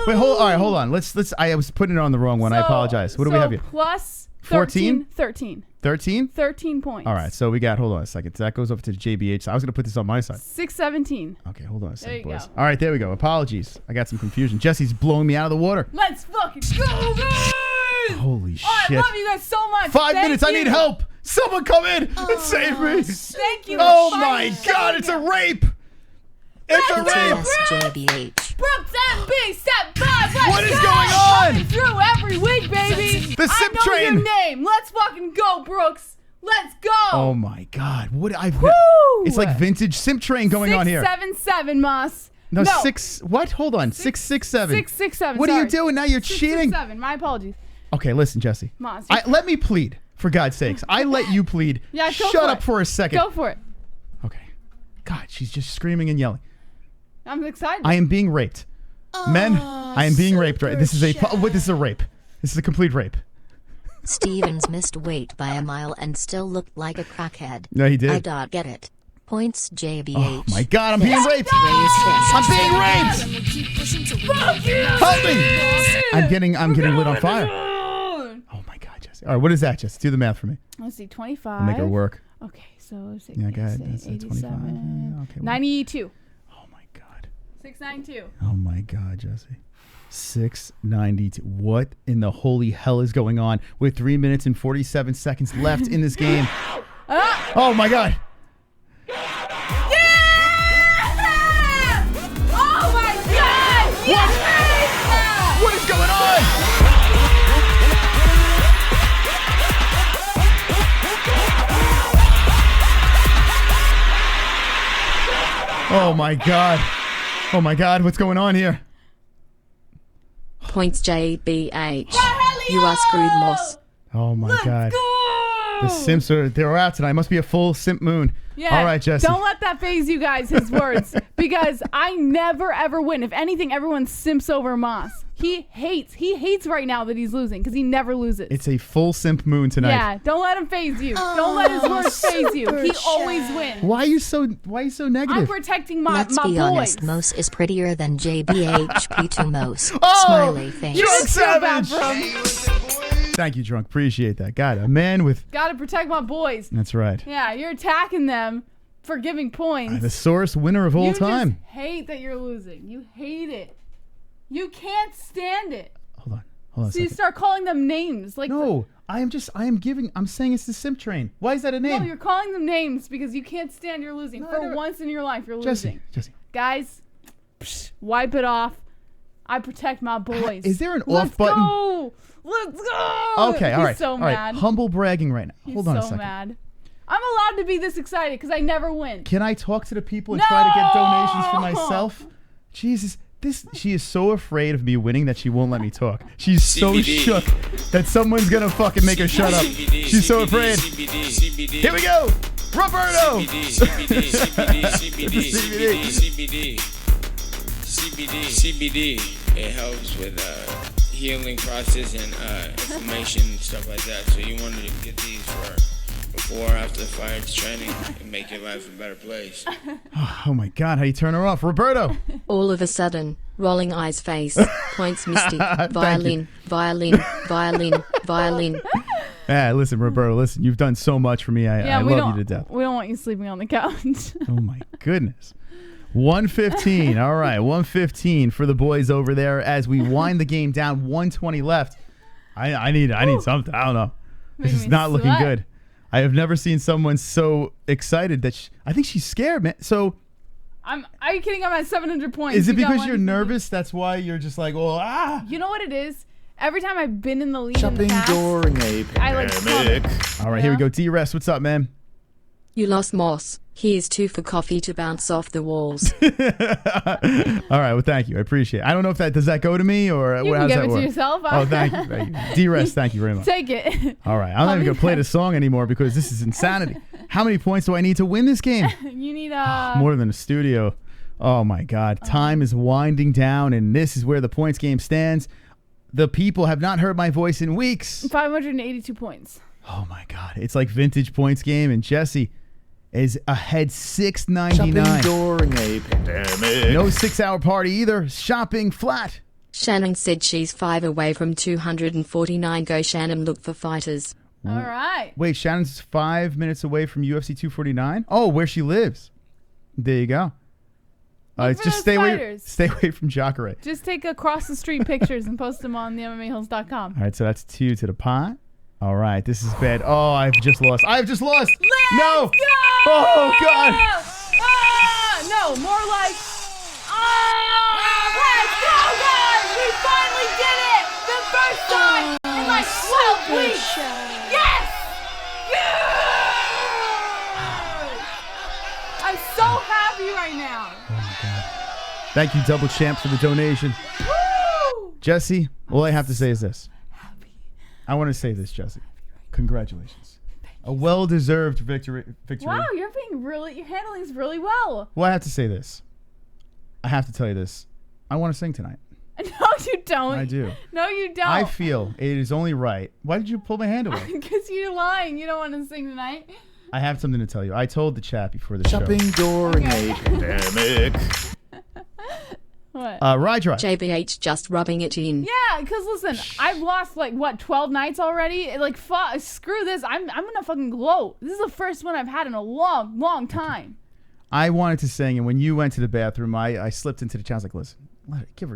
Wait, all right, hold on. Let's. I was putting it on the wrong one. I apologize. What do we have here? Plus 14? 13. 13? 13 points. All right, so we got, hold on a second. That goes up to the JBH. So I was going to put this on my side. 617. Okay, hold on a second, There you boys. go. All right, there we go. Apologies. I got some confusion. Jesse's blowing me out of the water. Let's fucking go, guys! Holy Oh, I shit. love you guys so much. 5 Thank minutes. I you. need help. Someone come in and save me. Thank you. Oh for my finally God, showing it's a it. rape. It's a rape. Yes, JBH. Brooks MB, step 5. Let's What is go. going on? Coming through every week, baby. The simp I know train. your name. Let's fucking go, Brooks. Let's go. Oh my God. What I've Woo! It's like vintage simp train going on here. 677, Moss. No, 6 what? Hold on. 667. 667. What are you sorry. doing now? You're cheating. 667. My apologies. Okay, listen, Jesse. Moss. Let me plead, for God's sakes. I let you plead. Yeah, go Shut for up it. for a second. Go for it. Okay. God, she's just screaming and yelling. I'm excited. I am being raped. Men, I am being raped right. This is a this is a rape. This is a complete rape. Stevens missed weight by a mile and still looked like a crackhead. No, he did. I don't get it. Points JBH. Oh my God, I'm being raped. I'm being raped. Fuck you. Help me. I'm getting lit on fire. Oh my God, Jesse. All right, what is that, Jesse? Do the math for me. Let's see, 25. I'll make it work. Okay, so Yeah, go ahead. That's 87. 25. Yeah, okay. 92. Oh my God. 692. Oh my God, Jesse. 692. What in the holy hell is going on with 3 minutes and 47 seconds left in this game? Oh my God. Oh my God! Yes! What is going on? Oh my God. Oh my God, what's going on here? Points JBH. You are screwed, Moss. Oh my God. The simps they're out tonight. Must be a full simp moon. Yeah. All right, Jesse. Don't let that phase you guys, his words. Because I never, ever win. If anything, everyone simps over Moss. He hates right now that he's losing because he never loses. It's a full simp moon tonight. Yeah, don't let him phase you. Don't let his words phase you. He always wins. Why are you so negative? I'm protecting my Let's be boys. honest, Mose is prettier than JBHP2 Mose. Oh, Smiley face. Drunk Savage. Thank you, Drunk. Appreciate that. God, a man with... Gotta protect my boys. That's right. Yeah, you're attacking them for giving points. The sorest winner of all time. You just hate that you're losing. You hate it. You can't stand it. Hold on. So you start calling them names. Like no, I'm saying it's the simp train. Why is that a name? No, you're calling them names because you can't stand you're losing. No, for once in your life, you're losing. Jesse. Guys, wipe it off. I protect my boys. Is there an off button? Let's go. Okay, all right. He's so all right. mad. Humble bragging right now. Hold on a second. He's so mad. I'm allowed to be this excited because I never win. Can I talk to the people and try to get donations for myself? Jesus. She is so afraid of me winning that she won't let me talk. She's so shook that someone's gonna fucking make her shut up. She's so afraid. Here we go, Roberto. CBD. It helps with healing process and inflammation and stuff like that. So you want to get these for before or after the fight training and make your life a better place. Oh my God, how do you turn her off? Roberto! All of a sudden, rolling eyes face, points Misty, violin. Yeah, listen, Roberto, listen, you've done so much for me. I love you to death. We don't want you sleeping on the couch. Oh my goodness. 115. All right, 115 for the boys over there as we wind the game down. 120 left. I need something. I don't know. This is not looking good. I have never seen someone so excited that I think she's scared, man. So, are you kidding? I'm at 700 points. Is it because you're nervous? That's why you're just like, oh, ah. You know what it is? Every time I've been in the lead Shopping in the past, during a pandemic. All right, here we go. D-Rest, what's up, man? You lost Moss. Here's 2 for coffee to bounce off the walls. All right, well, thank you. I appreciate it. I don't know if does that go to me or you how can does give that it work? to yourself. Oh, thank you. D-Rest, thank you very much. Take it. All right, I'm not even going to play the song anymore because this is insanity. How many points do I need to win this game? You need more than a studio. Oh, my God. Time is winding down, and this is where the points game stands. The people have not heard my voice in weeks. 582 points. Oh, my God. It's like vintage points game, and Jesse is ahead 699. Shopping during a pandemic. No 6-hour party either. Shopping flat. Shannon said she's 5 away from 249. Go Shannon, look for fighters. All right. Wait, Shannon's 5 minutes away from UFC 249? Oh, where she lives. There you go. Just stay away from Jacare. Just take across the street pictures and post them on the MMA-Holes.com. All right, so that's 2 to the pot. All right, this is bad. Oh, I've just lost. Let's no. Go! Oh, God. No, more like, let's go, guys. We finally did it. The first time in like 12 weeks. Yes. I'm so happy right now. Oh, my God. Thank you, Double Champ, for the donation. Woo! Jesse, all I have to say is this. I want to say this, Jesse. Congratulations. A well-deserved victory. Wow, you're handling this really well. Well, I have to say this. I have to tell you this. I want to sing tonight. No, you don't. I do. No, you don't. I feel it is only right. Why did you pull my hand away? Because you're lying. You don't want to sing tonight. I have something to tell you. I told the chat before the Shopping during a pandemic. What? Ride Drive. JBH just rubbing it in. Yeah, because listen, I've lost 12 nights already. Screw this. I'm gonna fucking gloat. This is the first one I've had in a long, long time. I wanted to sing, and when you went to the bathroom, I slipped into the chat. I was like, listen,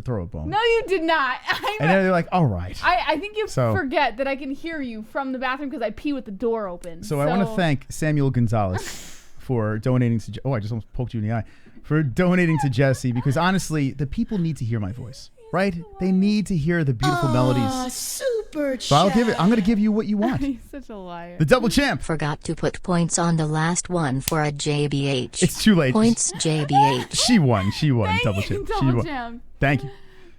throw a bone. No, you did not. And then they're like, all right. I think you forget that I can hear you from the bathroom because I pee with the door open. So I want to thank Samuel Gonzalez for donating to. Oh, I just almost poked you in the eye. For donating to Jesse, because honestly, the people need to hear my voice, right? They need to hear the beautiful melodies. Super So I'm going to give you what you want. He's such a liar. The Double Champ. Forgot to put points on the last one for a JBH. It's too late. Points JBH. She won. Thank Double you, Champ. Double Champ. Thank you.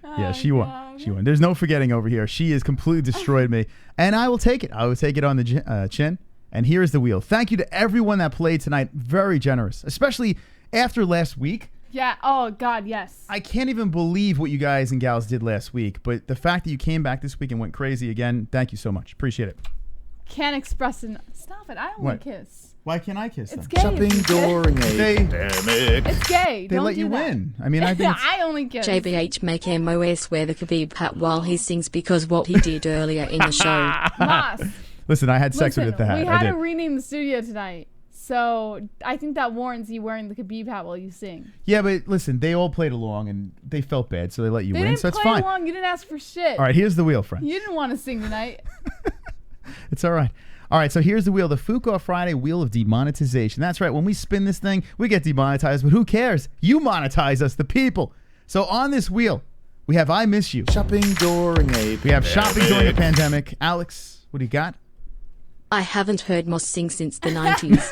Yeah, she won. She won. There's no forgetting over here. She has completely destroyed me, and I will take it. I will take it on the chin, And here's the wheel. Thank you to everyone that played tonight. Very generous, especially after last week. Yeah. Oh, God, yes. I can't even believe what you guys and gals did last week. But the fact that you came back this week and went crazy again, thank you so much. Appreciate it. Can't express enough. Stop it. I only kiss. Why can't I kiss them? It's gay. Shopping during a pandemic. It's gay. They Don't let do you that. win. I mean, I think I only kiss. JBH make MOS wear the Khabib hat while he sings because what he did earlier in the show. Moss. Listen, I had sex with the hat. We I had did. to rename the studio tonight. So I think that warrants you wearing the Khabib hat while you sing. Yeah, but listen, they all played along and they felt bad, so they let you They win. didn't So that's play fine. along. You didn't ask for shit. All right, here's the wheel, friend. You didn't want to sing tonight. It's all right. All right, so here's the wheel, the Fuqua Friday wheel of demonetization. That's right. When we spin this thing, we get demonetized, but who cares? You monetize us, the people. So on this wheel, we have I Miss You. Shopping during a pandemic. We have shopping during a pandemic. Alex, what do you got? I haven't heard Moss sing since the 90s.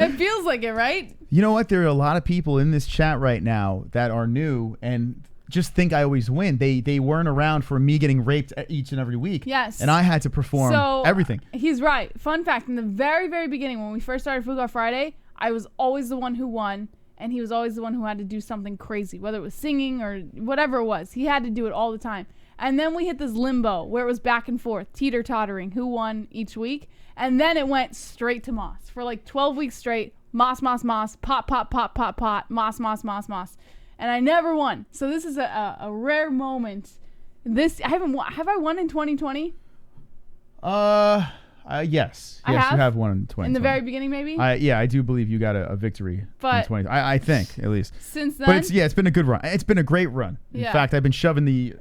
It feels like it, right? You know what? There are a lot of people in this chat right now that are new and just think I always win. They weren't around for me getting raped each and every week. Yes. And I had to perform everything. He's right. Fun fact, in the very, very beginning, when we first started Fuqua Friday, I was always the one who won, and he was always the one who had to do something crazy, whether it was singing or whatever it was. He had to do it all the time. And then we hit this limbo where it was back and forth, teeter-tottering, who won each week. And then it went straight to Moss. For like 12 weeks straight, Moss, Moss, Moss, pot, pot, pot, pot, pot, Moss, Moss, Moss, Moss. And I never won. So this is a rare moment. Have I won in 2020? Yes. I Yes, have? you have one in 2020. In the very beginning, maybe? Yeah, I do believe you got a victory But in 2020. I think, at least. Since then? But it's been a good run. It's been a great run. In Yeah. fact, I've been shoving the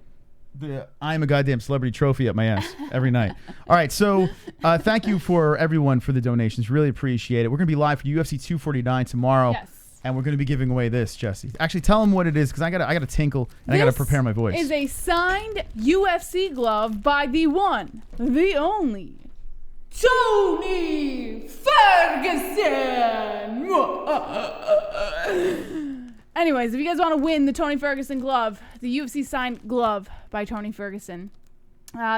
I'm a goddamn celebrity trophy up my ass every night. All right, so thank you for everyone for the donations. Really appreciate it. We're going to be live for UFC 249 tomorrow. Yes. And we're going to be giving away this, Jesse. Actually, tell them what it is, because I got to tinkle and I got to prepare my voice. This is a signed UFC glove by the one, the only, Tony Ferguson. Anyways, if you guys want to win the Tony Ferguson glove, the UFC signed glove by Tony Ferguson,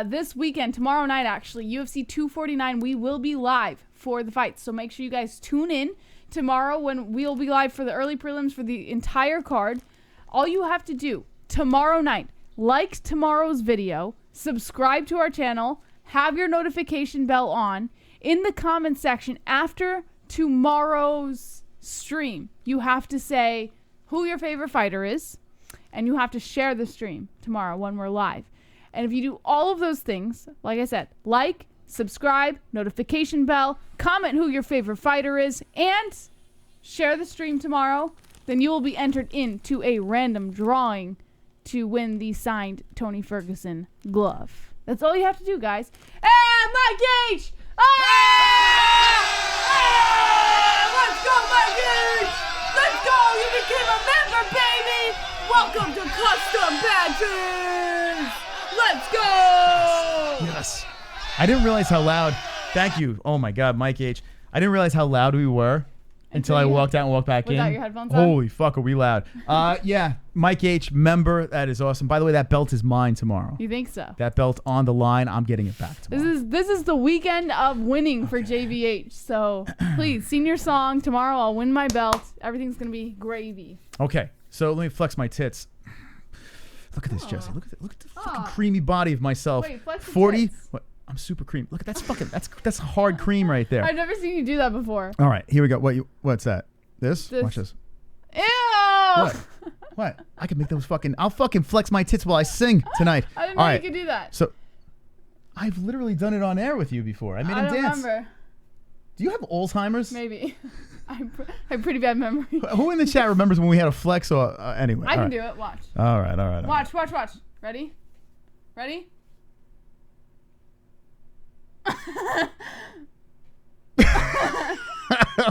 this weekend, tomorrow night actually, UFC 249, we will be live for the fights. So make sure you guys tune in tomorrow when we'll be live for the early prelims for the entire card. All you have to do tomorrow night, like tomorrow's video, subscribe to our channel, have your notification bell on. In the comment section after tomorrow's stream, you have to say who your favorite fighter is, and you have to share the stream tomorrow when we're live. And if you do all of those things, like I said, like, subscribe, notification bell, comment who your favorite fighter is, and share the stream tomorrow, then you will be entered into a random drawing to win the signed Tony Ferguson glove. That's all you have to do, guys. And Mike Gage! Let's go, Mike Gage! Let's go! You became a member, baby! Welcome to Custom Badges! Let's go! Yes. I didn't realize how loud. Thank you. Oh my God, Mike H. I didn't realize how loud we were until I walked out and walked back Without in. your headphones on? Holy fuck, are we loud? Yeah, Mike H. member. That is awesome. By the way, that belt is mine tomorrow. You think so? That belt on the line. I'm getting it back tomorrow. This is the weekend of winning for JVH. So please, senior song tomorrow. I'll win my belt. Everything's gonna be gravy. Okay, so let me flex my tits. Look at this, Jesse. Look at the fucking creamy body of myself. Wait, flex your 40. tits. What? I'm super cream. Look at that's hard cream right there. I've never seen you do that before. All right, here we go. What's that? This? Watch this. Ew! What? I can make those I'll fucking flex my tits while I sing tonight. I didn't know you could do that. So, I've literally done it on air with you before. I made him I don't dance. remember. Do you have Alzheimer's? Maybe. I have pretty bad memory. Who in the chat remembers when we had a flex? Or anyway, I can do it. Watch. All right. Watch. Ready?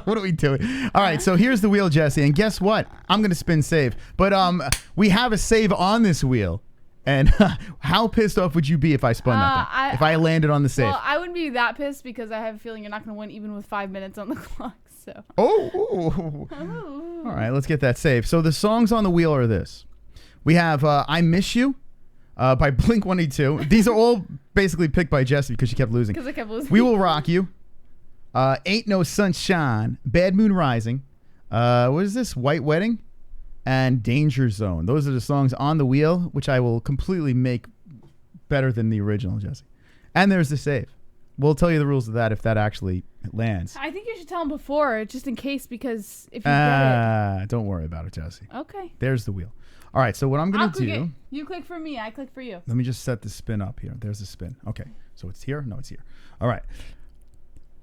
What are we doing? All right, so here's the wheel, Jesse, and guess what? I'm gonna spin save, but we have a save on this wheel, and how pissed off would you be if I spun that thing? If I landed on the save? Well, I wouldn't be that pissed because I have a feeling you're not going to win even with 5 minutes on the clock. So. Oh. All right, let's get that save. So the songs on the wheel are this. We have "I Miss You" by Blink-182. These are all basically picked by Jessie because she kept losing. Because I kept losing. "We Will Rock You" Ain't No Sunshine, Bad Moon Rising. What is this? White Wedding and Danger Zone. Those are the songs on the wheel, which I will completely make better than the original, Jesse. And there's the save. We'll tell you the rules of that if that actually lands. I think you should tell them before, just in case, because if you get it. Don't worry about it, Jesse. Okay. There's the wheel. All right, so what I'm going to do. You click for me, I click for you. Let me just set the spin up here. There's the spin. Okay, so it's here? No, it's here. All right.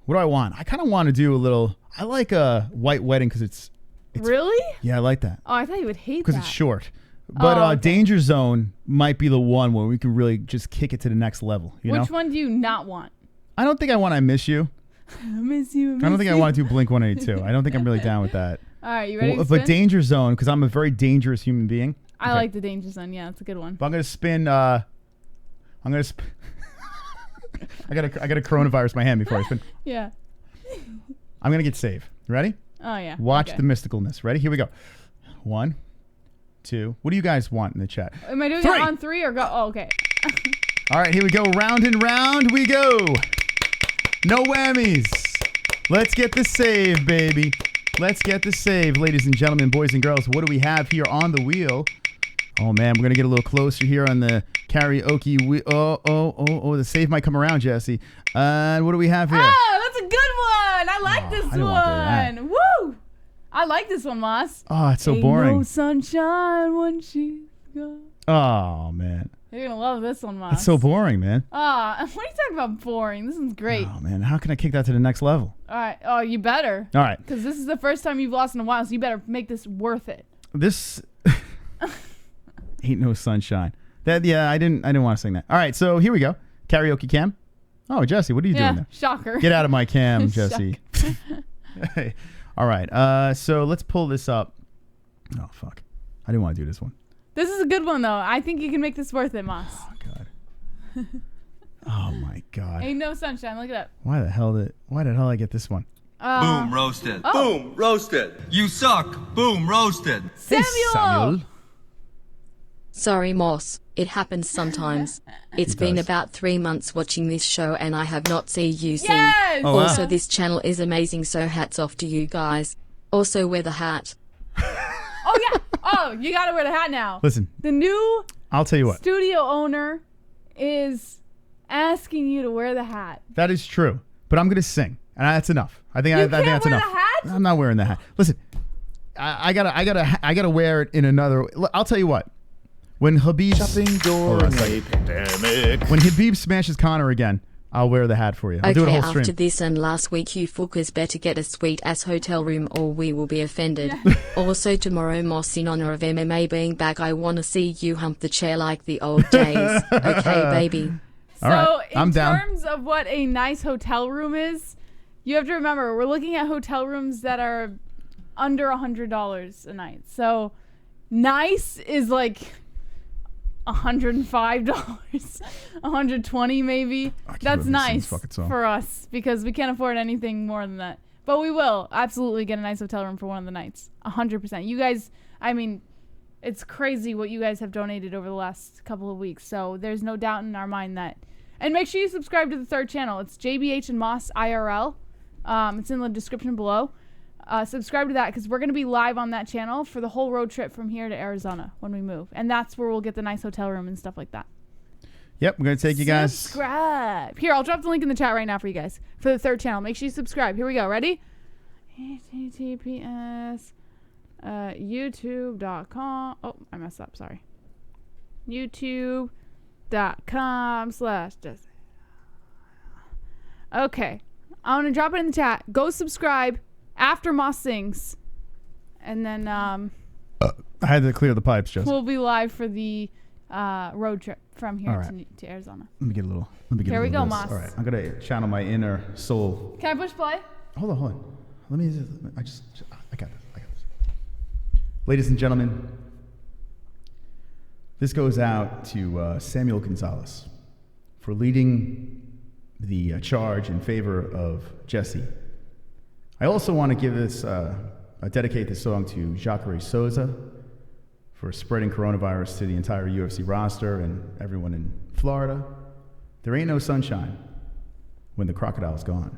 What do I want? I kind of want to do a little. I like a White Wedding because it's. Really? Yeah, I like that. Oh, I thought you would hate that. Because it's short. But okay. Danger Zone might be the one where we can really just kick it to the next level. Which one do you not want? I don't think I want I Miss You. I miss you. I don't think I want to do Blink 182. I don't think I'm really down with that. All right, you ready to But spin? Danger Zone, because I'm a very dangerous human being. I like the Danger Zone. Yeah, it's a good one. But I'm going to spin. I got a coronavirus in my hand before I spin. Yeah. I'm going to get save. Ready? Oh, yeah. Watch okay. the mysticalness. Ready? Here we go. 1, 2. What do you guys want in the chat? Am I doing 3. it on 3 or go? Oh, okay. All right, here we go. Round and round we go. No whammies. Let's get the save, baby. Let's get the save, ladies and gentlemen, boys and girls. What do we have here on the wheel? Oh, man, we're going to get a little closer here on the karaoke wheel. Oh, the save might come around, Jesse. What do we have here? Oh, that's a good one. I like this one. Woo! I like this one, Moss. Oh, it's so Ain't boring. No sunshine when she's gone. Oh, man. You're going to love this one, Moss. It's so boring, man. What are you talking about boring? This one's great. Oh, man. How can I kick that to the next level? All right. Oh, you better. All right. Because this is the first time you've lost in a while, so you better make this worth it. This Ain't No Sunshine. I didn't want to sing that. All right, so here we go. Karaoke cam. Oh, Jesse, what are you doing there? Shocker. Get out of my cam, Jesse. Hey. All right. So let's pull this up. Oh, fuck. I didn't want to do this one. This is a good one, though. I think you can make this worth it, Moss. Oh, God. Oh, my God. Ain't No Sunshine. Look it up. Why the hell did I get this one? Boom, roasted. Oh. Boom, roasted. You suck. Boom, roasted. Samuel! Hey, Samuel. Sorry, Moss. It happens sometimes. It's been about 3 months watching this show and I have not seen you sing. Yes! Oh, wow. Also, this channel is amazing, so hats off to you guys. Also, wear the hat. Oh, yeah. Oh, you got to wear the hat now. Listen. The new I'll tell you what. studio owner is asking you to wear the hat. That is true. But I'm going to sing. And that's enough. I think that's enough. You can't wear the hat? I'm not wearing the hat. Listen. I gotta wear it in another. I'll tell you what. When Khabib when Khabib smashes Conor again, I'll wear the hat for you. I'll do it a whole stream. After this and last week, you fuckers better get a sweet-ass hotel room or we will be offended. Also, tomorrow, Moss, in honor of MMA being back, I want to see you hump the chair like the old days. Okay, baby. All right, I'm down. In terms of what a nice hotel room is, you have to remember, we're looking at hotel rooms that are under $100 a night. So, nice is like $105, $120 maybe. That's nice for us because we can't afford anything more than that. But we will absolutely get a nice hotel room for one of the nights. 100%. You guys, I mean, it's crazy what you guys have donated over the last couple of weeks. So there's no doubt in our mind that. And make sure you subscribe to the third channel. It's JBH and Moss IRL. It's in the description below. Subscribe to that because we're going to be live on that channel for the whole road trip from here to Arizona when we move. And that's where we'll get the nice hotel room and stuff like that. Yep, we're going to take you guys. Subscribe. Here, I'll drop the link in the chat right now for you guys for the third channel. Make sure you subscribe. Here we go. Ready? HTTPS YouTube.com. Oh, I messed up. Sorry. YouTube.com/ Okay. I'm going to drop it in the chat. Go subscribe after Moss sings. And then I had to clear the pipes, Jess. we'll be live for the road trip from here right. to Arizona. Let me get a little. Here we go, of this. Moss. All right, I'm going to channel my inner soul. Can I push play? Hold on. I got this. Ladies and gentlemen, this goes out to Samuel Gonzalez for leading the charge in favor of Jesse. I also want to give this, dedicate this song to Jacare Souza for spreading coronavirus to the entire UFC roster and everyone in Florida. There ain't no sunshine when the crocodile's gone.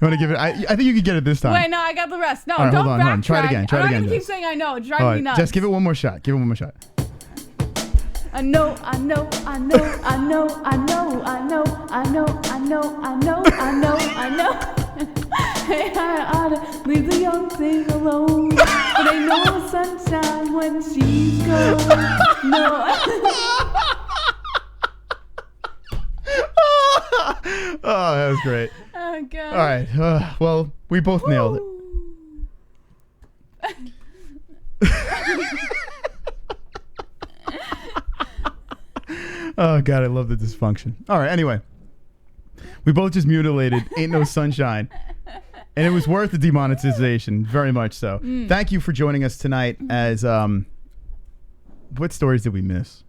You want to give it? I think you could get it this time. Wait, no, I got the rest. No, All right, don't hold on. Try it backtrack. again. Try it I'm again. not gonna keep Jess. saying I know. It's All driving me nuts. Just give it one more shot. Give it one more shot. I know, I know, I know, I know, I know, I know, I know, I know, I know, I know, I know. Hey, I oughta leave the young thing alone. But ain't no sunshine when she's gone. No. Oh, that was great. Oh, God. All right. Well, we both nailed it. Oh, God, I love the dysfunction. All right, anyway. We both just mutilated Ain't No Sunshine. And it was worth the demonetization, very much so. Thank you for joining us tonight as, what stories did we miss?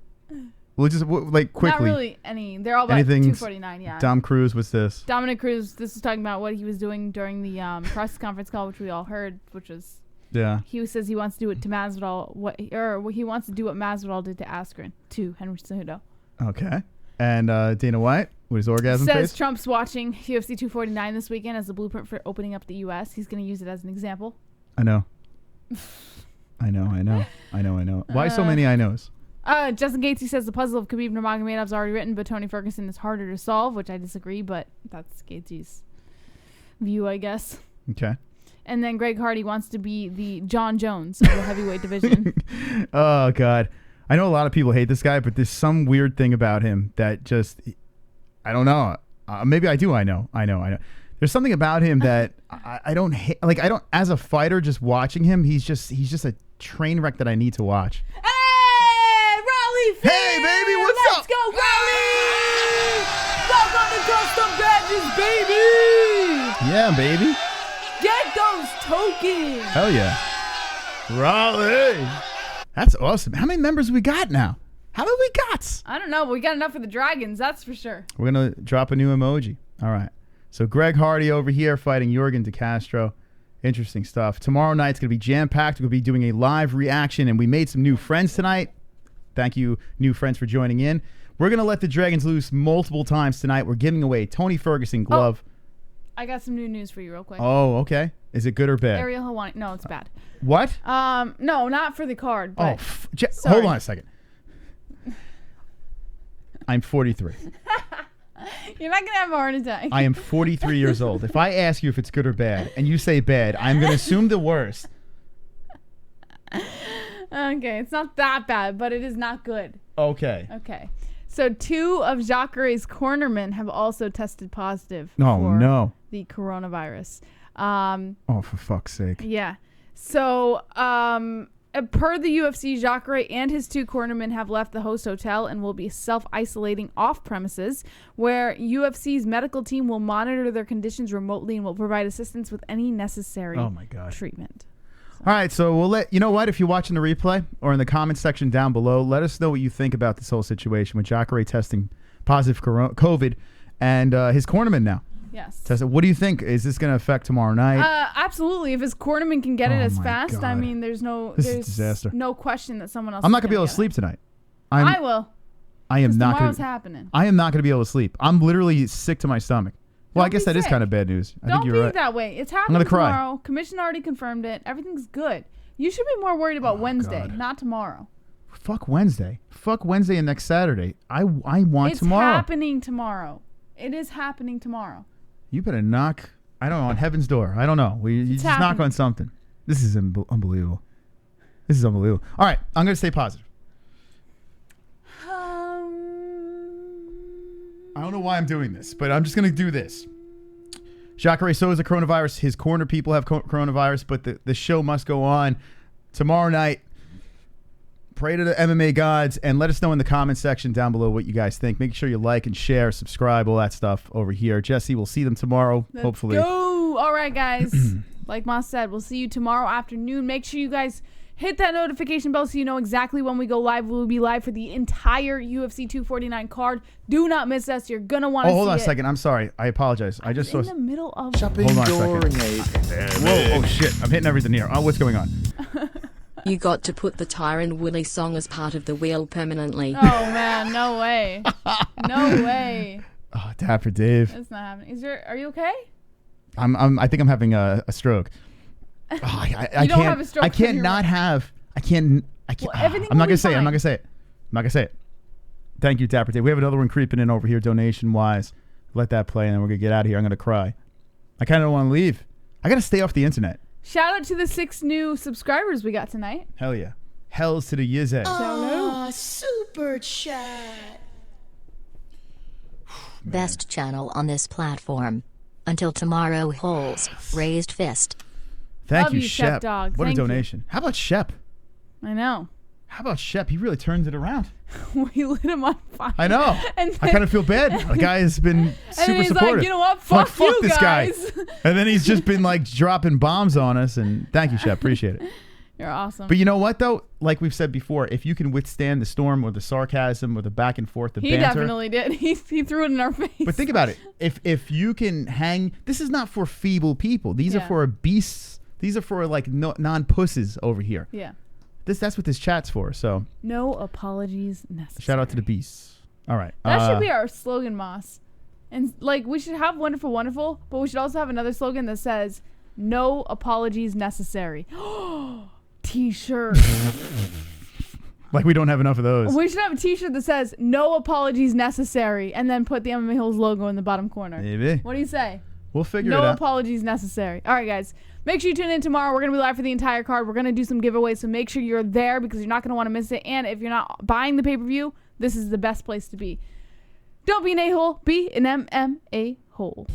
We'll just, like, quickly. Not really any. They're all about Anything 249, yeah. Dom Cruz, what's this? Dominick Cruz, this is talking about what he was doing during the press conference call, which we all heard, which was... Yeah. He says he wants to do it to Masvidal, he wants to do what Masvidal did to Askren, to Henry Cejudo. Okay. And Dana White, with his orgasm Says face? Trump's watching UFC 249 this weekend as a blueprint for opening up the U.S. He's going to use it as an example. I know. I know. Why so many I knows? Justin Gaethje says the puzzle of Khabib Nurmagomedov is already written, but Tony Ferguson is harder to solve, which I disagree, but that's Gaethje's view, I guess. Okay. And then Greg Hardy wants to be the John Jones of the heavyweight division. Oh, God. I know a lot of people hate this guy, but there's some weird thing about him that just, I don't know. Maybe I do. I know. There's something about him that I don't hate. Like, I don't, as a fighter, just watching him, he's just a train wreck that I need to watch. Hey, Raleigh! Hey, baby, what's Let's up? go, Raleigh! Welcome to Custom Badges, baby! Yeah, baby. Get those tokens! Hell yeah. Raleigh. That's awesome. How many members we got now? How many we got? I don't know, but we got enough for the Dragons, that's for sure. We're going to drop a new emoji. All right. So Greg Hardy over here fighting Yorgan de Castro. Interesting stuff. Tomorrow night's going to be jam-packed. We'll be doing a live reaction, and we made some new friends tonight. Thank you, new friends, for joining in. We're going to let the Dragons loose multiple times tonight. We're giving away a Tony Ferguson glove. I got some new news for you real quick. Oh, okay. Is it good or bad? ARIEL HELWANI. No, it's bad. What? No, not for the card. But hold on a second. I'm 43. You're not going to have a heart attack. I am 43 years old. If I ask you if it's good or bad, and you say bad, I'm going to assume the worst. Okay, it's not that bad, but it is not good. Okay. Okay. So 2 of Jacare's cornermen have also tested positive for the coronavirus. Oh, for fuck's sake. Yeah. So per the UFC, Jacare and his 2 cornermen have left the host hotel and will be self-isolating off premises, where UFC's medical team will monitor their conditions remotely and will provide assistance with any necessary treatment. All right, so we'll let you know what, if you're watching the replay or in the comments section down below, let us know what you think about this whole situation with Jacare testing positive for COVID and his cornerman now. Yes. What do you think? Is this going to affect tomorrow night? Absolutely. If his cornerman can get it as fast, God. I mean, there's no question that someone else. I'm not going to be able to sleep tonight. I will. I am not going to. Happening. I am not going to be able to sleep. I'm literally sick to my stomach. Well, I guess that is kind of bad news. I think you're right. Don't be that way. It's happening tomorrow. Commission already confirmed it. Everything's good. You should be more worried about Wednesday, not tomorrow. Fuck Wednesday. Fuck Wednesday and next Saturday. I want tomorrow. It's happening tomorrow. It is happening tomorrow. You better knock, I don't know, on heaven's door. I don't know. You just knock on something. This is unbelievable. This is unbelievable. All right, I'm going to stay positive. I don't know why I'm doing this, but I'm just going to do this. Jacare Souza coronavirus. His corner people have coronavirus, but the show must go on. Tomorrow night, pray to the MMA gods and let us know in the comment section down below what you guys think. Make sure you like and share, subscribe, all that stuff over here. Jesse, we'll see them tomorrow, hopefully. Go! All right, guys. Like Moss said, we'll see you tomorrow afternoon. Make sure you guys hit that notification bell so you know exactly when we go live. We'll be live for the entire UFC 249 card. Do not miss us. You're going to want to see it. Hold on a second. I'm sorry. I apologize. I just saw... in the middle of... Hold on a second. Whoa, oh shit. I'm hitting everything here. Oh, what's going on? You got to put the Tyron Woodley song as part of the wheel permanently. Oh, man. No way. No way. Oh, Dapper Dave. That's not happening. Are you okay? I think I'm having a stroke. Oh, I don't can't have a stroke. I can't not have. I can't. Well, everything I'm not will be gonna say it. I'm fine. not gonna say it. I'm not gonna say it. Thank you, Dapper Dave. We have another one creeping in over here, donation wise. Let that play, and then we're gonna get out of here. I'm gonna cry. I kind of don't want to leave. I gotta stay off the internet. Shout out to the 6 new subscribers we got tonight. Hell yeah. Hells to the Yizzy. Aw, super chat. Best channel on this platform. Until tomorrow, Holes. Raised fist. Thank Love you, you, Shep Shep. Dog. What Thank a you. donation. How about Shep? I know. How about Shep? He really turns it around. We lit him on fire. I know. And I kind of feel bad. The guy has been super he's supportive. like, you know what? I'm like, Fuck you this guys. guy. And then he's just been like dropping bombs on us. And thank you, Shep. Appreciate it. You're awesome. But you know what, though? Like we've said before, if you can withstand the storm or the sarcasm or the back and forth, the he banter. definitely did. He threw it in our face. But think about it. If you can hang, this is not for feeble people. These are Yeah. for beasts. These are for like non-pusses over here. Yeah. That's what this chat's for. So No apologies necessary. shout out to the beasts. All right. That should be our slogan, Moss. And like we should have Wonderful Wonderful, but we should also have another slogan that says no apologies necessary. T-shirt. Like we don't have enough of those. We should have a T-shirt that says no apologies necessary and then put the MMA-Holes logo in the bottom corner. Maybe. What do you say? We'll figure No it out. apologies necessary. All right, guys. Make sure you tune in tomorrow. We're going to be live for the entire card. We're going to do some giveaways, so make sure you're there because you're not going to want to miss it. And if you're not buying the pay-per-view, this is the best place to be. Don't be an a-hole. Be an MMA-hole.